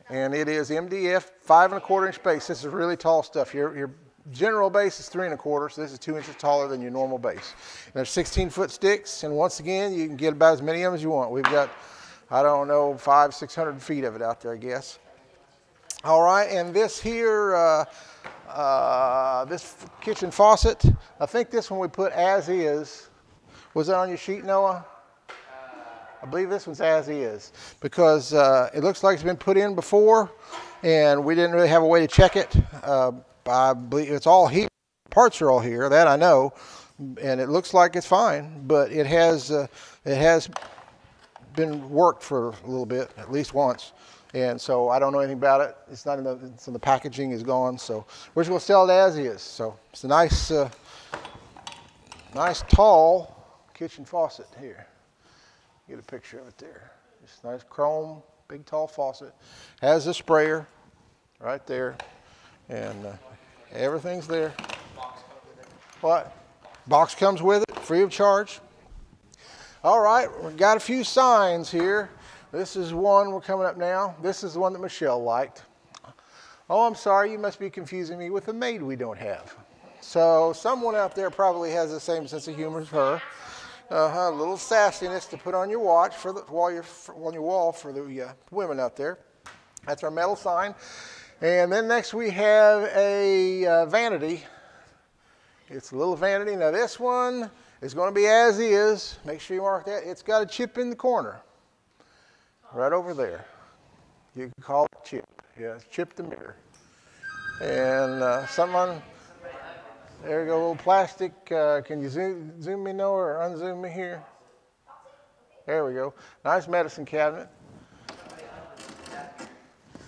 And it is MDF 5 1/4 inch base. This is really tall stuff. Your general base is 3 1/4, so this is 2 inches taller than your normal base. And there's 16-foot sticks, and once again, you can get about as many of them as you want. We've got, I don't know, 500, 600 feet of it out there, I guess. All right, and this here, this kitchen faucet, I think this one we put as is. Was that on your sheet, Noah? I believe this one's as is, because it looks like it's been put in before, and we didn't really have a way to check it. I believe it's all here. Parts are all here, that I know, and it looks like it's fine, but it has been worked for a little bit, at least once. And so I don't know anything about it. It's not in the packaging is gone. So we're just going to sell it as is. So it's a nice, nice tall kitchen faucet here. Get a picture of it there. Just nice chrome, big tall faucet. Has a sprayer right there, and everything's there. What? Box comes with it, free of charge. All right, we've got a few signs here. This is one we're coming up now. This is the one that Michelle liked. Oh, I'm sorry, you must be confusing me with a maid we don't have. So someone out there probably has the same sense of humor as her. A little sassiness to put on your watch on your wall for the women out there. That's our metal sign. And then next we have a vanity. It's a little vanity. Now this one is going to be as is. Make sure you mark that. It's got a chip in the corner. Right over there. You can call it chip. Yeah, it's chip the mirror. And someone, there you go, a little plastic. Can you zoom me, Noah, or unzoom me here? There we go. Nice medicine cabinet.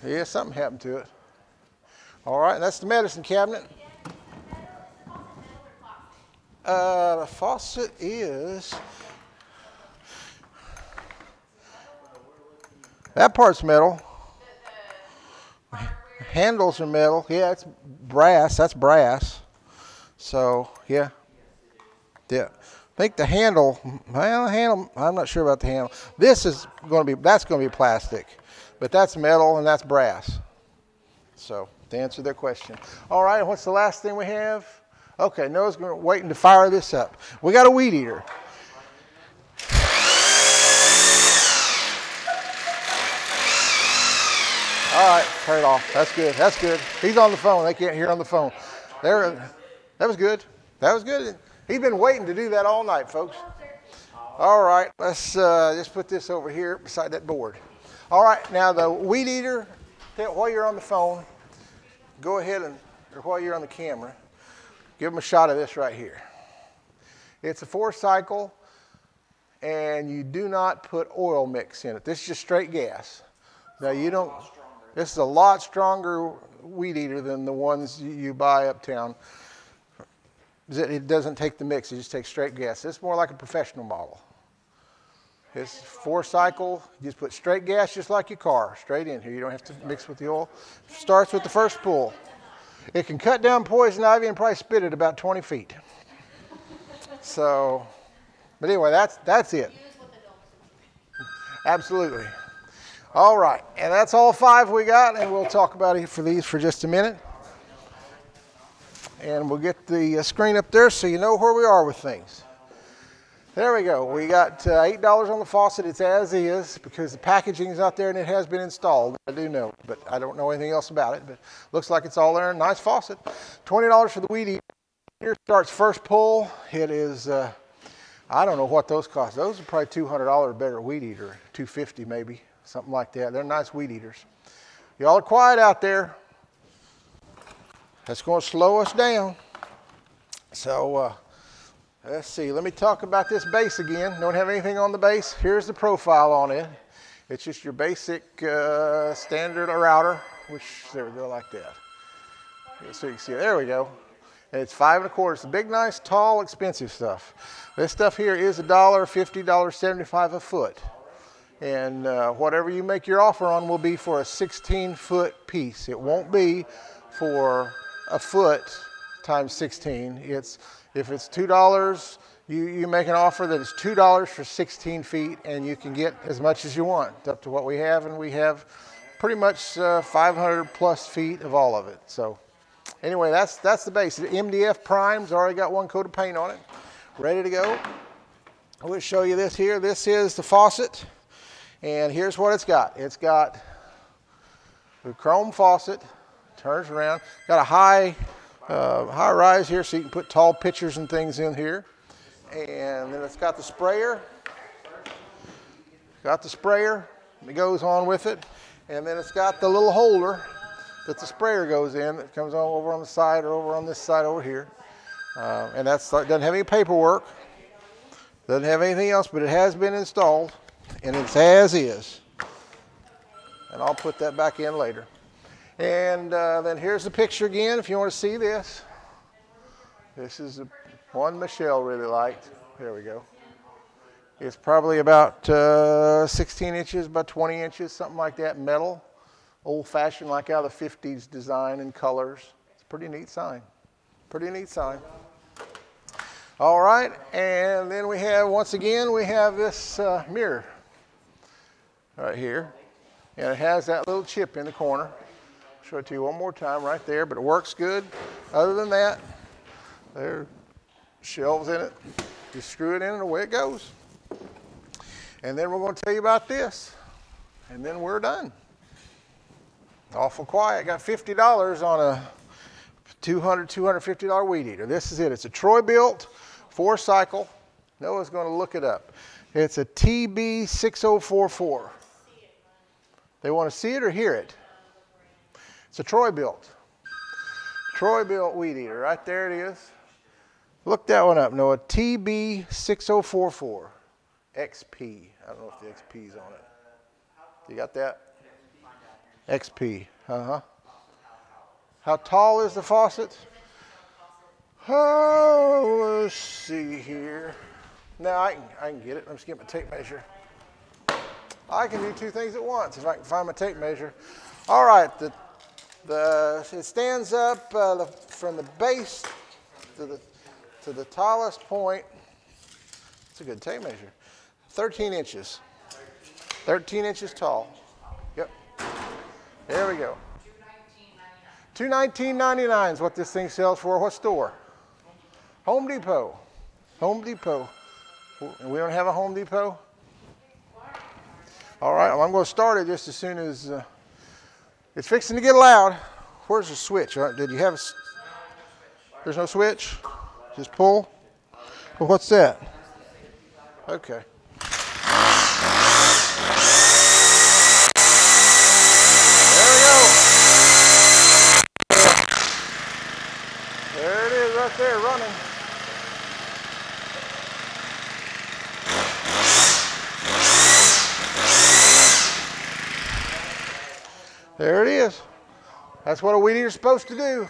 Yeah, something happened to it. All right, that's the medicine cabinet. The faucet is... That part's metal. Handles are metal. Yeah, it's brass. That's brass. So, yeah. Yeah. I think the handle, well, I'm not sure about the handle. This is going to be, that's going to be plastic. But that's metal and that's brass. So, to answer their question. All right, what's the last thing we have? Okay, Noah's waiting to fire this up. We got a weed eater. All right, turn it off. That's good. That's good. He's on the phone. They can't hear on the phone. There. That was good. That was good. He's been waiting to do that all night, folks. All right, let's just put this over here beside that board. All right, now the weed eater, while you're on the phone, go ahead and, or while you're on the camera, give them a shot of this right here. It's a 4-cycle, and you do not put oil mix in it. This is just straight gas. Now you don't, this is a lot stronger weed eater than the ones you buy uptown. It doesn't take the mix, it just takes straight gas. This is more like a professional model. It's 4-cycle, you just put straight gas just like your car, straight in here. You don't have to mix with the oil. Starts with the first pull. It can cut down poison ivy and probably spit it about 20 feet. So, but anyway, that's it. Absolutely. All right, and that's all 5 we got, and we'll talk about it for these for just a minute. And we'll get the screen up there so you know where we are with things. There we go. We got $8 on the faucet. It's as is because the packaging is out there and it has been installed. I do know, but I don't know anything else about it. But looks like it's all there. Nice faucet. $20 for the weed eater. Here starts first pull. It is, I don't know what those cost. Those are probably $200 better weed eater, $250 maybe, something like that. They're nice weed eaters. Y'all are quiet out there. That's going to slow us down. So let's see. Let me talk about this base again. Don't have anything on the base. Here's the profile on it. It's just your basic standard router, which there we go like that. So you can see it. There we go. And it's 5 1/4. It's the big, nice, tall, expensive stuff. This stuff here is $1, $50, $75 a foot. And whatever you make your offer on will be for a 16-foot piece. It won't be for a foot times 16. If it's $2, you make an offer that is $2 for 16 feet, and you can get as much as you want, up to what we have, and we have pretty much 500 plus feet of all of it. So anyway, that's the base. The MDF prime's already got 1 coat of paint on it, ready to go. We'll show you this here. This is the faucet, and here's what it's got. It's got the chrome faucet. Turns around. Got a high rise here so you can put tall pitchers and things in here. And then it's got the sprayer. Got the sprayer that goes on with it. And then it's got the little holder that the sprayer goes in that comes on over on the side or over on this side over here. And that doesn't have any paperwork. Doesn't have anything else, but it has been installed. And it's as is. And I'll put that back in later. And then here's the picture again if you want to see this. This is the one Michelle really liked. There we go. It's probably about 16 inches by 20 inches, something like that, metal. Old-fashioned, like out of the 50s design and colors. It's a pretty neat sign. Pretty neat sign. All right, and then we have, once again, we have this mirror right here. And it has that little chip in the corner. Show it to you one more time right there, but it works good. Other than that, there are shelves in it. You screw it in and away it goes. And then we're going to tell you about this, and then we're done. Awful quiet. Got $50 on a $250 weed eater. This is it. It's a Troy-built 4-cycle. Noah's going to look it up. It's a TB6044. They want to see it or hear it? It's a Troy-built weed eater. Right there it is. Look that one up, Noah. TB6044 XP. I don't know if the XP's on it. You got that? XP. Uh-huh. How tall is the faucet? Oh, let's see here. Now I can get it. Let me just get my tape measure. I can do 2 things at once if I can find my tape measure. All right, it stands up from the base to the tallest point. It's a good tape measure. 13 inches. 13 inches tall. Yep. There we go. $219.99 is what this thing sells for. What store? Home Depot. Home Depot. And we don't have a Home Depot? All right, well, I'm going to start it just as soon as it's fixing to get loud. Where's the switch? Did you have a... There's no switch? Just pull? Well, what's that? Okay. There we go. There it is right there running. There it is. That's what a weed eater is supposed to do.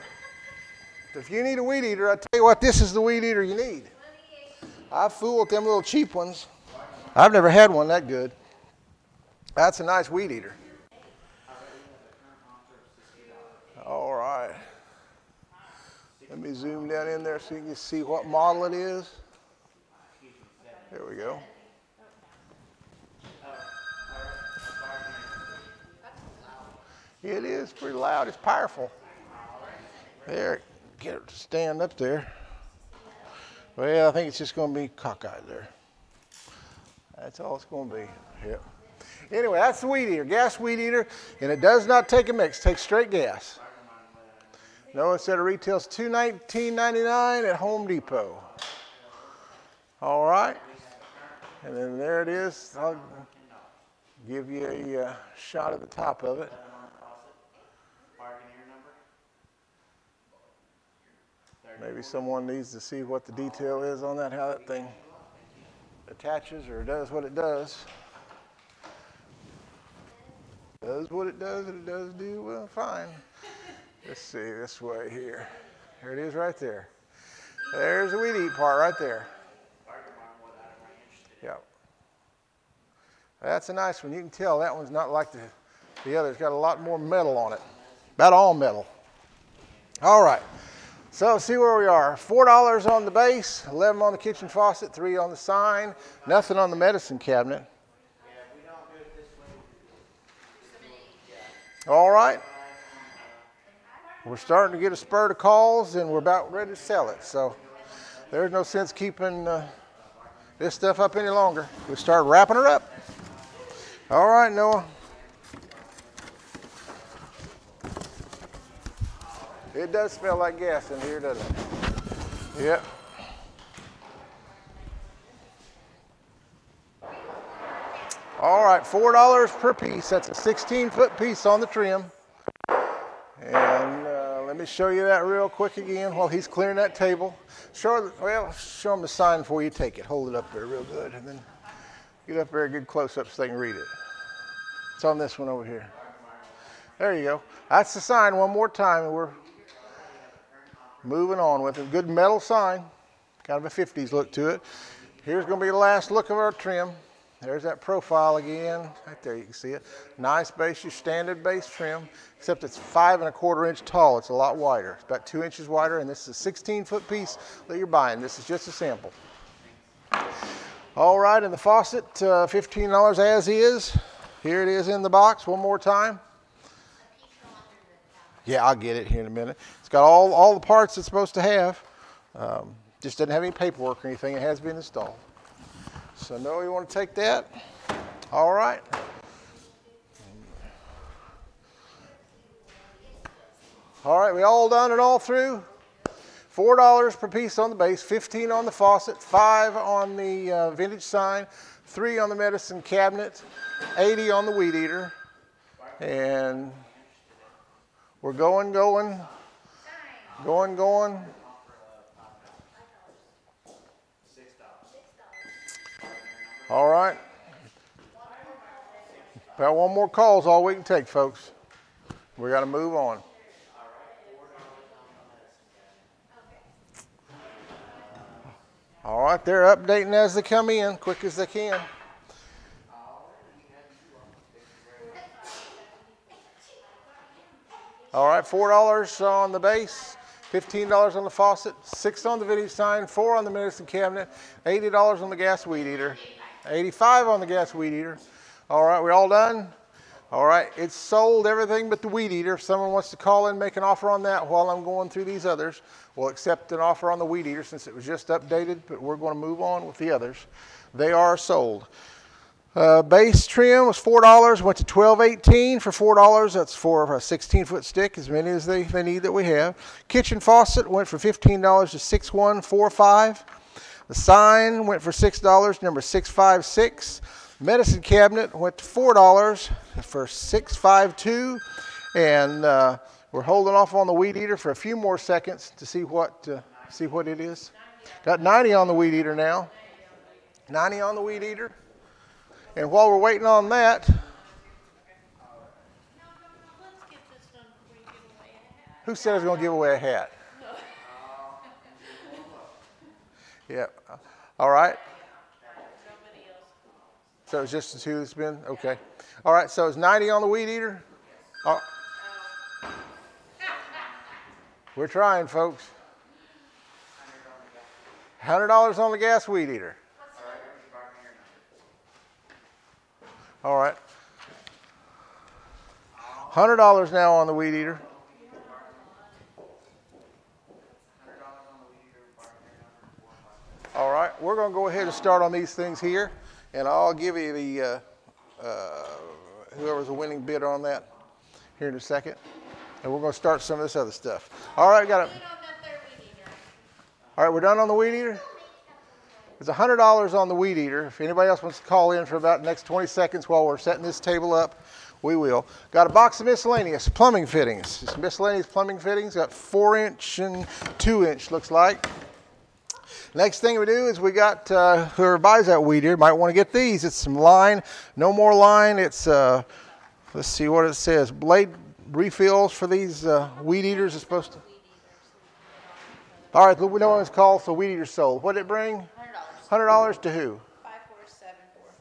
If you need a weed eater, I tell you what, this is the weed eater you need. I fool with them little cheap ones. I've never had one that good. That's a nice weed eater. All right. Let me zoom down in there so you can see what model it is. There we go. It is pretty loud. It's powerful. There, get it to stand up there. Well, I think it's just going to be cockeyed there. That's all it's going to be. Yep. Anyway, that's the weed eater, gas weed eater, and it does not take a mix. It takes straight gas. Notice that it retails $219.99 at Home Depot. All right. And then there it is. I'll give you a shot of the top of it. Maybe someone needs to see what the detail is on that, how that thing attaches or does what it does. Does what it does, and it does do well, fine. Let's see this way here. Here it is right there. There's the weed eat part right there. Yep. That's a nice one. You can tell that one's not like the other. It's got a lot more metal on it. About all metal. All right. So see where we are. $4 on the base, $11 on the kitchen faucet, $3 on the sign, nothing on the medicine cabinet. All right. We're starting to get a spurt of calls, and we're about ready to sell it. So there's no sense keeping this stuff up any longer. We start wrapping her up. All right, Noah. It does smell like gas in here, doesn't it? Yep. All right, $4 per piece. That's a 16-foot piece on the trim. And let me show you that real quick again while he's clearing that table. Show him the sign before you take it. Hold it up there real good, and then get up there a good close-up so they can read it. It's on this one over here. There you go. That's the sign one more time, and we're moving on with it. Good metal sign, kind of a 50s look to it. Here's going to be the last look of our trim. There's that profile again. Right there, you can see it. Nice base, your standard base trim, except it's 5 1/4 inch tall. It's a lot wider. It's about 2 inches wider, and this is a 16-foot piece that you're buying. This is just a sample. All right, and the faucet, $15 as is. Here it is in the box one more time. Yeah, I'll get it here in a minute. It's got all the parts it's supposed to have. Just doesn't have any paperwork or anything. It has been installed. So, Noah, you want to take that? All right. All right, we all done it all through. $4 per piece on the base, $15 on the faucet, $5 on the vintage sign, $3 on the medicine cabinet, $80 on the weed eater, and we're going. All right. About one more call is all we can take, folks. We got to move on. All right, they're updating as they come in, quick as they can. All right, $4 on the base, $15 on the faucet, $6 on the vintage sign, $4 on the medicine cabinet, $80 on the gas weed eater, $85 on the gas weed eater. All right, we all done? All right, it's sold everything but the weed eater. If someone wants to call in, make an offer on that while I'm going through these others, we'll accept an offer on the weed eater since it was just updated, but we're going to move on with the others. They are sold. Base trim was $4, went to $12.18 for $4. That's for a 16-foot stick, as many as they need that we have. Kitchen faucet went from $15 to $6,145. The sign went for $6, number 656. Medicine cabinet went to $4 for 652. And we're holding off on the weed eater for a few more seconds to see what it is. Got 90 on the weed eater now. 90 on the weed eater. And while we're waiting on that, who said I was going to give away a hat? Yeah. All right. So it's just the two that's been? Okay. All right. So it's 90 on the weed eater. Oh. We're trying, folks. $100 on the gas weed eater. All right. $100 now on the weed eater. All right, we're going to go ahead and start on these things here, and I'll give you the whoever's a winning bid on that here in a second, and we're going to start some of this other stuff. All right, got it. All right, we're done on the weed eater. It's $100 on the weed eater. If anybody else wants to call in for about the next 20 seconds while we're setting this table up, we will. Got a box of miscellaneous plumbing fittings. It's miscellaneous plumbing fittings. Got 4-inch and 2-inch looks like. Next thing we do is we got, whoever buys that weed eater might want to get these. It's some line, no more line. It's, let's see what it says. Blade refills for these weed eaters is supposed to. All right, we know what it's called, so weed eater sold. What did it bring? $100 to who?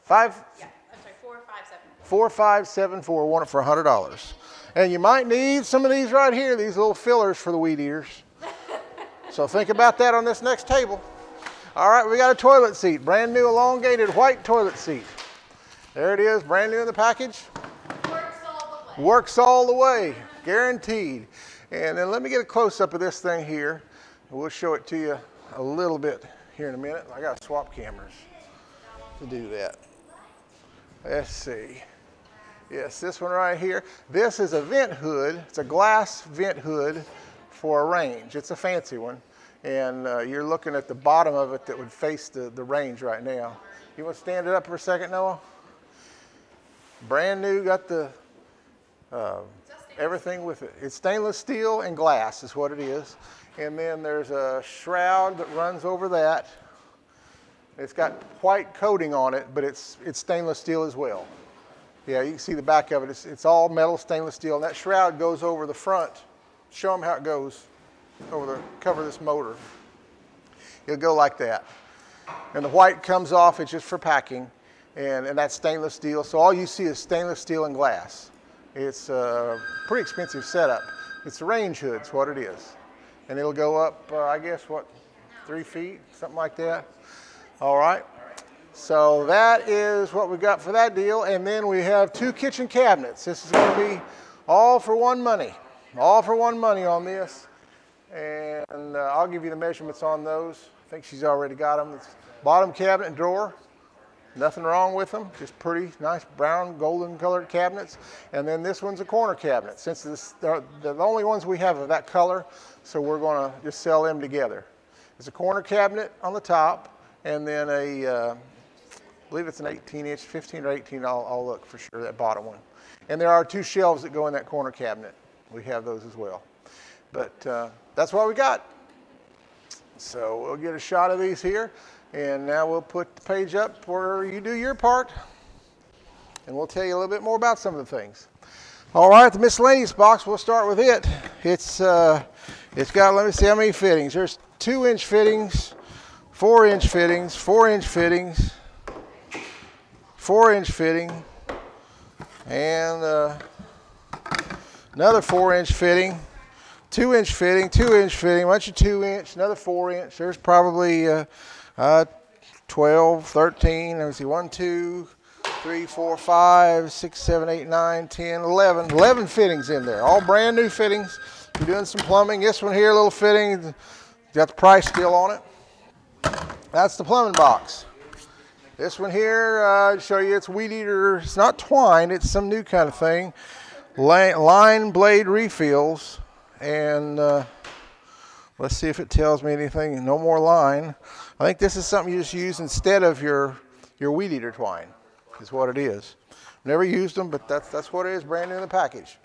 5474. Yeah, I'm sorry, 4574. 4574. Want it for $100. And you might need some of these right here, these little fillers for the weed eaters. So think about that on this next table. All right, we got a toilet seat, brand new elongated white toilet seat. There it is, brand new in the package. Works all the way. Works all the way, guaranteed. And then let me get a close-up of this thing here. We'll show it to you a little bit here in a minute. I got to swap cameras to do that. Let's see. Yes, this one right here. This is a vent hood. It's a glass vent hood for a range. It's a fancy one. And you're looking at the bottom of it that would face the range right now. You want to stand it up for a second, Noah? Brand new, got the everything with it. It's stainless steel and glass is what it is. And then there's a shroud that runs over that. It's got white coating on it, but it's stainless steel as well. Yeah, you can see the back of it. It's all metal stainless steel. And that shroud goes over the front. Show them how it goes over the cover of this motor. It'll go like that. And the white comes off, it's just for packing. And that's stainless steel. So all you see is stainless steel and glass. It's a pretty expensive setup. It's a range hood, it's what it is. And it'll go up, I guess, what, 3 feet, something like that. All right. So that is what we got for that deal. And then we have 2 kitchen cabinets. This is going to be all for one money. All for one money on this. And I'll give you the measurements on those. I think she's already got them. It's bottom cabinet and drawer. Nothing wrong with them. Just pretty nice brown, golden colored cabinets. And then this one's a corner cabinet. Since they're the only ones we have of that color, so we're going to just sell them together. It's a corner cabinet on the top, and then I believe it's an 18-inch, 15 or 18, I'll look for sure, that bottom one. And there are 2 shelves that go in that corner cabinet. We have those as well. But that's what we got. So we'll get a shot of these here. And now we'll put the page up where you do your part. And we'll tell you a little bit more about some of the things. All right, the miscellaneous box, we'll start with it. It's got, let me see how many fittings. There's 2-inch fittings, 4-inch fittings, 4-inch fittings, 4-inch fitting, and another 4-inch fitting, 2-inch fitting, 2-inch fitting, bunch of 2-inch, another 4-inch. There's probably 12, 13, let me see, 1, 2, 3, 4, 5, 6, 7, 8, 9, 10, 11. 11 fittings in there, all brand new fittings. We're doing some plumbing. This one here, a little fitting, got the price still on it. That's the plumbing box. This one here, I'll show you, it's weed eater. It's not twine, it's some new kind of thing. Line blade refills, and Let's see if it tells me anything. No more line. I think this is something you just use instead of your weed eater twine, is what it is. Never used them, but that's what it is, brand new in the package.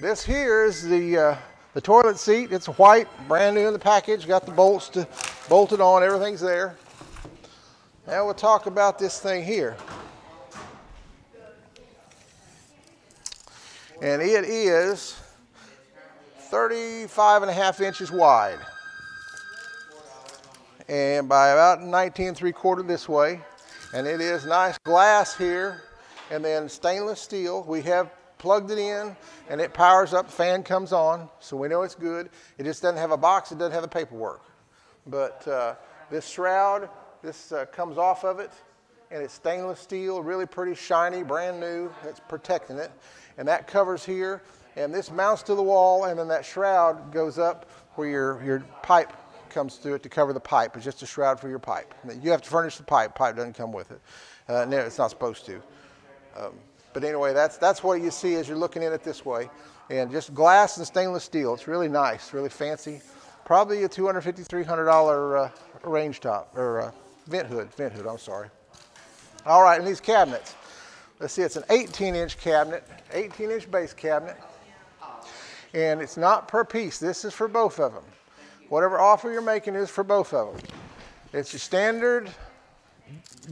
This here is the toilet seat. It's white, brand new in the package. Got the bolts bolted on, everything's there. Now we'll talk about this thing here. And it is 35.5 inches wide. And by about 19 3/4 this way. And it is nice glass here and then stainless steel. We have plugged it in and it powers up, fan comes on, so we know it's good. It just doesn't have a box, it doesn't have the paperwork. But this shroud, this comes off of it, and it's stainless steel, really pretty shiny, brand new. It's protecting it. And that covers here, and this mounts to the wall, and then that shroud goes up where your pipe comes through it to cover the pipe. It's just a shroud for your pipe. You have to furnish the pipe. Pipe doesn't come with it. No, it's not supposed to. But anyway, that's what you see as you're looking at it this way. And just glass and stainless steel. It's really nice, really fancy. Probably a $250, $300 range top, or vent hood, I'm sorry. All right, and these cabinets. Let's see, it's an 18-inch cabinet, 18-inch base cabinet. And it's not per piece. This is for both of them. Whatever offer you're making is for both of them. It's your standard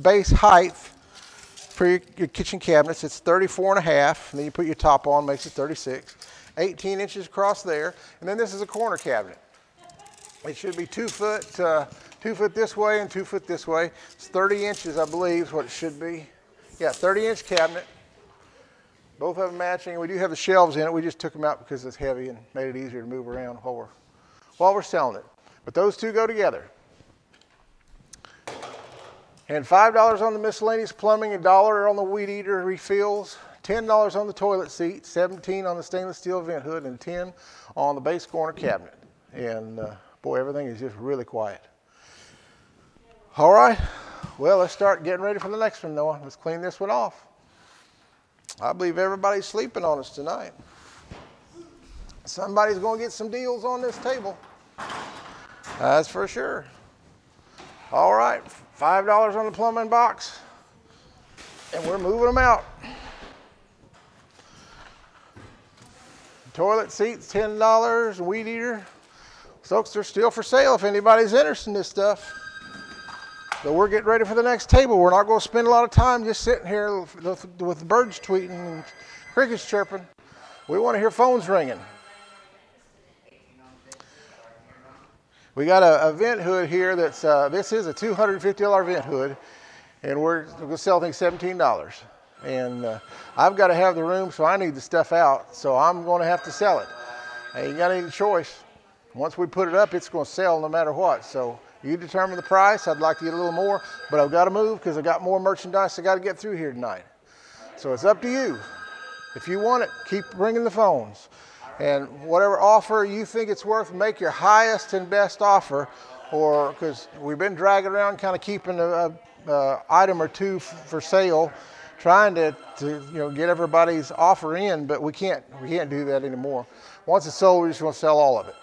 base height for your kitchen cabinets. It's 34.5, and then you put your top on, makes it 36. 18 inches across there, and then this is a corner cabinet. It should be 2 foot, 2 foot this way and 2 foot this way. It's 30 inches, I believe, is what it should be. Yeah, 30-inch cabinet. Both of them matching. We do have the shelves in it. We just took them out because it's heavy and made it easier to move around while we're selling it. But those two go together. And $5 on the miscellaneous plumbing, $1 on the weed eater refills, $10 on the toilet seat, $17 on the stainless steel vent hood, and $10 on the base corner cabinet. And boy, everything is just really quiet. All right, well, let's start getting ready for the next one, Noah. Let's clean this one off. I believe everybody's sleeping on us tonight. Somebody's going to get some deals on this table. That's for sure. All right, $5 on the plumbing box, and we're moving them out. Toilet seats, $10, weed eater. Folks, they're still for sale if anybody's interested in this stuff. So we're getting ready for the next table. We're not going to spend a lot of time just sitting here with the birds tweeting and crickets chirping. We want to hear phones ringing. We got a vent hood here that's, this is a $250 vent hood, and we're going to sell things $17. And I've got to have the room, so I need the stuff out, so I'm going to have to sell it. I ain't got any choice. Once we put it up, it's going to sell no matter what. So you determine the price. I'd like to get a little more, but I've got to move because I've got more merchandise I got to get through here tonight. So it's up to you. If you want it, keep ringing the phones. And whatever offer you think it's worth, make your highest and best offer, or because we've been dragging around kind of keeping an item or two for sale, trying to get everybody's offer in, but we can't do that anymore. Once it's sold, we're just going to sell all of it.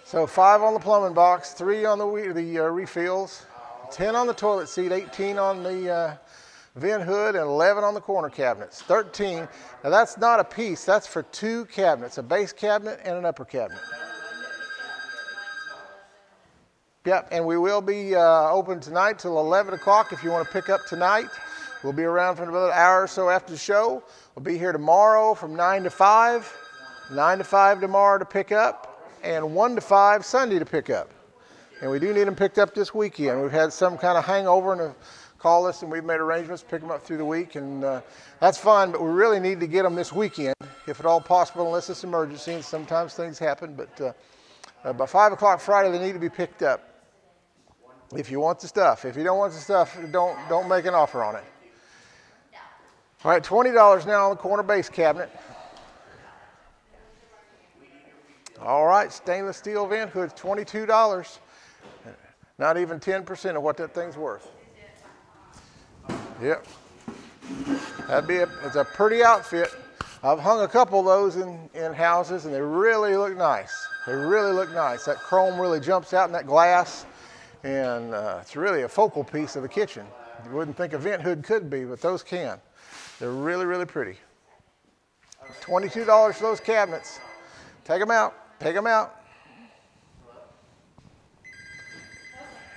So 5 on the plumbing box, 3 on the refills, 10 on the toilet seat, 18 on the vent hood, and 11 on the corner cabinets. 13. Now that's not a piece, that's for 2 cabinets, a base cabinet and an upper cabinet. Yep, and we will be open tonight till 11 o'clock if you want to pick up tonight. We'll be around for another hour or so after the show. We'll be here tomorrow from 9 to 5, 9 to 5 tomorrow to pick up, and 1 to 5 Sunday to pick up. And we do need them picked up this weekend. We've had some kind of hangover and have called us, and we've made arrangements to pick them up through the week, and that's fine, but we really need to get them this weekend, if at all possible, unless it's emergency, and sometimes things happen, but by 5 o'clock Friday, they need to be picked up. If you want the stuff. If you don't want the stuff, don't make an offer on it. All right, $20 now on the corner base cabinet. All right, stainless steel vent hood, $22. Not even 10% of what that thing's worth. Yep. It's a pretty outfit. I've hung a couple of those in houses, and they really look nice. They really look nice. That chrome really jumps out in that glass, and it's really a focal piece of the kitchen. You wouldn't think a vent hood could be, but those can. They're really, really pretty. $22 for those cabinets. Take them out. Take them out.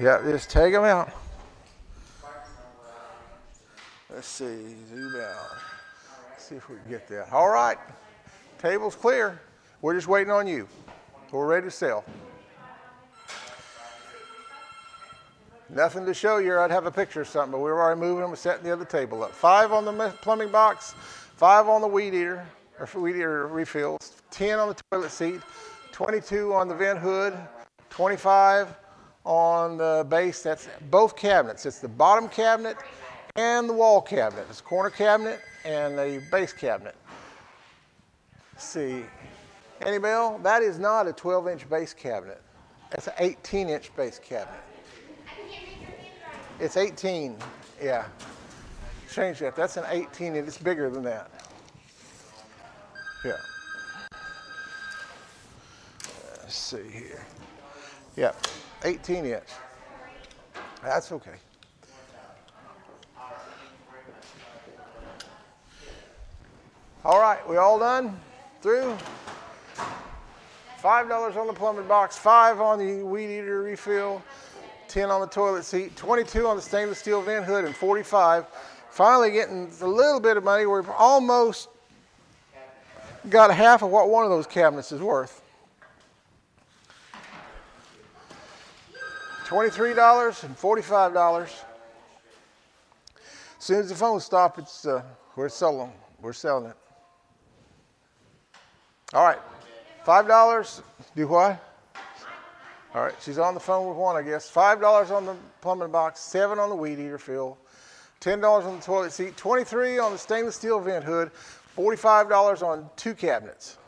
Yeah, just take them out. Let's see. Zoom out. See if we can get that. All right, table's clear. We're just waiting on you. We're ready to sell. Nothing to show you. I'd have a picture of something, but we were already moving them and setting the other table up. 5 on the plumbing box, 5 on the weed eater, or weed eater refills, 10 on the toilet seat, 22 on the vent hood, 25 on the base. That's both cabinets. It's the bottom cabinet and the wall cabinet. It's a corner cabinet and a base cabinet. Let's see, Annabelle, that is not a 12-inch base cabinet. That's an 18-inch base cabinet. It's 18, yeah. Change that. That's an 18, and it's bigger than that. Yeah. Let's see here. Yeah, 18-inch. That's okay. All right, we all done? Through? $5 on the plumbing box, 5 on the weed eater refill, 10 on the toilet seat, 22 on the stainless steel vent hood, and 45. Finally getting a little bit of money. We've almost got half of what one of those cabinets is worth. $23 and $45. As soon as the phone stops, we're selling it. All right, $5. Do what? All right, she's on the phone with one, I guess. $5 on the plumbing box, 7 on the weed eater fill, $10 on the toilet seat, 23 on the stainless steel vent hood, $45 on 2 cabinets.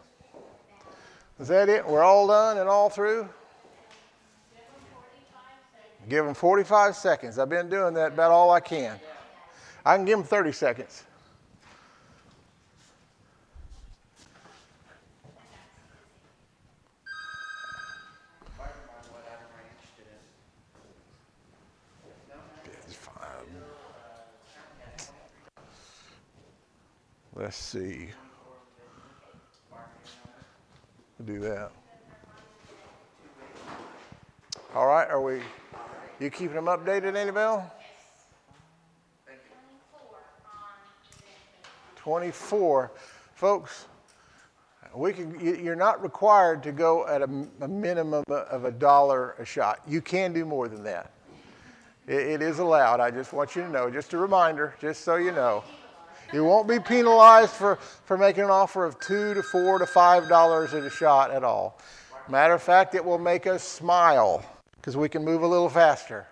Is that it? We're all done and all through? Give them 45 seconds. I've been doing that about all I can. I can give them 30 seconds. Let's see. We'll do that. All right, you keeping them updated, Annabelle? 24. Folks, you're not required to go at a minimum of $1 a shot. You can do more than that. It is allowed. I just want you to know, just a reminder, just so you know. You won't be penalized for making an offer of $2 to $4 to $5 at a shot at all. Matter of fact, it will make us smile because we can move a little faster.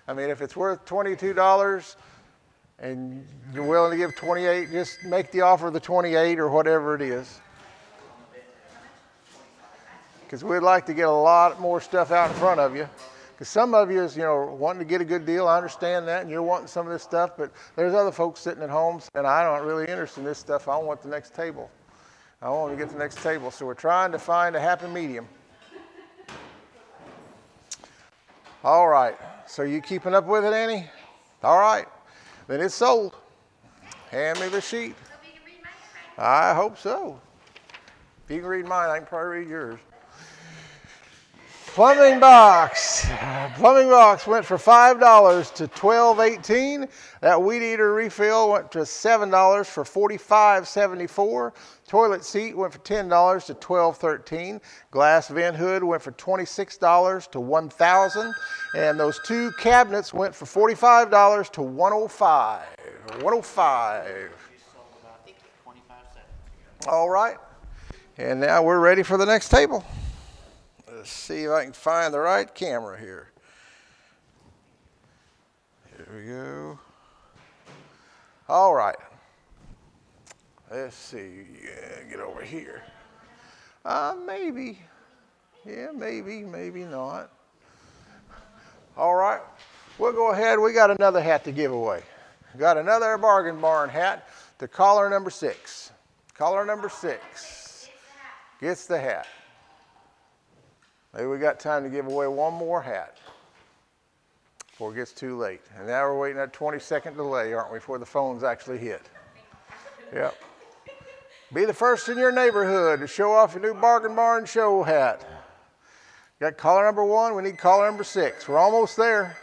I mean, if it's worth $22 and you're willing to give $28, just make the offer of the $28 or whatever it is. Because we'd like to get a lot more stuff out in front of you. Because some of you is, wanting to get a good deal. I understand that, and you're wanting some of this stuff, but there's other folks sitting at home, and I'm not really interested in this stuff. I want the next table. I want to get the next table. So we're trying to find a happy medium. All right. So you keeping up with it, Annie? All right. Then it's sold. Hand me the sheet. I hope so. If you can read mine, I can probably read yours. Plumbing box. Plumbing box went for $5 to $12.18. That weed eater refill went to $7 for $45.74. Toilet seat went for $10 to $12.13. Glass vent hood went for $26 to $1,000. And those 2 cabinets went for $45 to $105. $105. All right. And now we're ready for the next table. Let's see if I can find the right camera here. Here we go. All right. Let's see. Yeah, get over here. Maybe. Yeah, maybe not. All right. We'll go ahead. We got another hat to give away. We got another Bargain Barn hat, the collar number 6. Caller number 6 gets the hat. Maybe we got time to give away one more hat before it gets too late. And now we're waiting that 20-second delay, aren't we, before the phones actually hit. Yep. Be the first in your neighborhood to show off your new Bargain Barn show hat. Got caller number 1. We need caller number 6. We're almost there.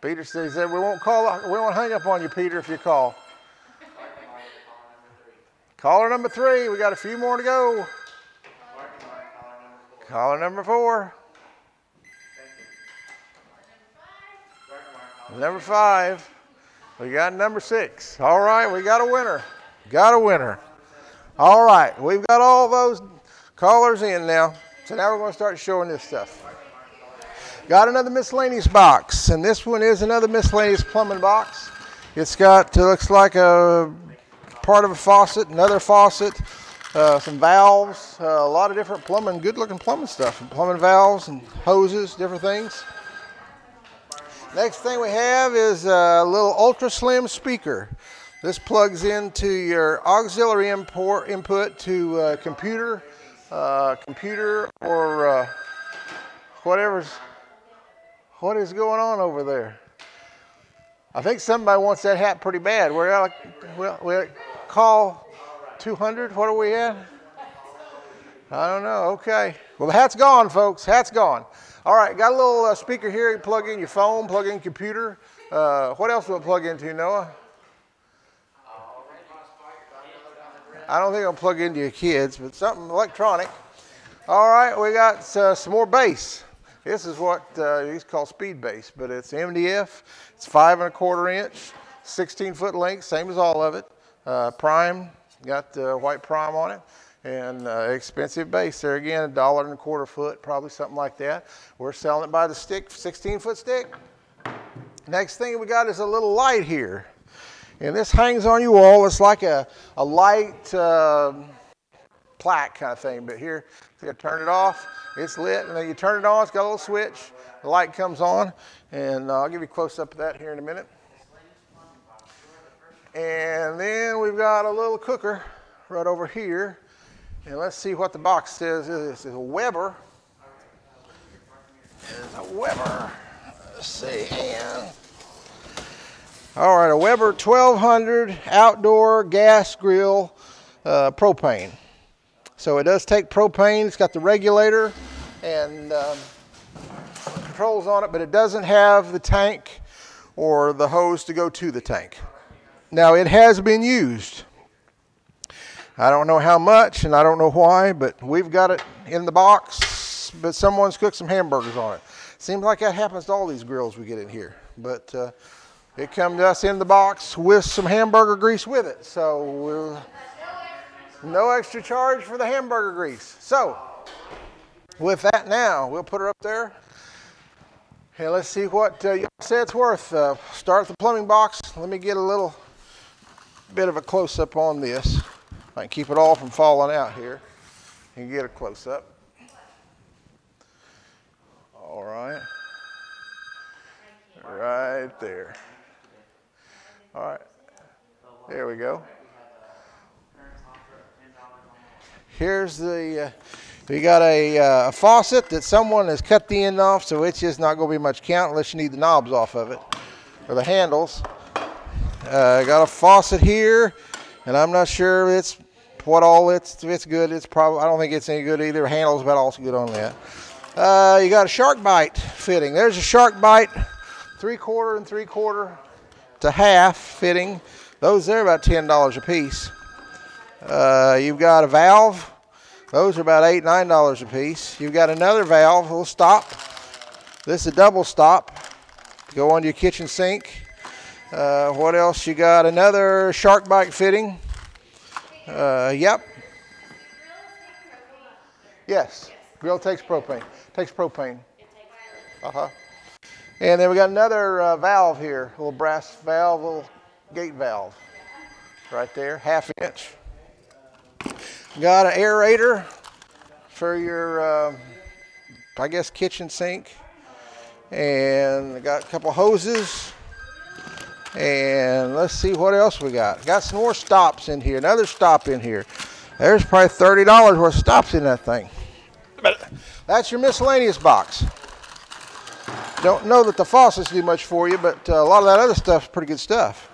Peter says that we won't hang up on you, Peter, if you call. Caller number 3. We got a few more to go. Caller number 4. Number 5. We got number 6. All right, we got a winner. Got a winner. All right, we've got all those callers in now. So now we're going to start showing this stuff. Got another miscellaneous box, and this one is another miscellaneous plumbing box. It's got, looks like a part of a faucet, another faucet, some valves, a lot of different plumbing, good-looking plumbing stuff, plumbing valves and hoses, different things. Next thing we have is a little ultra slim speaker. This plugs into your auxiliary input to computer or what is going on over there? I think somebody wants that hat pretty bad. We're call 200. What are we at? I don't know. Okay. Well, the hat's gone, folks. Hat's gone. All right. Got a little speaker here. You plug in your phone, plug in computer. What else will it plug into, Noah? I don't think I'll plug into your kids, but something electronic. All right. We got some more bass. This is what is called speed bass, but it's MDF. It's 5 1/4 inch, 16-foot length, same as all of it. Prime, got white prime on it, and expensive bass. There again, $1 1/4 foot, probably something like that. We're selling it by the stick, 16-foot stick. Next thing we got is a little light here, and this hangs on your wall. It's like a light plaque kind of thing, but here, so you turn it off. It's lit, and then you turn it on. It's got a little switch. The light comes on, and I'll give you a close-up of that here in a minute. And then we've got a little cooker right over here, and let's see what the box says. This is a Weber. It's a Weber. Let's see. And all right, a Weber 1200 outdoor gas grill, propane. So it does take propane. It's got the regulator and controls on it, but it doesn't have the tank or the hose to go to the tank. Now, it has been used. I don't know how much and I don't know why, but we've got it in the box, but someone's cooked some hamburgers on it. Seems like that happens to all these grills we get in here, but it comes to us in the box with some hamburger grease with it. So no extra charge for the hamburger grease. So with that now, we'll put her up there. And let's see what you say it's worth. Start the plumbing box. Let me get a little bit of a close-up on this. I can keep it all from falling out here. You can get a close-up. All right. Right there. All right. There we go. Here's the, we got a faucet that someone has cut the end off, so it's just not going to be much count unless you need the knobs off of it, or the handles. Got a faucet here, and I'm not sure it's what all it's good. It's probably, I don't think it's any good either. Handles about all good on that. You got a shark bite fitting. There's a shark bite, 3/4 and 3/4 to half fitting. Those there are about $10 a piece. You've got a valve. Those are about $8, $9 a piece. You've got another valve, a little stop. This is a double stop to go on your kitchen sink. What else? You got another shark bite fitting. Yep. Yes. Grill takes propane. Takes propane. And then we got another valve here, a little brass valve, a little gate valve, right there, 1/2 inch. Got an aerator for your, I guess, kitchen sink. And I got a couple hoses. And let's see what else we got. Got some more stops in here. Another stop in here. There's probably $30 worth of stops in that thing. But that's your miscellaneous box. Don't know that the faucets do much for you, but a lot of that other stuff is pretty good stuff.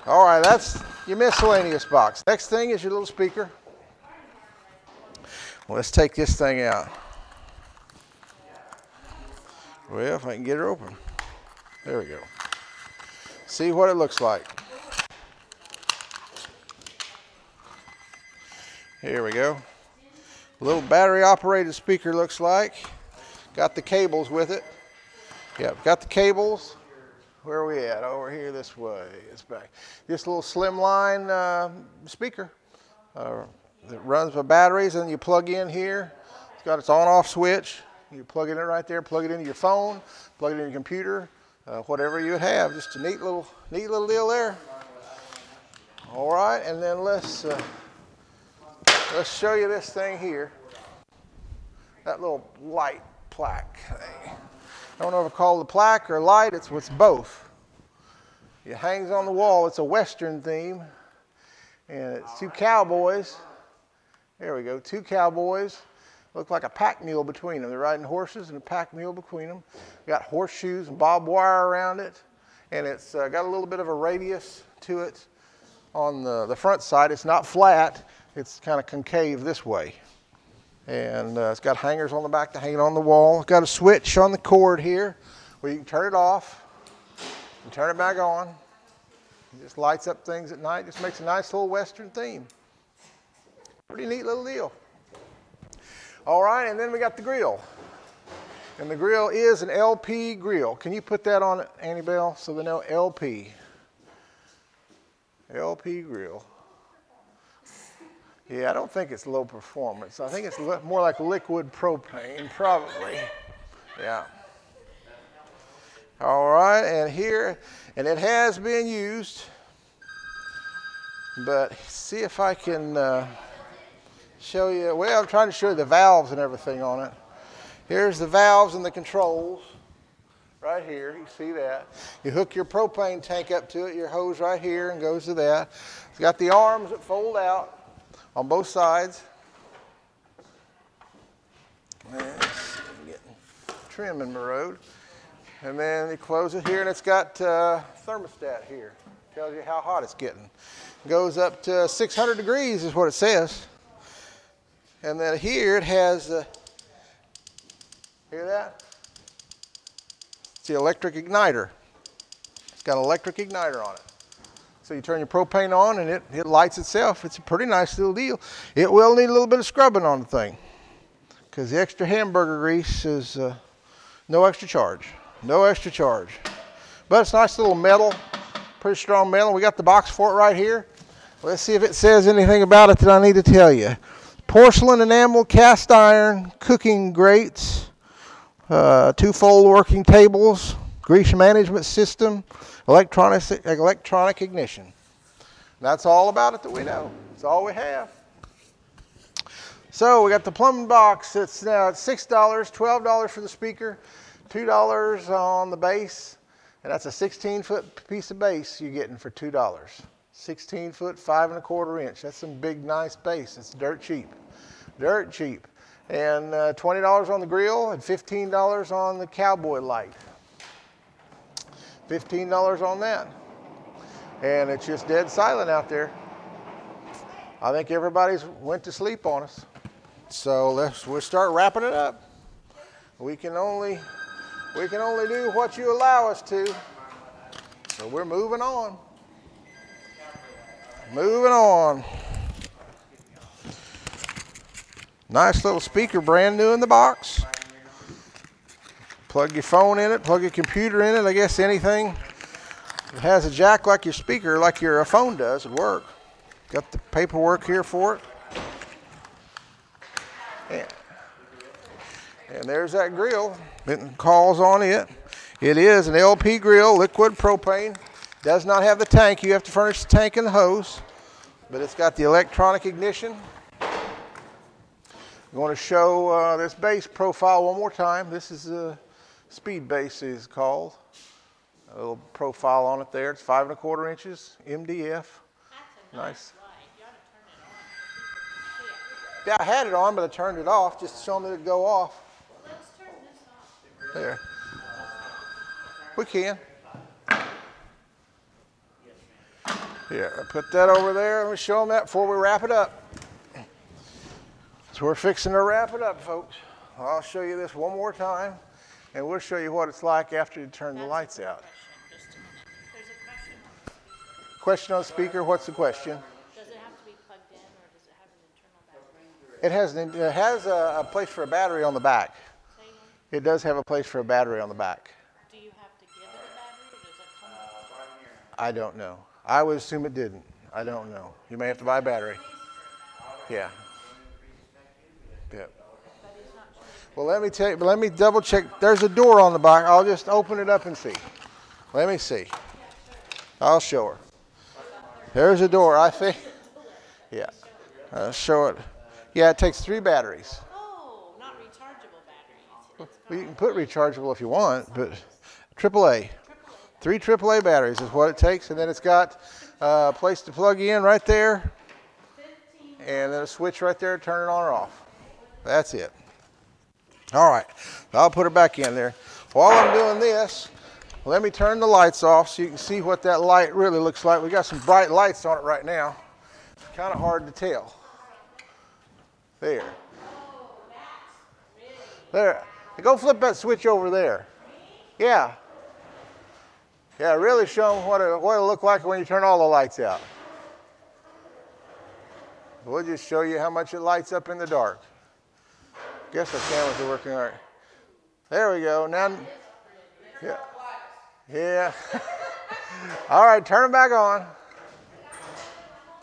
All right, that's your miscellaneous box. Next thing is your little speaker. Well, let's take this thing out. Well, if I can get her open. There we go. See what it looks like. Here we go. A little battery operated speaker looks like. Got the cables with it. Yep, got the cables. Where are we at? Over here this way. It's back. This little slimline speaker that runs by batteries, and you plug in here. It's got its on-off switch. You plug it in right there. Plug it into your phone. Plug it in your computer. Whatever you would have. Just a neat little deal there. All right, and then let's show you this thing here. That little light plaque thing. I don't know if I call it a plaque or a light. It's both. It hangs on the wall. It's a Western theme, and it's two cowboys. There we go. Two cowboys. Look like a pack mule between them. They're riding horses and a pack mule between them. Got horseshoes and barbed wire around it. And it's got a little bit of a radius to it on the front side. It's not flat. It's kind of concave this way. And it's got hangers on the back to hang it on the wall. It's got a switch on the cord here where you can turn it off and turn it back on. It just lights up things at night. Just makes a nice little Western theme. Pretty neat little deal. All right, and then we got the grill. And the grill is an LP grill. Can you put that on it, Annie Bell, so they know LP? LP grill. Yeah, I don't think it's low performance. I think it's more like liquid propane, probably. Yeah. All right, and here, and it has been used, but see if I can show you. Well, I'm trying to show you the valves and everything on it. Here's the valves and the controls right here. You see that. You hook your propane tank up to it, your hose right here, and goes to that. It's got the arms that fold out on both sides. And I'm getting trim in the road. And then you close it here, and it's got thermostat here. Tells you how hot it's getting. Goes up to 600 degrees is what it says. And then here it has, hear that? It's the electric igniter. It's got an electric igniter on it. So you turn your propane on and it lights itself. It's a pretty nice little deal. It will need a little bit of scrubbing on the thing because the extra hamburger grease is no extra charge. No extra charge. But it's nice little metal, pretty strong metal. We got the box for it right here. Let's see if it says anything about it that I need to tell you. Porcelain, enamel, cast iron, cooking grates, two-fold working tables, grease management system, electronic ignition. And that's all about it that we know. That's all we have. So we got the plumbing box. It's now at $6, $12 for the speaker, $2 on the base, and that's a 16-foot piece of base you're getting for $2. 16 foot, 5 1/4 inch. That's some big, nice base. It's dirt cheap. Dirt cheap. And $20 on the grill and $15 on the cowboy light. $15 on that. And it's just dead silent out there. I think everybody's went to sleep on us. So we'll start wrapping it up. We can only do what you allow us to. So we're moving on. Moving on. Nice little speaker, brand new in the box. Plug your phone in it, plug your computer in it. I guess anything that has a jack like your speaker, like your phone does, would work. Got the paperwork here for it. And there's that grill. It calls on it. It is an LP grill, liquid propane. Does not have the tank. You have to furnish the tank and the hose, but it's got the electronic ignition. I'm going to show this base profile one more time. This is a speed base, is called. A little profile on it there. It's 5 1/4 inches, MDF. That's a Nice. light. You ought to turn it on so people can see it. Yeah, I had it on, but I turned it off just to show them that it'd go off. Let's turn this off. There. We can. Here, I put that over there. Let me show them that before we wrap it up. So we're fixing to wrap it up, folks. I'll show you this one more time, and we'll show you what it's like after you turn the lights out. Just a minute. There's a question on Question on speaker, what's the question? Does it have to be plugged in or does it have an internal battery? It has a place for a battery on the back. Say again? It does have a place for a battery on the back. Do you have to give it a battery or does it come with it? I don't know. I would assume it didn't. I don't know. You may have to buy a battery. Yeah. Yeah. Well, let me double check. There's a door on the back. I'll just open it up and see. Let me see. I'll show her. There's a door, I think. Yeah. I'll show it. Yeah, it takes 3 batteries. Oh, not rechargeable batteries. Well, you can put rechargeable if you want, but AAA. 3 AAA batteries is what it takes, and then it's got a place to plug in right there, and then a switch right there to turn it on or off. That's it. All right, I'll put her back in there. While I'm doing this, let me turn the lights off so you can see what that light really looks like. We got some bright lights on it right now. It's kind of hard to tell. There. There. Go flip that switch over there. Yeah. Yeah, really show them what it'll look like when you turn all the lights out. We'll just show you how much it lights up in the dark. Guess our cameras are working all right. There we go. Now, yeah. Yeah. All right, turn them back on.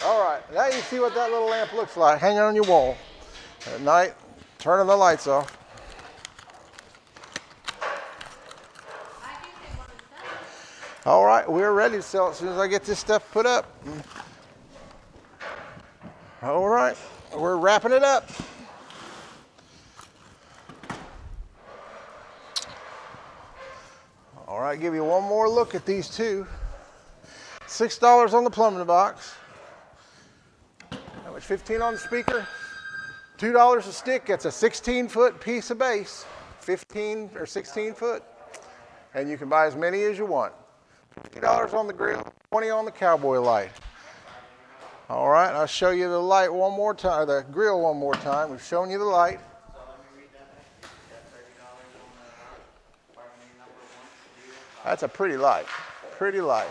All right, now you see what that little lamp looks like hanging on your wall. At night, turning the lights off. All right, we're ready to sell it as soon as I get this stuff put up. All right, we're wrapping it up. All right, give you one more look at these two. $6 on the plumbing box. How much? 15 on the speaker. $2 a stick. That's a 16-foot piece of base. 15 or 16 foot. And you can buy as many as you want. $50 on the grill, 20 on the cowboy light. All right, I'll show you the light one more time, the grill one more time. We've shown you the light. That's a pretty light, pretty light.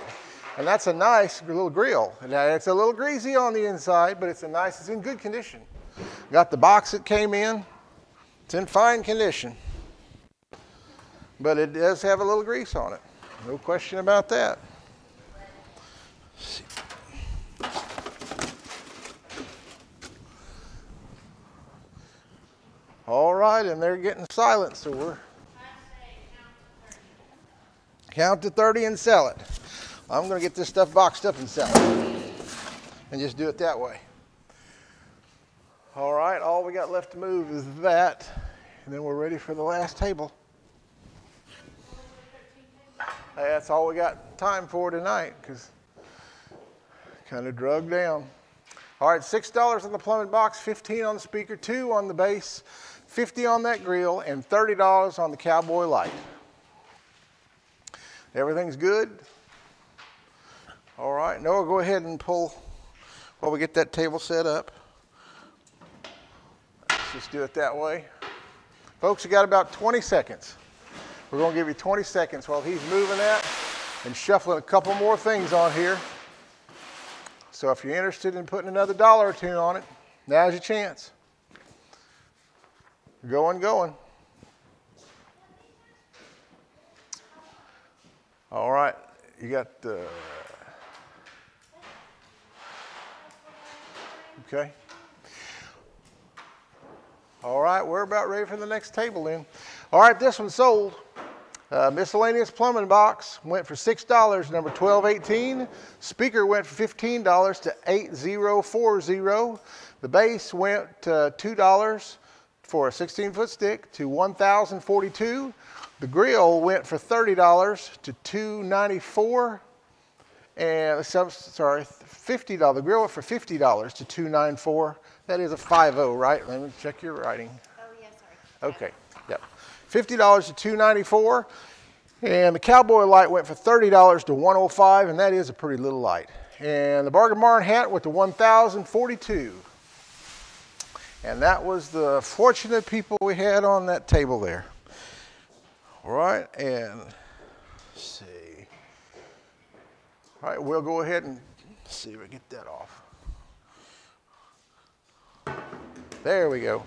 And that's a nice little grill. Now, it's a little greasy on the inside, but it's in good condition. Got the box it came in. It's in fine condition. But it does have a little grease on it. No question about that. All right, and they're getting silent, so we're count to 30 and sell it. I'm going to get this stuff boxed up and sell it, and just do it that way. All right, all we got left to move is that, and then we're ready for the last table. That's all we got time for tonight, because kind of drug down. All right, $6 on the plumbing box, 15 on the speaker, 2 on the base, 50 on that grill, and $30 on the cowboy light. Everything's good? All right, Noah, go ahead and pull while we get that table set up. Let's just do it that way. Folks, you got about 20 seconds. We're going to give you 20 seconds while he's moving that and shuffling a couple more things on here. So if you're interested in putting another $1 or 2 on it, now's your chance. Going. All right, you got the... Okay. All right, we're about ready for the next table then. All right, this one sold. Miscellaneous plumbing box went for $6, number 1218. Speaker went for $15 to 8040. The base went $2 for a 16-foot stick to 1042. The grill went for $30 to $294, and sorry, $50. The grill went for $50 to $294. That is a 50, right? Let me check your writing. Oh, yeah, sorry. Okay, yep. $50 to $294, and the cowboy light went for $30 to $105, and that is a pretty little light. And the bargain barn hat went to $1,042. And that was the fortunate people we had on that table there. All right, and let's see. All right, we'll go ahead and see if we get that off. There we go.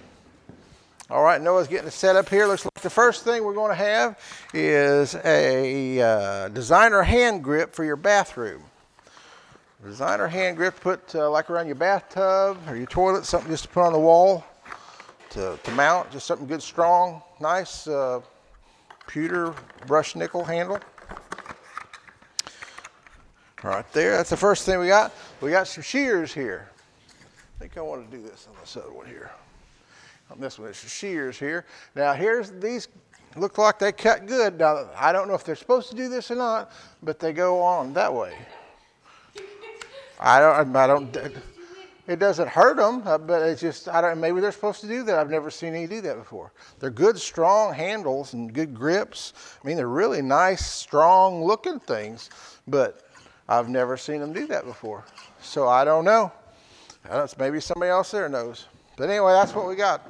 All right, Noah's getting it set up here. Looks like the first thing we're going to have is a designer hand grip for your bathroom. Designer hand grip, put like around your bathtub or your toilet, something just to put on the wall to mount, just something good, strong, nice pewter brushed nickel handle. Right there, that's the first thing we got. We got some shears here. I think I want to do this on this other one here. On this one, it's the shears here. Now these look like they cut good. Now, I don't know if they're supposed to do this or not, but they go on that way. I don't, it doesn't hurt them, but it's just, maybe they're supposed to do that. I've never seen any do that before. They're good, strong handles and good grips. I mean, they're really nice, strong looking things, but I've never seen them do that before. So I don't know. Maybe somebody else there knows. But anyway, that's what we got.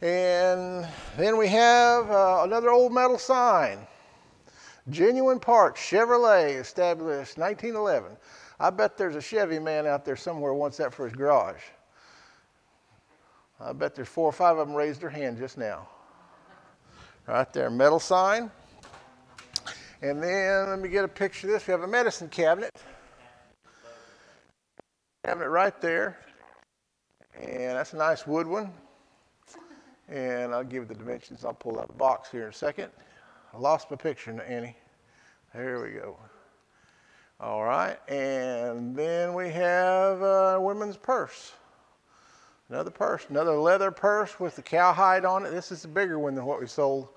And then we have another old metal sign. Genuine parts, Chevrolet, established 1911. I bet there's a Chevy man out there somewhere who wants that for his garage. I bet there's 4 or 5 of them raised their hand just now. Right there, metal sign. And then let me get a picture of this. We have a medicine cabinet. Cabinet right there. And that's a nice wood one. And I'll give you the dimensions. I'll pull out the box here in a second. I lost my picture, Annie. There we go. All right, and then we have a women's purse. Another leather purse with the cowhide on it. This is a bigger one than what we sold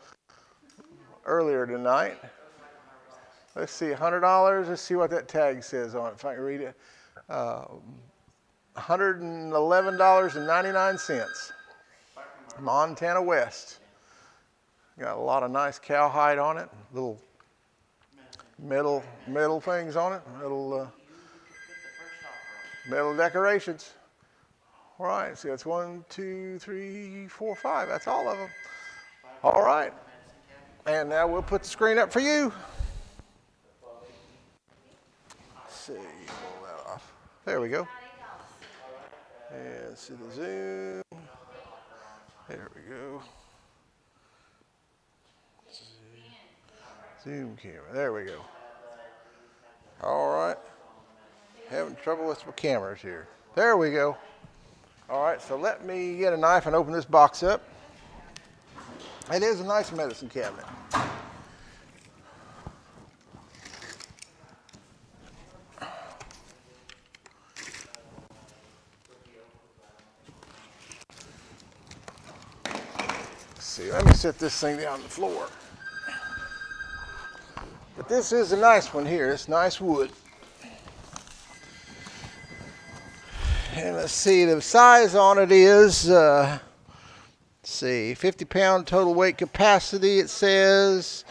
earlier tonight. Let's see, $100. Let's see what that tag says on it, if I can read it. $111.99. Montana West. Got a lot of nice cowhide on it. Little metal things on it, metal decorations. All right, so that's 1, 2, 3, 4, 5. That's all of them. All right, and now we'll put the screen up for you. Let's see, pull that off. There we go. And see the zoom. There we go. Zoom camera. There we go. All right. Having trouble with my cameras here. There we go. All right, so let me get a knife and open this box up. It is a nice medicine cabinet. Let's see, let me set this thing down on the floor. But this is a nice one here. It's nice wood. And let's see, the size on it is, let's see, 50-pound total weight capacity, it says.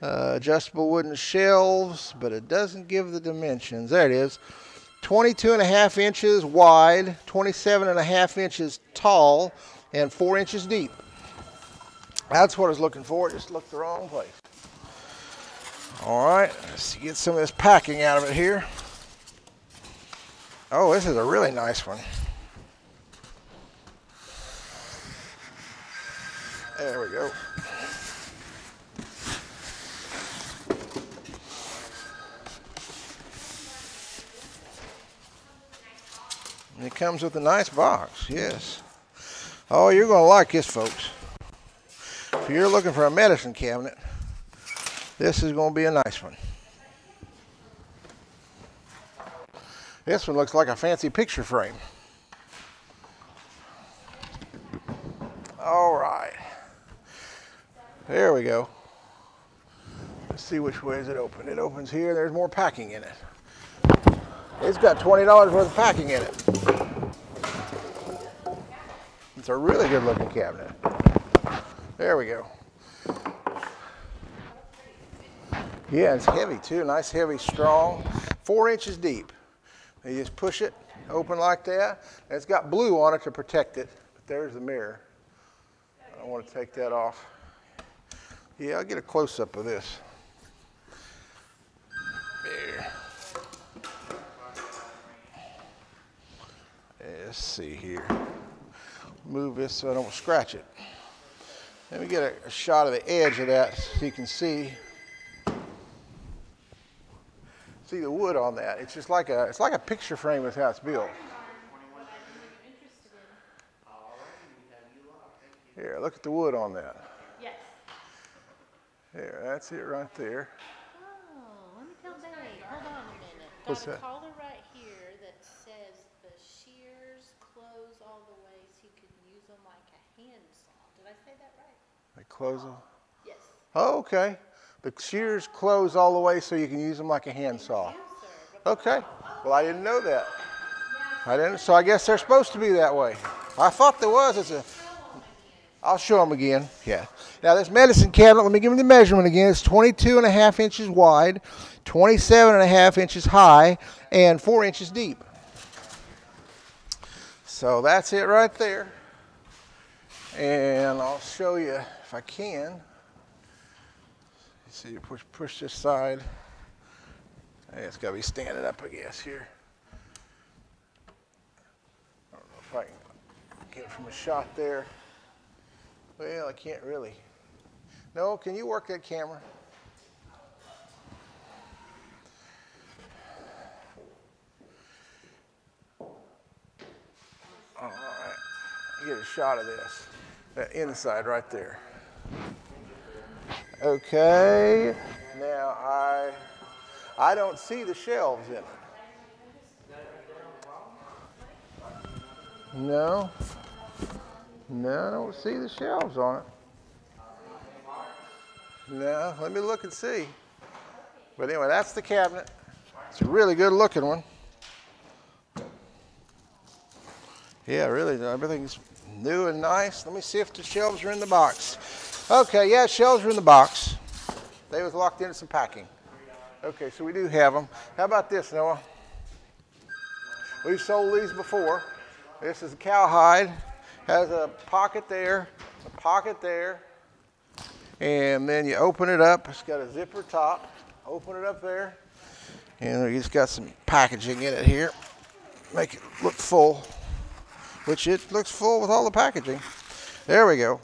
Adjustable wooden shelves, but it doesn't give the dimensions. There it is. 22.5 inches wide, 27.5 inches tall, and 4 inches deep. That's what I was looking for. It just looked the wrong place. All right, let's get some of this packing out of it here. Oh, this is a really nice one. There we go. And it comes with a nice box, yes. Oh, you're going to like this, folks. If you're looking for a medicine cabinet, this is going to be a nice one. This one looks like a fancy picture frame. All right. There we go. Let's see which way is it open. It opens here. There's more packing in it. It's got $20 worth of packing in it. It's a really good looking cabinet. There we go. Yeah, it's heavy too. Nice, heavy, strong. 4 inches deep. You just push it open like that. And it's got blue on it to protect it. But there's the mirror. I don't want to take that off. Yeah, I'll get a close-up of this. There. Let's see here. Move this so I don't scratch it. Let me get a shot of the edge of that so you can see the wood on that. It's just like it's like a picture frame with how it's built. Here, look at the wood on that. Yes. There, that's it right there. Oh, let me tell Dave. Hold on a minute. What's Got a that? collar right here that says the shears close all the way so you can use them like a handsaw. Did I say that right? They close them. Yes. Oh, okay. The shears close all the way so you can use them like a handsaw. Okay. Well, I didn't know that. I didn't. So I guess they're supposed to be that way. I thought there was. I'll show them again. Yeah. Now this medicine cabinet, let me give you the measurement again. It's 22.5 inches wide, 27.5 inches high, and 4 inches deep. So that's it right there. And I'll show you if I can. See, you push this side. Hey, it's got to be standing up, I guess, here. I don't know if I can get it from a shot there. Well, I can't really. No, can you work that camera? All right. Get a shot of this. That inside right there. Okay. Now I don't see the shelves in it. No. No, I don't see the shelves on it. No, let me look and see. But anyway, that's the cabinet. It's a really good looking one. Yeah, really, everything's new and nice. Let me see if the shelves are in the box. Okay, yeah, shelves are in the box. They was locked into some packing. Okay, so we do have them. How about this, Noah? We've sold these before. This is a cowhide. Has a pocket there, and then you open it up. It's got a zipper top. Open it up there, and it's got some packaging in it here. Make it look full, which it looks full with all the packaging. There we go.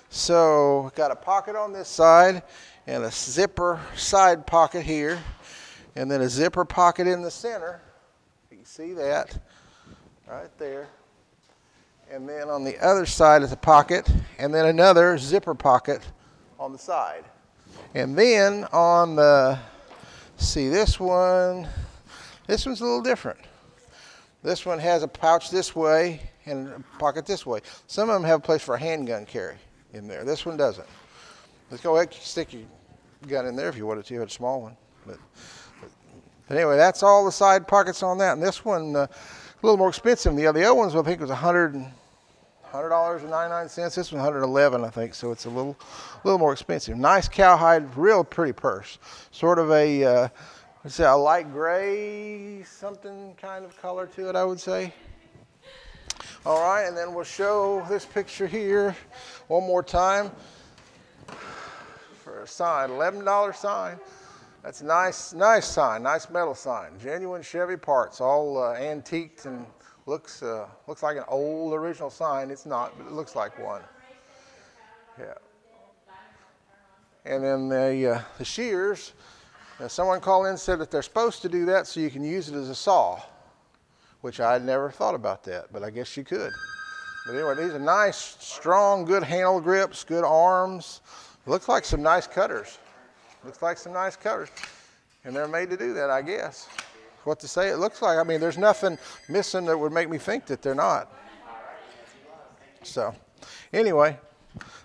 So got a pocket on this side, and a zipper side pocket here, and then a zipper pocket in the center. You can see that right there. And then on the other side is a pocket, and then another zipper pocket on the side. And then on the, see this one's a little different. This one has a pouch this way and a pocket this way. Some of them have a place for a handgun carry in there. This one doesn't. Let's go ahead and stick your gun in there if you wanted to, a small one. But anyway, that's all the side pockets on that. And this one, a little more expensive. The other ones, I think, was $100.99. This one $111, I think. So it's a little more expensive. Nice cowhide, real pretty purse. Sort of a, let's say a light gray, something kind of color to it, I would say. All right, and then we'll show this picture here one more time for a sign, $11 sign. That's a nice sign, nice metal sign. Genuine Chevy parts, all antiqued and looks like an old original sign. It's not, but it looks like one. Yeah. And then the shears, someone called in and said that they're supposed to do that so you can use it as a saw, which I had never thought about that, but I guess you could. But anyway, these are nice, strong, good handle grips, good arms. Looks like some nice cutters. Looks like some nice cutters. And they're made to do that, I guess. What to say it looks like. I mean, there's nothing missing that would make me think that they're not. So, anyway,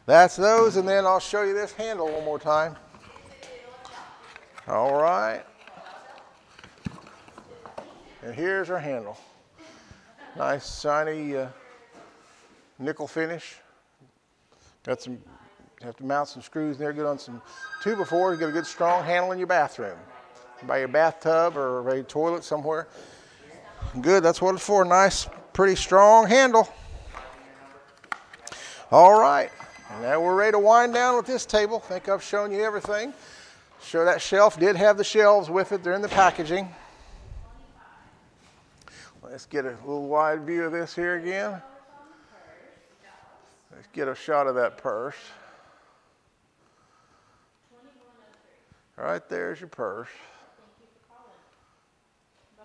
that's those. And then I'll show you this handle one more time. All right. And here's our handle. Nice shiny nickel finish. Got some, you have to mount some screws in there, get on some 2x4s, get a good strong handle in your bathroom. By your bathtub or a toilet somewhere. Good, that's what it's for. Nice, pretty strong handle. All right, and now we're ready to wind down with this table. I think I've shown you everything. Sure, that shelf did have the shelves with it. They're in the packaging. Let's get a little wide view of this here again. Let's get a shot of that purse. Right there's your purse.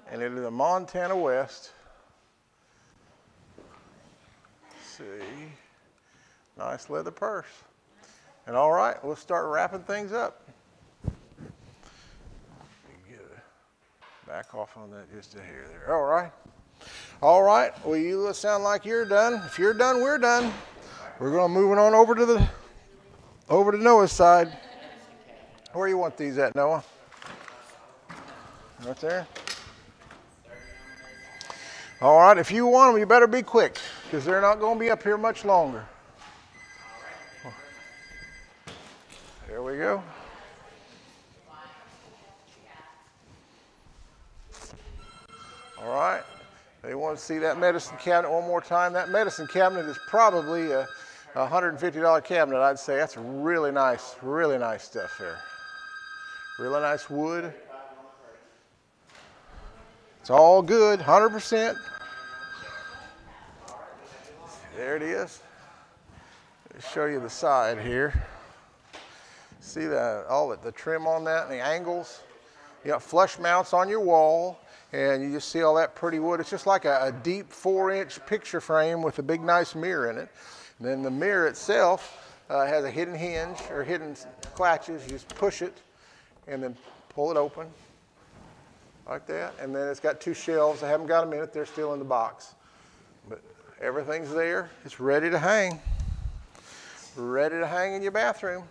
And it is a Montana West. Let's see. Nice leather purse. And all right, we'll start wrapping things up. Get a back off on that just a hair there. All right. All right. Well, you sound like you're done. If you're done, we're done. We're going to move on over to Noah's side. Where do you want these at, Noah? Right there. All right, if you want them, you better be quick, because they're not going to be up here much longer. There we go. All right, they want to see that medicine cabinet one more time. That medicine cabinet is probably a $150 cabinet, I'd say. That's really nice stuff there. Really nice wood. It's all good, 100%. There it is. Let me show you the side here. See all the trim on that and the angles. You got flush mounts on your wall, and you just see all that pretty wood. It's just like a deep 4-inch picture frame with a big nice mirror in it. And then the mirror itself has a hidden hinge or hidden clutches. You just push it and then pull it open like that. And then it's got 2 shelves. I haven't got them in it. They're still in the box. But everything's there. It's ready to hang. Ready to hang in your bathroom.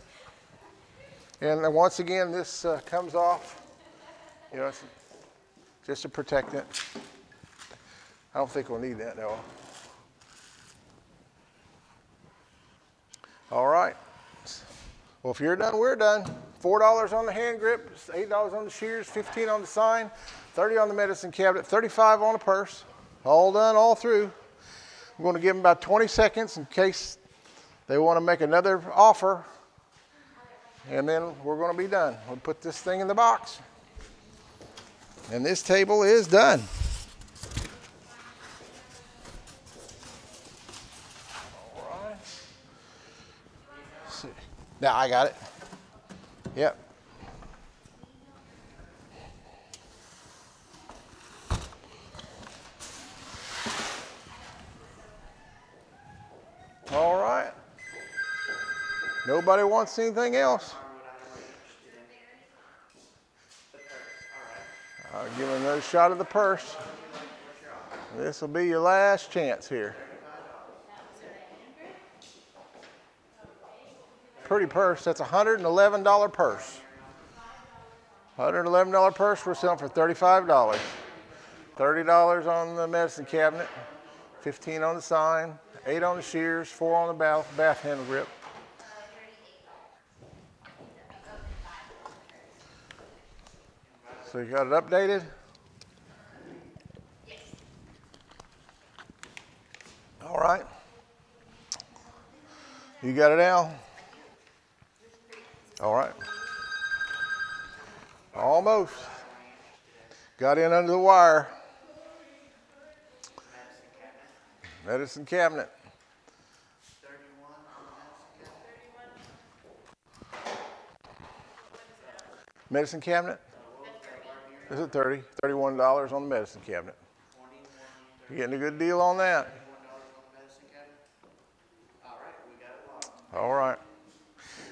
And then once again, this comes off. You know, it's just to protect it. I don't think we'll need that, no. All right. Well, if you're done, we're done. $4 on the hand grip, $8 on the shears, $15 on the sign, $30 on the medicine cabinet, $35 on the purse. All done, all through. I'm going to give them about 20 seconds in case they want to make another offer. And then we're going to be done. We'll put this thing in the box. And this table is done. All right. Let's see. Now I got it. Yep. All right. Nobody wants anything else. I'll give them another shot of the purse. This will be your last chance here. Pretty purse. That's a $111 purse. $111 purse we're selling for $35. $30 on the medicine cabinet, $15 on the sign, $8 on the shears, $4 on the bath handle grip. So you got it updated? All right. You got it now? All right. Almost. Got in under the wire. Medicine cabinet. Medicine cabinet? Is it $30? $31 on the medicine cabinet. You're getting a good deal on that. All right.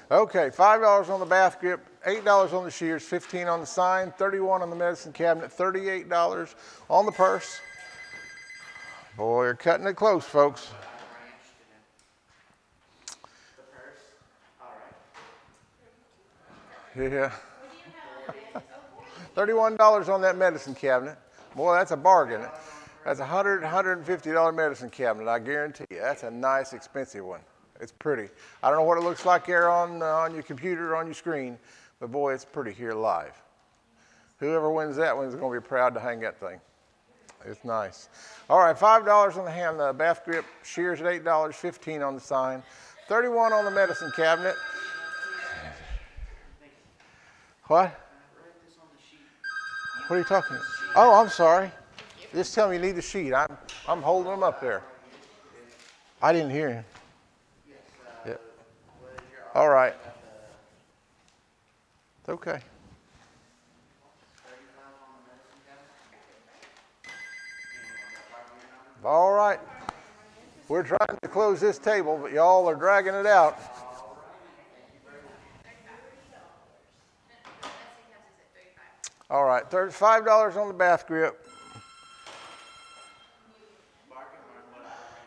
Okay, $5 on the bath grip, $8 on the shears, $15 on the sign, $31 on the medicine cabinet, $38 on the purse. Boy, you're cutting it close, folks. Yeah. $31 on that medicine cabinet. Boy, that's a bargain. That's a $150 medicine cabinet, I guarantee you. That's a nice, expensive one. It's pretty. I don't know what it looks like there on your computer or on your screen, but boy, it's pretty here live. Whoever wins that one is going to be proud to hang that thing. It's nice. All right, $5 on the bath grip, shears at $8, $15 on the sign, $31 on the medicine cabinet. What? What are you talking about? Oh, I'm sorry. Just tell me you need the sheet. I'm holding them up there. I didn't hear him. Yep. All right. It's okay. All right. We're trying to close this table, but y'all are dragging it out. All right, $5 on the bath grip.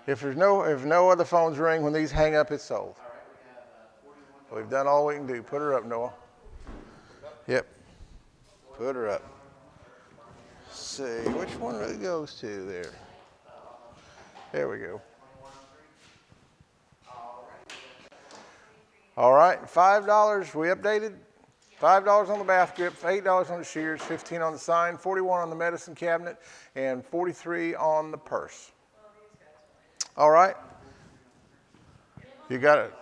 If no other phones ring, when these hang up, it's sold. We've done all we can do. Put her up, Noah. Yep. Put her up. Let's see, which one it goes to there? There we go. All right, $5, we updated. $5 on the bath grip, $8 on the shears, $15 on the sign, $41 on the medicine cabinet, and $43 on the purse. All right? You got it?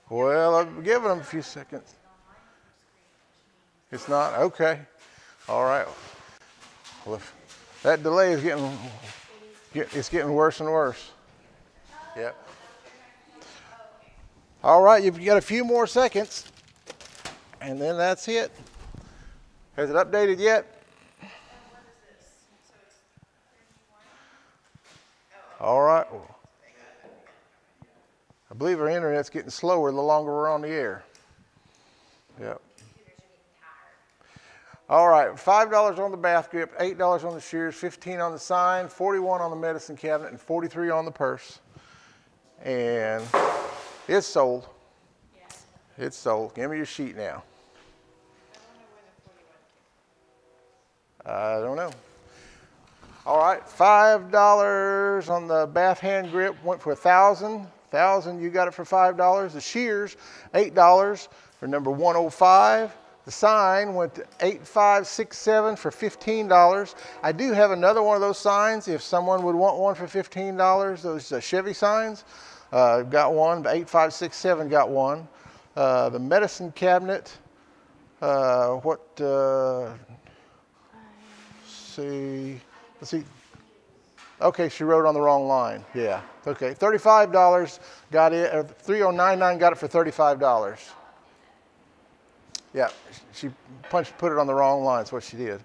Well, I've given them a few seconds. It's not? Okay. All right. Well, if that delay is getting worse and worse. Yep. All right, you've got a few more seconds, and then that's it. Has it updated yet? All right. I believe our internet's getting slower the longer we're on the air. Yep. All right, $5 on the bath grip, $8 on the shears, $15 on the sign, $41 on the medicine cabinet, and $43 on the purse. And it's sold. It's sold. Give me your sheet now. I don't know. All right, $5 on the bath hand grip went for $1,000. $1,000, you got it for $5. The shears, $8 for number 105. The sign went to 8567 for $15. I do have another one of those signs if someone would want one for $15. Those Chevy signs. I've got one, the 8567 got one. The medicine cabinet, let's see. Okay, she wrote on the wrong line. Yeah, okay. $35 got it, 3099 got it for $35. Yeah, she put it on the wrong line, that's what she did.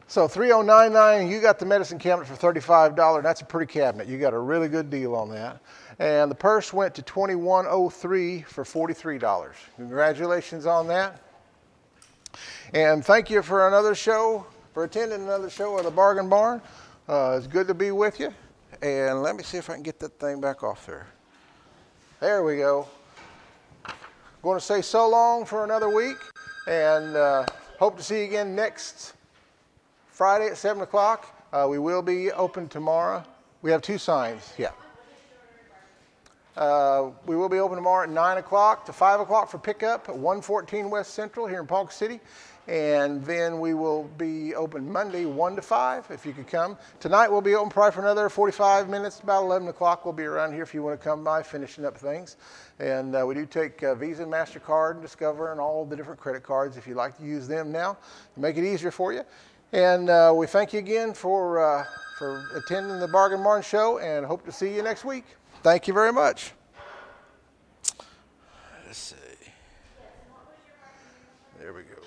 So 3099, you got the medicine cabinet for $35. That's a pretty cabinet. You got a really good deal on that. And the purse went to $2103 for $43. Congratulations on that. And thank you for attending another show of the Bargain Barn. It's good to be with you. And let me see if I can get that thing back off there. There we go. Going to say so long for another week, and hope to see you again next Friday at 7 o'clock. We will be open tomorrow. We have two signs, yeah. We will be open tomorrow at 9 o'clock to 5 o'clock for pickup at 114 West Central here in Polk City. And then we will be open Monday 1 to 5 if you could come. Tonight we'll be open probably for another 45 minutes. About 11 o'clock we'll be around here if you want to come by finishing up things. And we do take Visa, MasterCard, and Discover, and all the different credit cards if you'd like to use them now to make it easier for you. And we thank you again for attending the Bargain Barn Show and hope to see you next week. Thank you very much. Let's see. There we go.